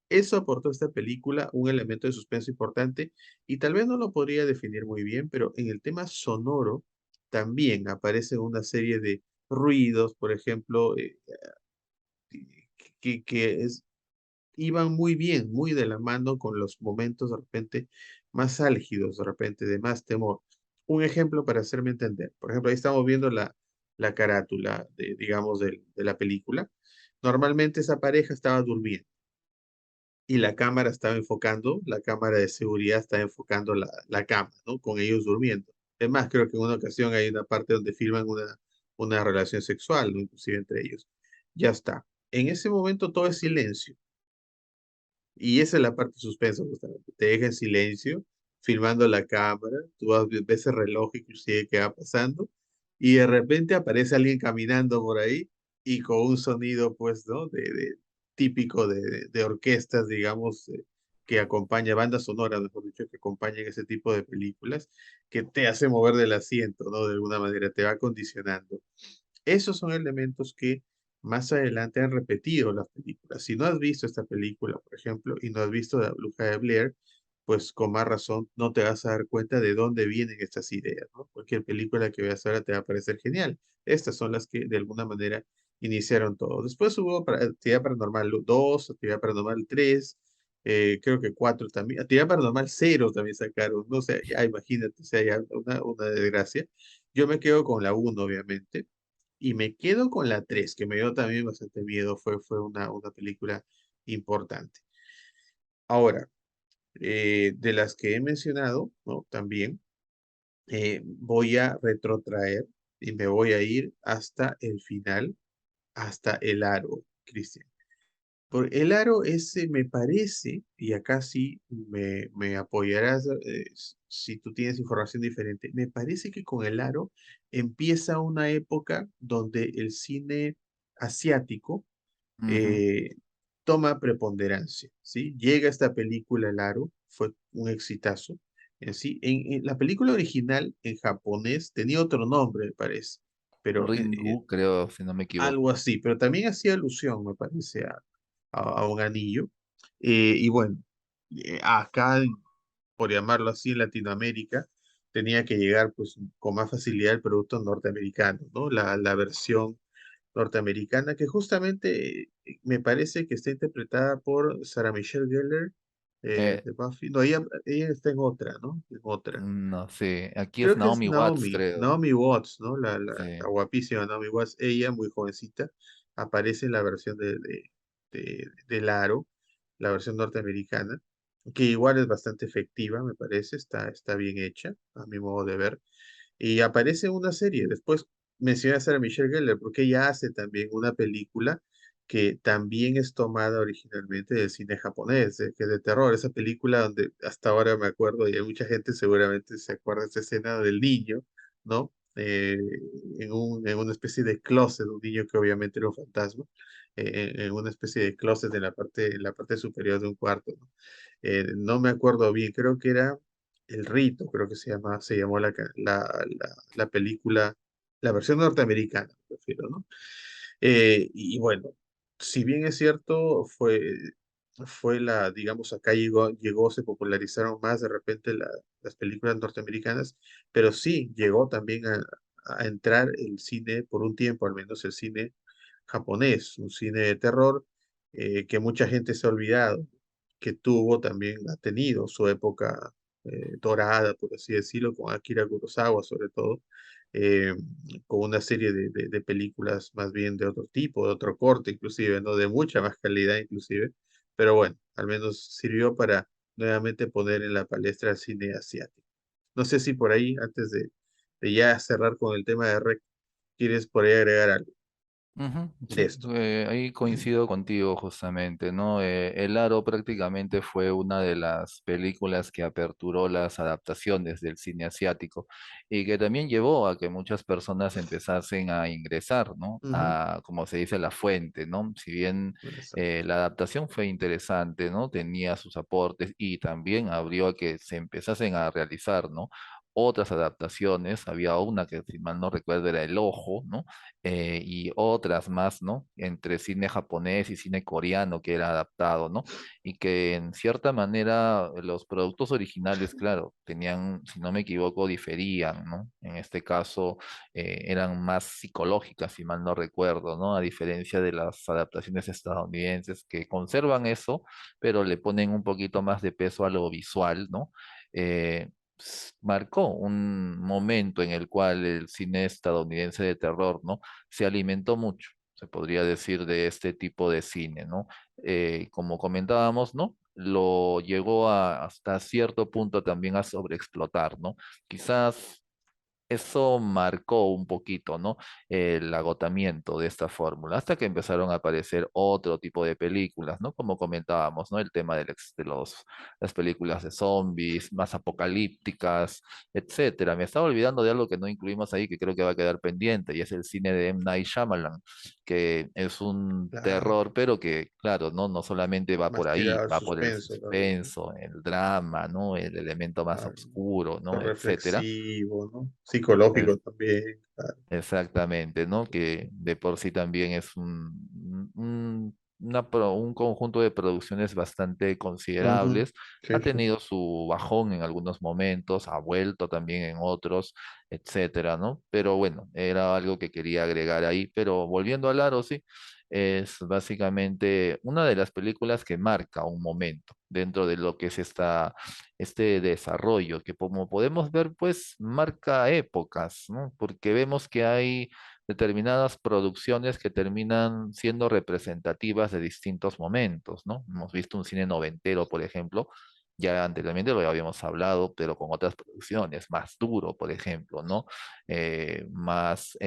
Eso aportó a esta película un elemento de suspenso importante y tal vez no lo podría definir muy bien, pero en el tema sonoro también aparece una serie de ruidos, por ejemplo, que iban muy bien, muy de la mano con los momentos de repente más álgidos, de repente de más temor. Un ejemplo para hacerme entender. Por ejemplo, ahí estamos viendo la carátula de, digamos, de la película. Normalmente esa pareja estaba durmiendo y la cámara estaba enfocando, la cámara de seguridad estaba enfocando la cama, ¿no? Con ellos durmiendo. Es más, creo que en una ocasión hay una parte donde filman una relación sexual, ¿no? Inclusive entre ellos. Ya está. En ese momento todo es silencio. Y esa es la parte de suspenso, justamente. Te deja en silencio, filmando la cámara, ves el reloj inclusive que va pasando, y de repente aparece alguien caminando por ahí y con un sonido, pues, ¿no? Típico de orquestas, digamos, que acompaña, bandas sonoras, mejor dicho, que acompañan ese tipo de películas, que te hace mover del asiento, ¿no? De alguna manera, te va condicionando. Esos son elementos que más adelante han repetido las películas. Si no has visto esta película, por ejemplo, y no has visto La Bruja de Blair, pues con más razón no te vas a dar cuenta de dónde vienen estas ideas, ¿no? Cualquier película que veas ahora te va a parecer genial. Estas son las que de alguna manera iniciaron todo. Después hubo Actividad Paranormal 2, Actividad Paranormal 3, creo que 4 también. Actividad Paranormal 0 también sacaron. No sé, ya imagínate, o sea, ya una desgracia. Yo me quedo con la uno obviamente, y me quedo con la 3 que me dio también bastante miedo, fue una película importante. Ahora, de las que he mencionado, ¿no? También voy a retrotraer y me voy a ir hasta el final, hasta el aro, Cristian. Por el aro ese me parece, y acá sí me apoyarás si tú tienes información diferente, me parece que con el aro empieza una época donde el cine asiático Ujú. eh, toma preponderancia, ¿sí? Llega esta película El Aro, fue un exitazo. En sí, en la película original en japonés tenía otro nombre, me parece, pero Ringu, creo, si no me algo equivoco. así, pero también hacía alusión, me parece, a un anillo. Y bueno, acá, por llamarlo así, en Latinoamérica, tenía que llegar pues con más facilidad el producto norteamericano, ¿no? La versión norteamericana, que justamente me parece que está interpretada por Sarah Michelle Gellar Eh, de Buffy. No, ella está en otra, ¿no? En otra. no sé, aquí es Creo que es Naomi Watts, Naomi, creo. Naomi Watts, ¿no? Sí. La guapísima Naomi Watts, ella muy jovencita, aparece en la versión de Laro, la versión norteamericana, que igual es bastante efectiva, me parece, está bien hecha, a mi modo de ver. Y aparece en una serie. Después mencioné a Sarah Michelle Gellar porque ella hace también una película que también es tomada originalmente del cine japonés, que es de terror. Esa película donde hasta ahora me acuerdo, y hay mucha gente seguramente se acuerda de esa escena del niño, ¿no? En una especie de closet, un niño que obviamente era un fantasma, en una especie de closet en la parte superior de un cuarto, ¿no? No me acuerdo bien, creo que era El Rito, creo que se llamó la película, la versión norteamericana, me refiero, ¿no? Y bueno, si bien es cierto, fue digamos, acá llegó, se popularizaron más de repente las películas norteamericanas, pero sí llegó también a entrar el cine, por un tiempo al menos, el cine japonés, un cine de terror que mucha gente se ha olvidado, que tuvo también, ha tenido su época dorada, por así decirlo, con Akira Kurosawa sobre todo, eh, con una serie de películas más bien de otro tipo, de otro corte inclusive, ¿no? De mucha más calidad inclusive, pero bueno, al menos sirvió para nuevamente poner en la palestra el cine asiático. No sé si por ahí, antes de ya cerrar con el tema de REC, quieres por ahí agregar algo. Ujú, de sí, esto. ahí coincido contigo justamente, ¿no? El Aro prácticamente fue una de las películas que aperturó las adaptaciones del cine asiático y que también llevó a que muchas personas empezasen a ingresar, ¿no? Ujú, A, como se dice, la fuente, ¿no? Si bien exacto. la adaptación fue interesante, ¿no? Tenía sus aportes y también abrió a que se empezasen a realizar, ¿no? Otras adaptaciones, había una que si mal no recuerdo era El Ojo, ¿no? Y otras más, ¿no? Entre cine japonés y cine coreano que era adaptado, ¿no? Y que en cierta manera los productos originales, claro, tenían, si no me equivoco, diferían, ¿no? En este caso eran más psicológicas, si mal no recuerdo, ¿no? A diferencia de las adaptaciones estadounidenses que conservan eso, pero le ponen un poquito más de peso a lo visual, ¿no? Marcó un momento en el cual el cine estadounidense de terror, ¿no? Se alimentó mucho, se podría decir, de este tipo de cine, ¿no? Como comentábamos, ¿no? Lo llegó hasta cierto punto también a sobreexplotar, ¿no? Quizás eso marcó un poquito, ¿no? El agotamiento de esta fórmula, hasta que empezaron a aparecer otro tipo de películas, ¿no? Como comentábamos, ¿no? El tema las películas de zombies, más apocalípticas, etcétera. Me estaba olvidando de algo que no incluimos ahí, que creo que va a quedar pendiente, y es el cine de M. Night Shyamalan, que es un Claro, terror, pero que, claro, ¿no? No solamente va por más ahí, tirado al va por el suspenso también, ¿no? suspenso, el drama, ¿no? El elemento más Claro, oscuro, lo ¿no? Etcétera. reflexivo, ¿no? Psicológico también, claro. Exactamente, ¿no? Que de por sí también es un conjunto de producciones bastante Ujú, considerables. Ha sí, sí. tenido su bajón en algunos momentos, ha vuelto también en otros, etcétera, ¿no? Pero bueno, era algo que quería agregar ahí. Pero volviendo al Aro, sí, es básicamente una de las películas que marca un momento dentro de lo que es este desarrollo, que como podemos ver, pues marca épocas, ¿no? Porque vemos que hay determinadas producciones que terminan siendo representativas de distintos momentos, ¿no? Hemos visto un cine noventero, por ejemplo, ya anteriormente lo habíamos hablado, pero con otras producciones, más duro, por ejemplo, ¿no? Más,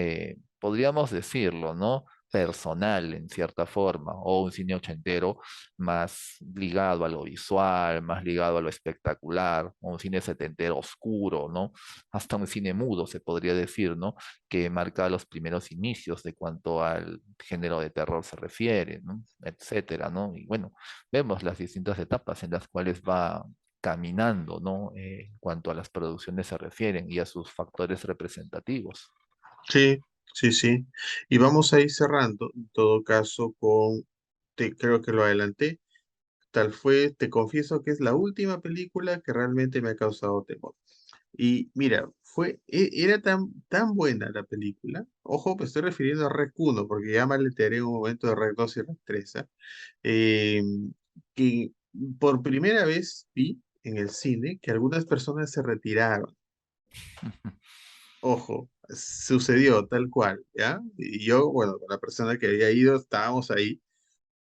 podríamos decirlo, ¿no? Personal en cierta forma, o un cine ochentero más ligado a lo visual, más ligado a lo espectacular, o un cine setentero oscuro, ¿no? Hasta un cine mudo, se podría decir, ¿no? Que marca los primeros inicios de cuanto al género de terror se refiere, ¿no? Etcétera, ¿no? Y bueno, vemos las distintas etapas en las cuales va caminando, ¿no? En cuanto a las producciones se refieren y a sus factores representativos. Sí, sí, sí. Y vamos a ir cerrando, en todo caso, creo que lo adelanté, tal fue, te confieso que es la última película que realmente me ha causado temor. Y mira, era tan buena la película, ojo, me estoy refiriendo a Rec 1, porque ya me aletearé en un momento de Rec 2 y Rec 3, ¿ah? Eh, que por primera vez vi en el cine que algunas personas se retiraron. Ojo, sucedió tal cual, ¿ya? Y yo, bueno, con la persona que había ido, estábamos ahí,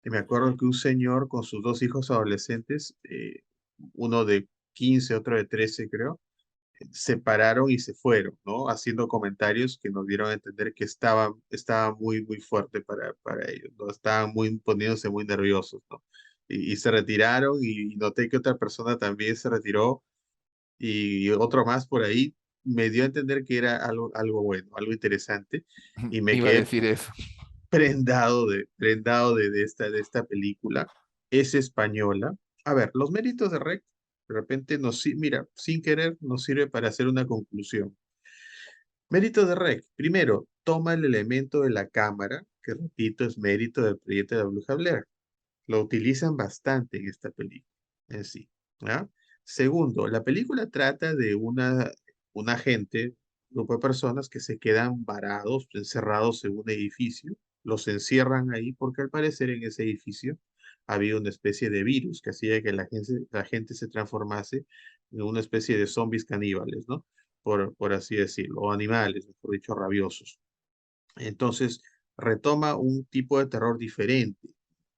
y me acuerdo que un señor con sus dos hijos adolescentes, uno de 15, otro de 13, creo, se pararon y se fueron, ¿no? Haciendo comentarios que nos dieron a entender que estaba muy, muy fuerte para ellos, ¿no? Estaban poniéndose muy nerviosos, ¿no? Y se retiraron y noté que otra persona también se retiró y otro más por ahí me dio a entender que era algo bueno, algo interesante y me Iba a quedé decir eso. prendado de esta película. Es española. A ver, los méritos de Rec, de repente mira, sin querer nos sirve para hacer una conclusión. Mérito de Rec, primero, toma el elemento de la cámara, que repito, es mérito del proyecto de la Bruja Blair. Lo utilizan bastante en esta película en sí. ¿Ya? Segundo, la película trata de un agente, grupo de personas que se quedan varados, encerrados en un edificio, los encierran ahí porque al parecer en ese edificio había una especie de virus que hacía que la gente se transformase en una especie de zombies caníbales, ¿no? Por así decirlo, o animales, mejor dicho, rabiosos. Entonces, retoma un tipo de terror diferente,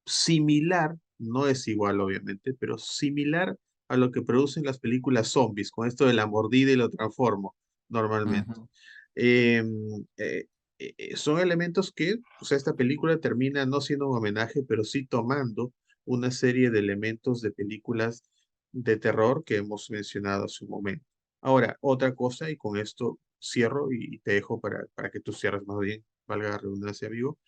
similar, no es igual obviamente, pero similar a lo que producen las películas zombies, con esto de la mordida y lo transformo normalmente. Ujú. Eh, son elementos que, o sea, esta película termina no siendo un homenaje, pero sí tomando una serie de elementos de películas de terror que hemos mencionado hace un momento. Ahora, otra cosa, y con esto cierro y te dejo para que tú cierres más bien, valga la redundancia, amigo,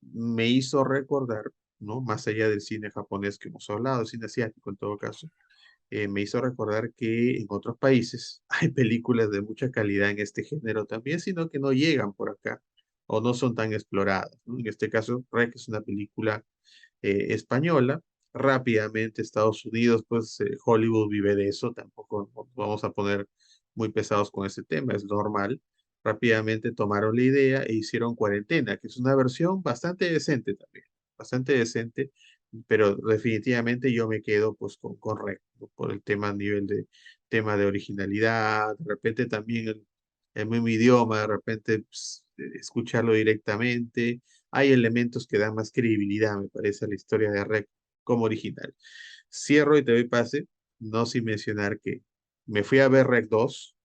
me hizo recordar, ¿no? Más allá del cine japonés que hemos hablado, cine asiático en todo caso, me hizo recordar que en otros países hay películas de mucha calidad en este género también, sino que no llegan por acá o no son tan exploradas, ¿no? En este caso, Rec es una película española. Rápidamente Estados Unidos, pues Hollywood vive de eso, tampoco nos vamos a poner muy pesados con ese tema, es normal. Rápidamente tomaron la idea e hicieron Cuarentena, que es una versión bastante decente también, bastante decente, pero definitivamente yo me quedo pues con Rec, ¿no? Por el tema a nivel de tema de originalidad, de repente también el mismo idioma, de repente pues, escucharlo directamente, hay elementos que dan más credibilidad, me parece, a la historia de Rec como original. Cierro y te doy pase, no sin mencionar que me fui a ver Rec 2,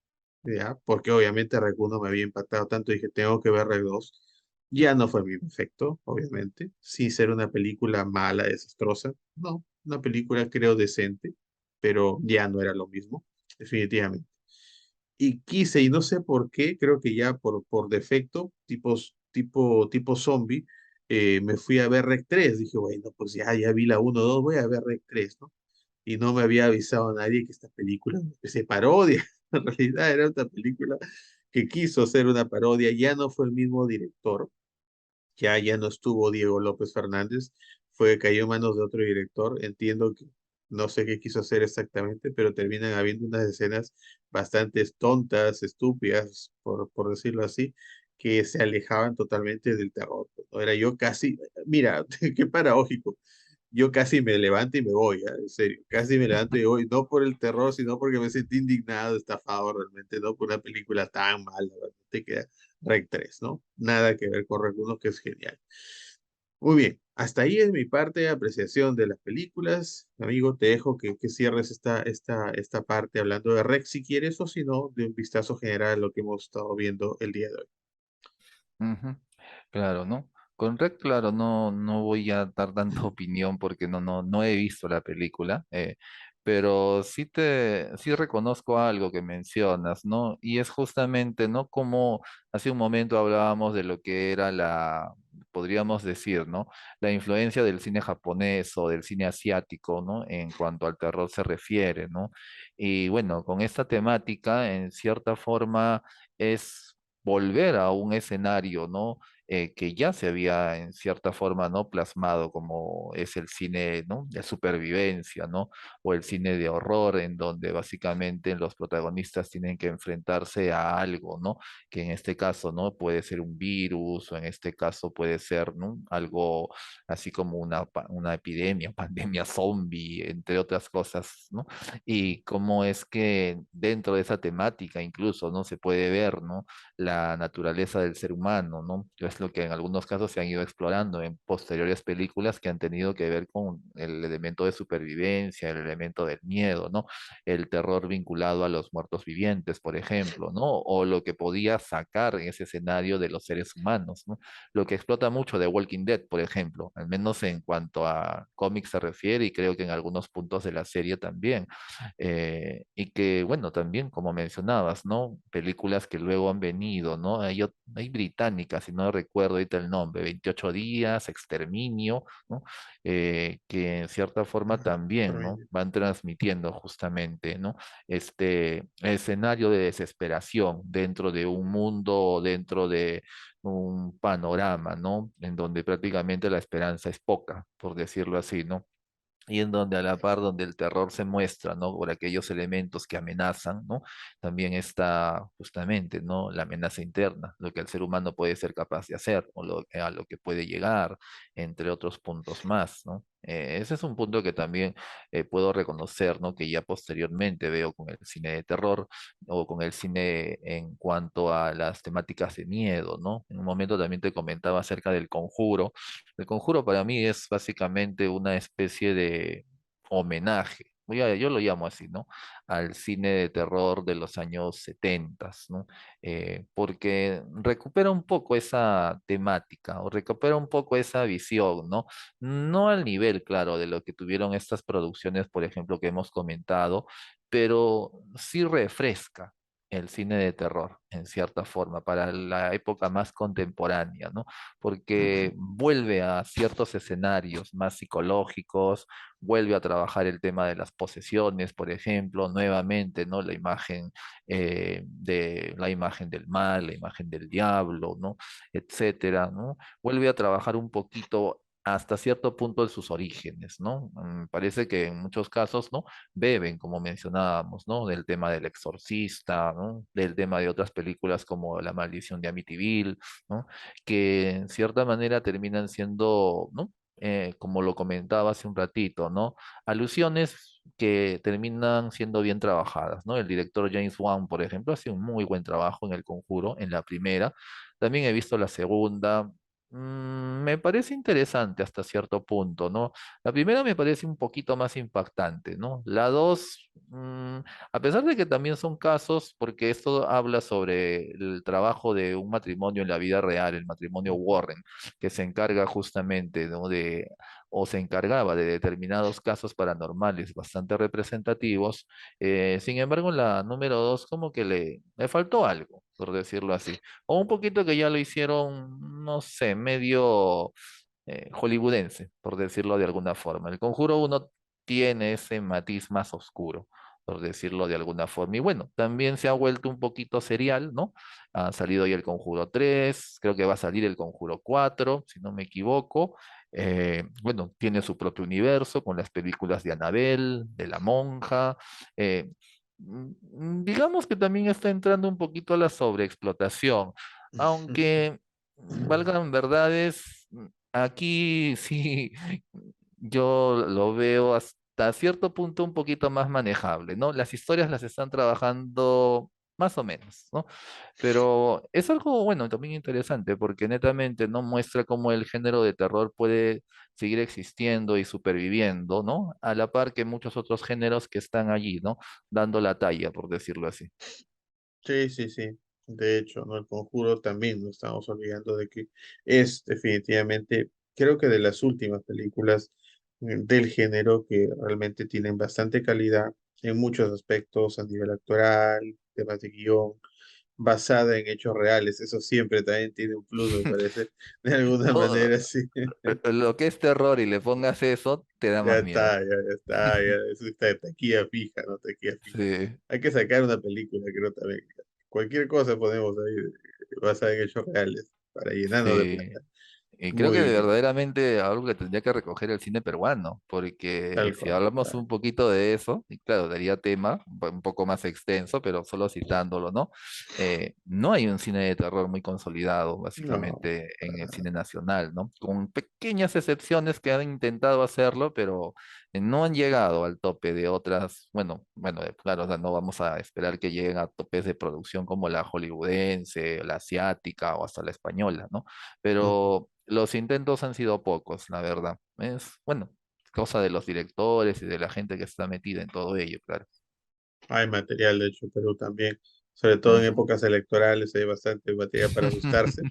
¿ya? Porque obviamente Rec 1 me había impactado tanto, dije, tengo que ver Rec 2. Ya no fue el mismo efecto, obviamente, sin ser una película mala, desastrosa, no, una película creo decente, pero ya no era lo mismo, definitivamente. Y quise, y no sé por qué, creo que ya por defecto, tipo zombie, me fui a ver Rec 3. Dije, bueno, pues ya vi la uno 2 voy a ver Rec 3, ¿no? Y no me había avisado a nadie que esta película se parodia. En realidad era otra película que quiso ser una parodia, ya no fue el mismo director, ya no estuvo Diego López Fernández, cayó en manos de otro director. Entiendo que no sé qué quiso hacer exactamente, pero terminan habiendo unas escenas bastante tontas, estúpidas, por decirlo así, que se alejaban totalmente del terror. ¿No? Era yo casi, mira, qué paradójico. Yo casi me levanto y me voy, ¿ah? En serio, casi me levanto y me voy, no por el terror, sino porque me sentí indignado, estafado realmente, no por una película tan mala, realmente que Rec 3, ¿no? Nada que ver con Rec 1, que es genial. Muy bien, hasta ahí es mi parte de apreciación de las películas. Amigo, te dejo que cierres esta parte hablando de Rec si quieres o si no, de un vistazo general a lo que hemos estado viendo el día de hoy. Ujú. Claro, ¿no? Con Red, claro, no voy a dar tanta opinión porque no he visto la película, pero sí reconozco algo que mencionas, ¿no? Y es justamente, ¿no? Como hace un momento hablábamos de lo que era podríamos decir, ¿no? La influencia del cine japonés o del cine asiático, ¿no? En cuanto al terror se refiere, ¿no? Y bueno, con esta temática, en cierta forma, es volver a un escenario, ¿no? Que ya se había en cierta forma, ¿no? Plasmado como es el cine, ¿no? De supervivencia, ¿no? O el cine de horror, en donde básicamente los protagonistas tienen que enfrentarse a algo, ¿no? Que en este caso, ¿no? Puede ser un virus, o en este caso puede ser, ¿no? Algo así como una epidemia, pandemia zombie, entre otras cosas, ¿no? Y cómo es que dentro de esa temática incluso, ¿no? Se puede ver, ¿no? La naturaleza del ser humano, ¿no? Es lo que en algunos casos se han ido explorando en posteriores películas que han tenido que ver con el elemento de supervivencia, el elemento del miedo, ¿no? El terror vinculado a los muertos vivientes, por ejemplo, ¿no? O lo que podía sacar en ese escenario de los seres humanos, ¿no? Lo que explota mucho de Walking Dead, por ejemplo, al menos en cuanto a cómics se refiere y creo que en algunos puntos de la serie también. Y que, bueno, también, como mencionabas, ¿no? Películas que luego han venido, ¿no? Hay británicas, si no recuerdo ahorita el nombre, 28 días, Exterminio, ¿no? Que en cierta forma Ajá, también, ¿no? Terminator. Van transmitiendo justamente, ¿no? Este escenario de desesperación dentro de un mundo, dentro de un panorama, ¿no? En donde prácticamente la esperanza es poca, por decirlo así, ¿no? Y en donde a la par donde el terror se muestra, ¿no? Por aquellos elementos que amenazan, ¿no? También está justamente, ¿no? La amenaza interna, lo que el ser humano puede ser capaz de hacer o a lo que puede llegar, entre otros puntos más, ¿no? Ese es un punto que también puedo reconocer, ¿no? Que ya posteriormente veo con el cine de terror o con el cine en cuanto a las temáticas de miedo, ¿no? En un momento también te comentaba acerca del Conjuro. El Conjuro para mí es básicamente una especie de homenaje, yo lo llamo así, ¿no? Al cine de terror de los años 70, ¿no? Porque recupera un poco esa temática o recupera un poco esa visión, ¿no? No al nivel, claro, de lo que tuvieron estas producciones, por ejemplo, que hemos comentado, pero sí refresca el cine de terror, en cierta forma, para la época más contemporánea, ¿no? Porque vuelve a ciertos escenarios más psicológicos, vuelve a trabajar el tema de las posesiones, por ejemplo, nuevamente, ¿no? La imagen del mal, la imagen del diablo, ¿no? Etcétera, ¿no? Vuelve a trabajar un poquito hasta cierto punto de sus orígenes, ¿no? Parece que en muchos casos, ¿no? Beben, como mencionábamos, ¿no? Del tema del Exorcista, ¿no? Del tema de otras películas como La Maldición de Amityville, ¿no? Que en cierta manera terminan siendo, ¿no? Como lo comentaba hace un ratito, ¿no? Alusiones que terminan siendo bien trabajadas, ¿no? El director James Wan, por ejemplo, hace un muy buen trabajo en El Conjuro, en la primera. También he visto la segunda. Me parece interesante hasta cierto punto, ¿no? La primera me parece un poquito más impactante, ¿no? La dos, a pesar de que también son casos, porque esto habla sobre el trabajo de un matrimonio en la vida real, el matrimonio Warren, que se encarga justamente, ¿no? O se encargaba de determinados casos paranormales bastante representativos. Sin embargo, en la número dos como que le faltó algo, por decirlo así. O un poquito que ya lo hicieron, no sé, medio hollywoodense, por decirlo de alguna forma. El Conjuro uno tiene ese matiz más oscuro, por decirlo de alguna forma. Y bueno, también se ha vuelto un poquito serial, ¿no? Ha salido ya el Conjuro 3, creo que va a salir el Conjuro 4, si no me equivoco. Bueno, tiene su propio universo con las películas de Annabelle, de la monja. eh, digamos que también está entrando un poquito a la sobreexplotación, aunque valgan verdades, aquí sí yo lo veo hasta cierto punto un poquito más manejable, ¿no? Las historias las están trabajando más o menos, ¿no? Pero es algo, bueno, también interesante porque netamente no muestra cómo el género de terror puede seguir existiendo y superviviendo, ¿no? A la par que muchos otros géneros que están allí, ¿no? Dando la talla, por decirlo así. Sí, sí, sí. De hecho, ¿no? El Conjuro también no estamos olvidando de que es definitivamente, creo que de las últimas películas del género que realmente tienen bastante calidad en muchos aspectos a nivel actoral, temas de guión, basada en hechos reales. Eso siempre también tiene un plus, me parece, de alguna Todo manera, sí. lo que es terror y le pongas eso, te da Ya más miedo. está, ya está, ya, eso está taquilla fija, ¿no? Taquilla fija. Sí, Hay que sacar una película, creo también. Cualquier cosa ponemos ahí basada en hechos reales para llenarnos de sí. plata. Y creo que Muy bien, verdaderamente algo que tendría que recoger el cine peruano, porque tal si cual. hablamos Tal. un poquito de eso, y claro, daría tema un poco más extenso, pero solo citándolo, ¿no? No hay un cine de terror muy consolidado, No, básicamente, en para el nada. cine nacional, ¿no? Con pequeñas excepciones que han intentado hacerlo, pero no han llegado al tope de otras, bueno, claro, o sea, no vamos a esperar que lleguen a topes de producción como la hollywoodense, la asiática o hasta la española, ¿no? Ujú. Pero los intentos han sido pocos, la verdad. Es, bueno, cosa de los directores y de la gente que está metida en todo ello, claro. Hay material, de hecho, en Perú también. Sobre todo en Ujú. épocas electorales hay bastante material para asustarse.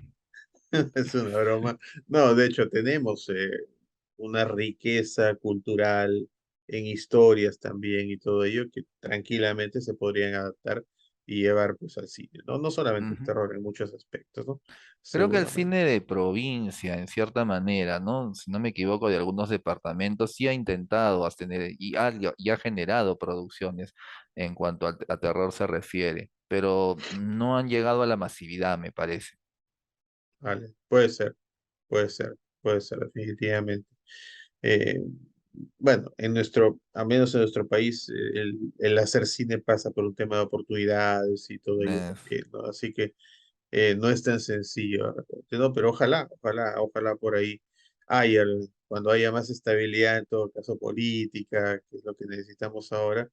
Es una broma. No, de hecho, tenemos una riqueza cultural en historias también y todo ello que tranquilamente se podrían adaptar y llevar pues al cine, ¿no? No solamente el Ujú. terror en muchos aspectos, ¿no? Creo que el Seguramente. cine de provincia, en cierta manera, ¿no? Si no me equivoco, de algunos departamentos, sí ha intentado tener y ha generado producciones en cuanto a terror se refiere, pero no han llegado a la masividad, me parece. Vale, puede ser, puede ser, puede ser, definitivamente. Eh, bueno, al menos en nuestro país, el hacer cine pasa por un tema de oportunidades y todo ello Es- también, ¿no? Así que no es tan sencillo de repente, ¿no? Pero ojalá, ojalá, ojalá por ahí cuando haya más estabilidad, en todo caso política, que es lo que necesitamos ahora,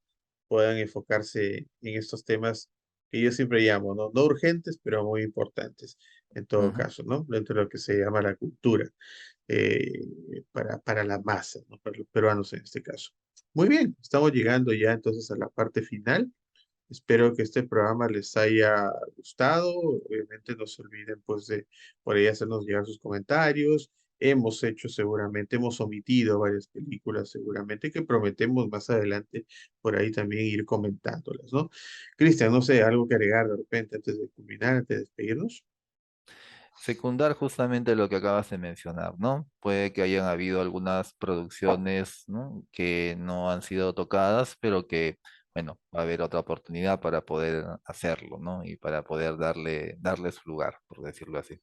puedan enfocarse en estos temas que yo siempre llamo, ¿no? No urgentes, pero muy importantes, en todo Ujú. caso, ¿no? Dentro de lo que se llama la cultura, para la masa, ¿no? Para los peruanos en este caso. Muy bien, estamos llegando ya entonces a la parte final. Espero que este programa les haya gustado. Obviamente no se olviden pues de por ahí hacernos llegar sus comentarios. Hemos hecho seguramente, hemos omitido varias películas seguramente que prometemos más adelante por ahí también ir comentándolas, ¿no? Cristian, no sé, algo que agregar de repente antes de culminar, antes de despedirnos. Secundar justamente lo que acabas de mencionar, ¿no? Puede que hayan habido algunas producciones, ¿no?, que no han sido tocadas, pero que, bueno, va a haber otra oportunidad para poder hacerlo, ¿no? Y para poder darle su lugar, por decirlo así.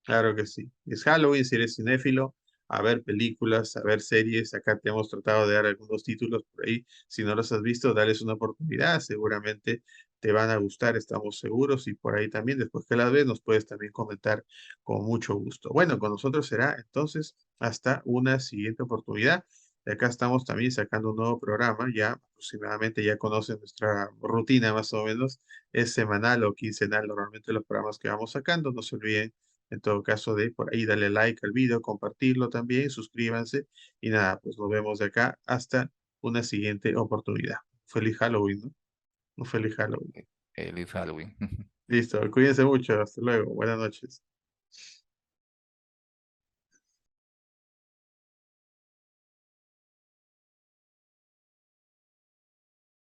Claro que sí. Es Halloween, si eres cinéfilo, a ver películas, a ver series. Acá te hemos tratado de dar algunos títulos por ahí. Si no los has visto, dales una oportunidad. Seguramente te van a gustar, estamos seguros. Y por ahí también, después que las ves, nos puedes también comentar con mucho gusto. Bueno, con nosotros será entonces hasta una siguiente oportunidad. De acá estamos también sacando un nuevo programa. Ya aproximadamente ya conocen nuestra rutina más o menos. Es semanal o quincenal normalmente los programas que vamos sacando. No se olviden en todo caso, de por ahí darle like al video, compartirlo también, suscríbanse y nada, pues nos vemos de acá hasta una siguiente oportunidad. Feliz Halloween, ¿no? Un feliz Halloween. Feliz Halloween. Listo, cuídense mucho, hasta luego, buenas noches.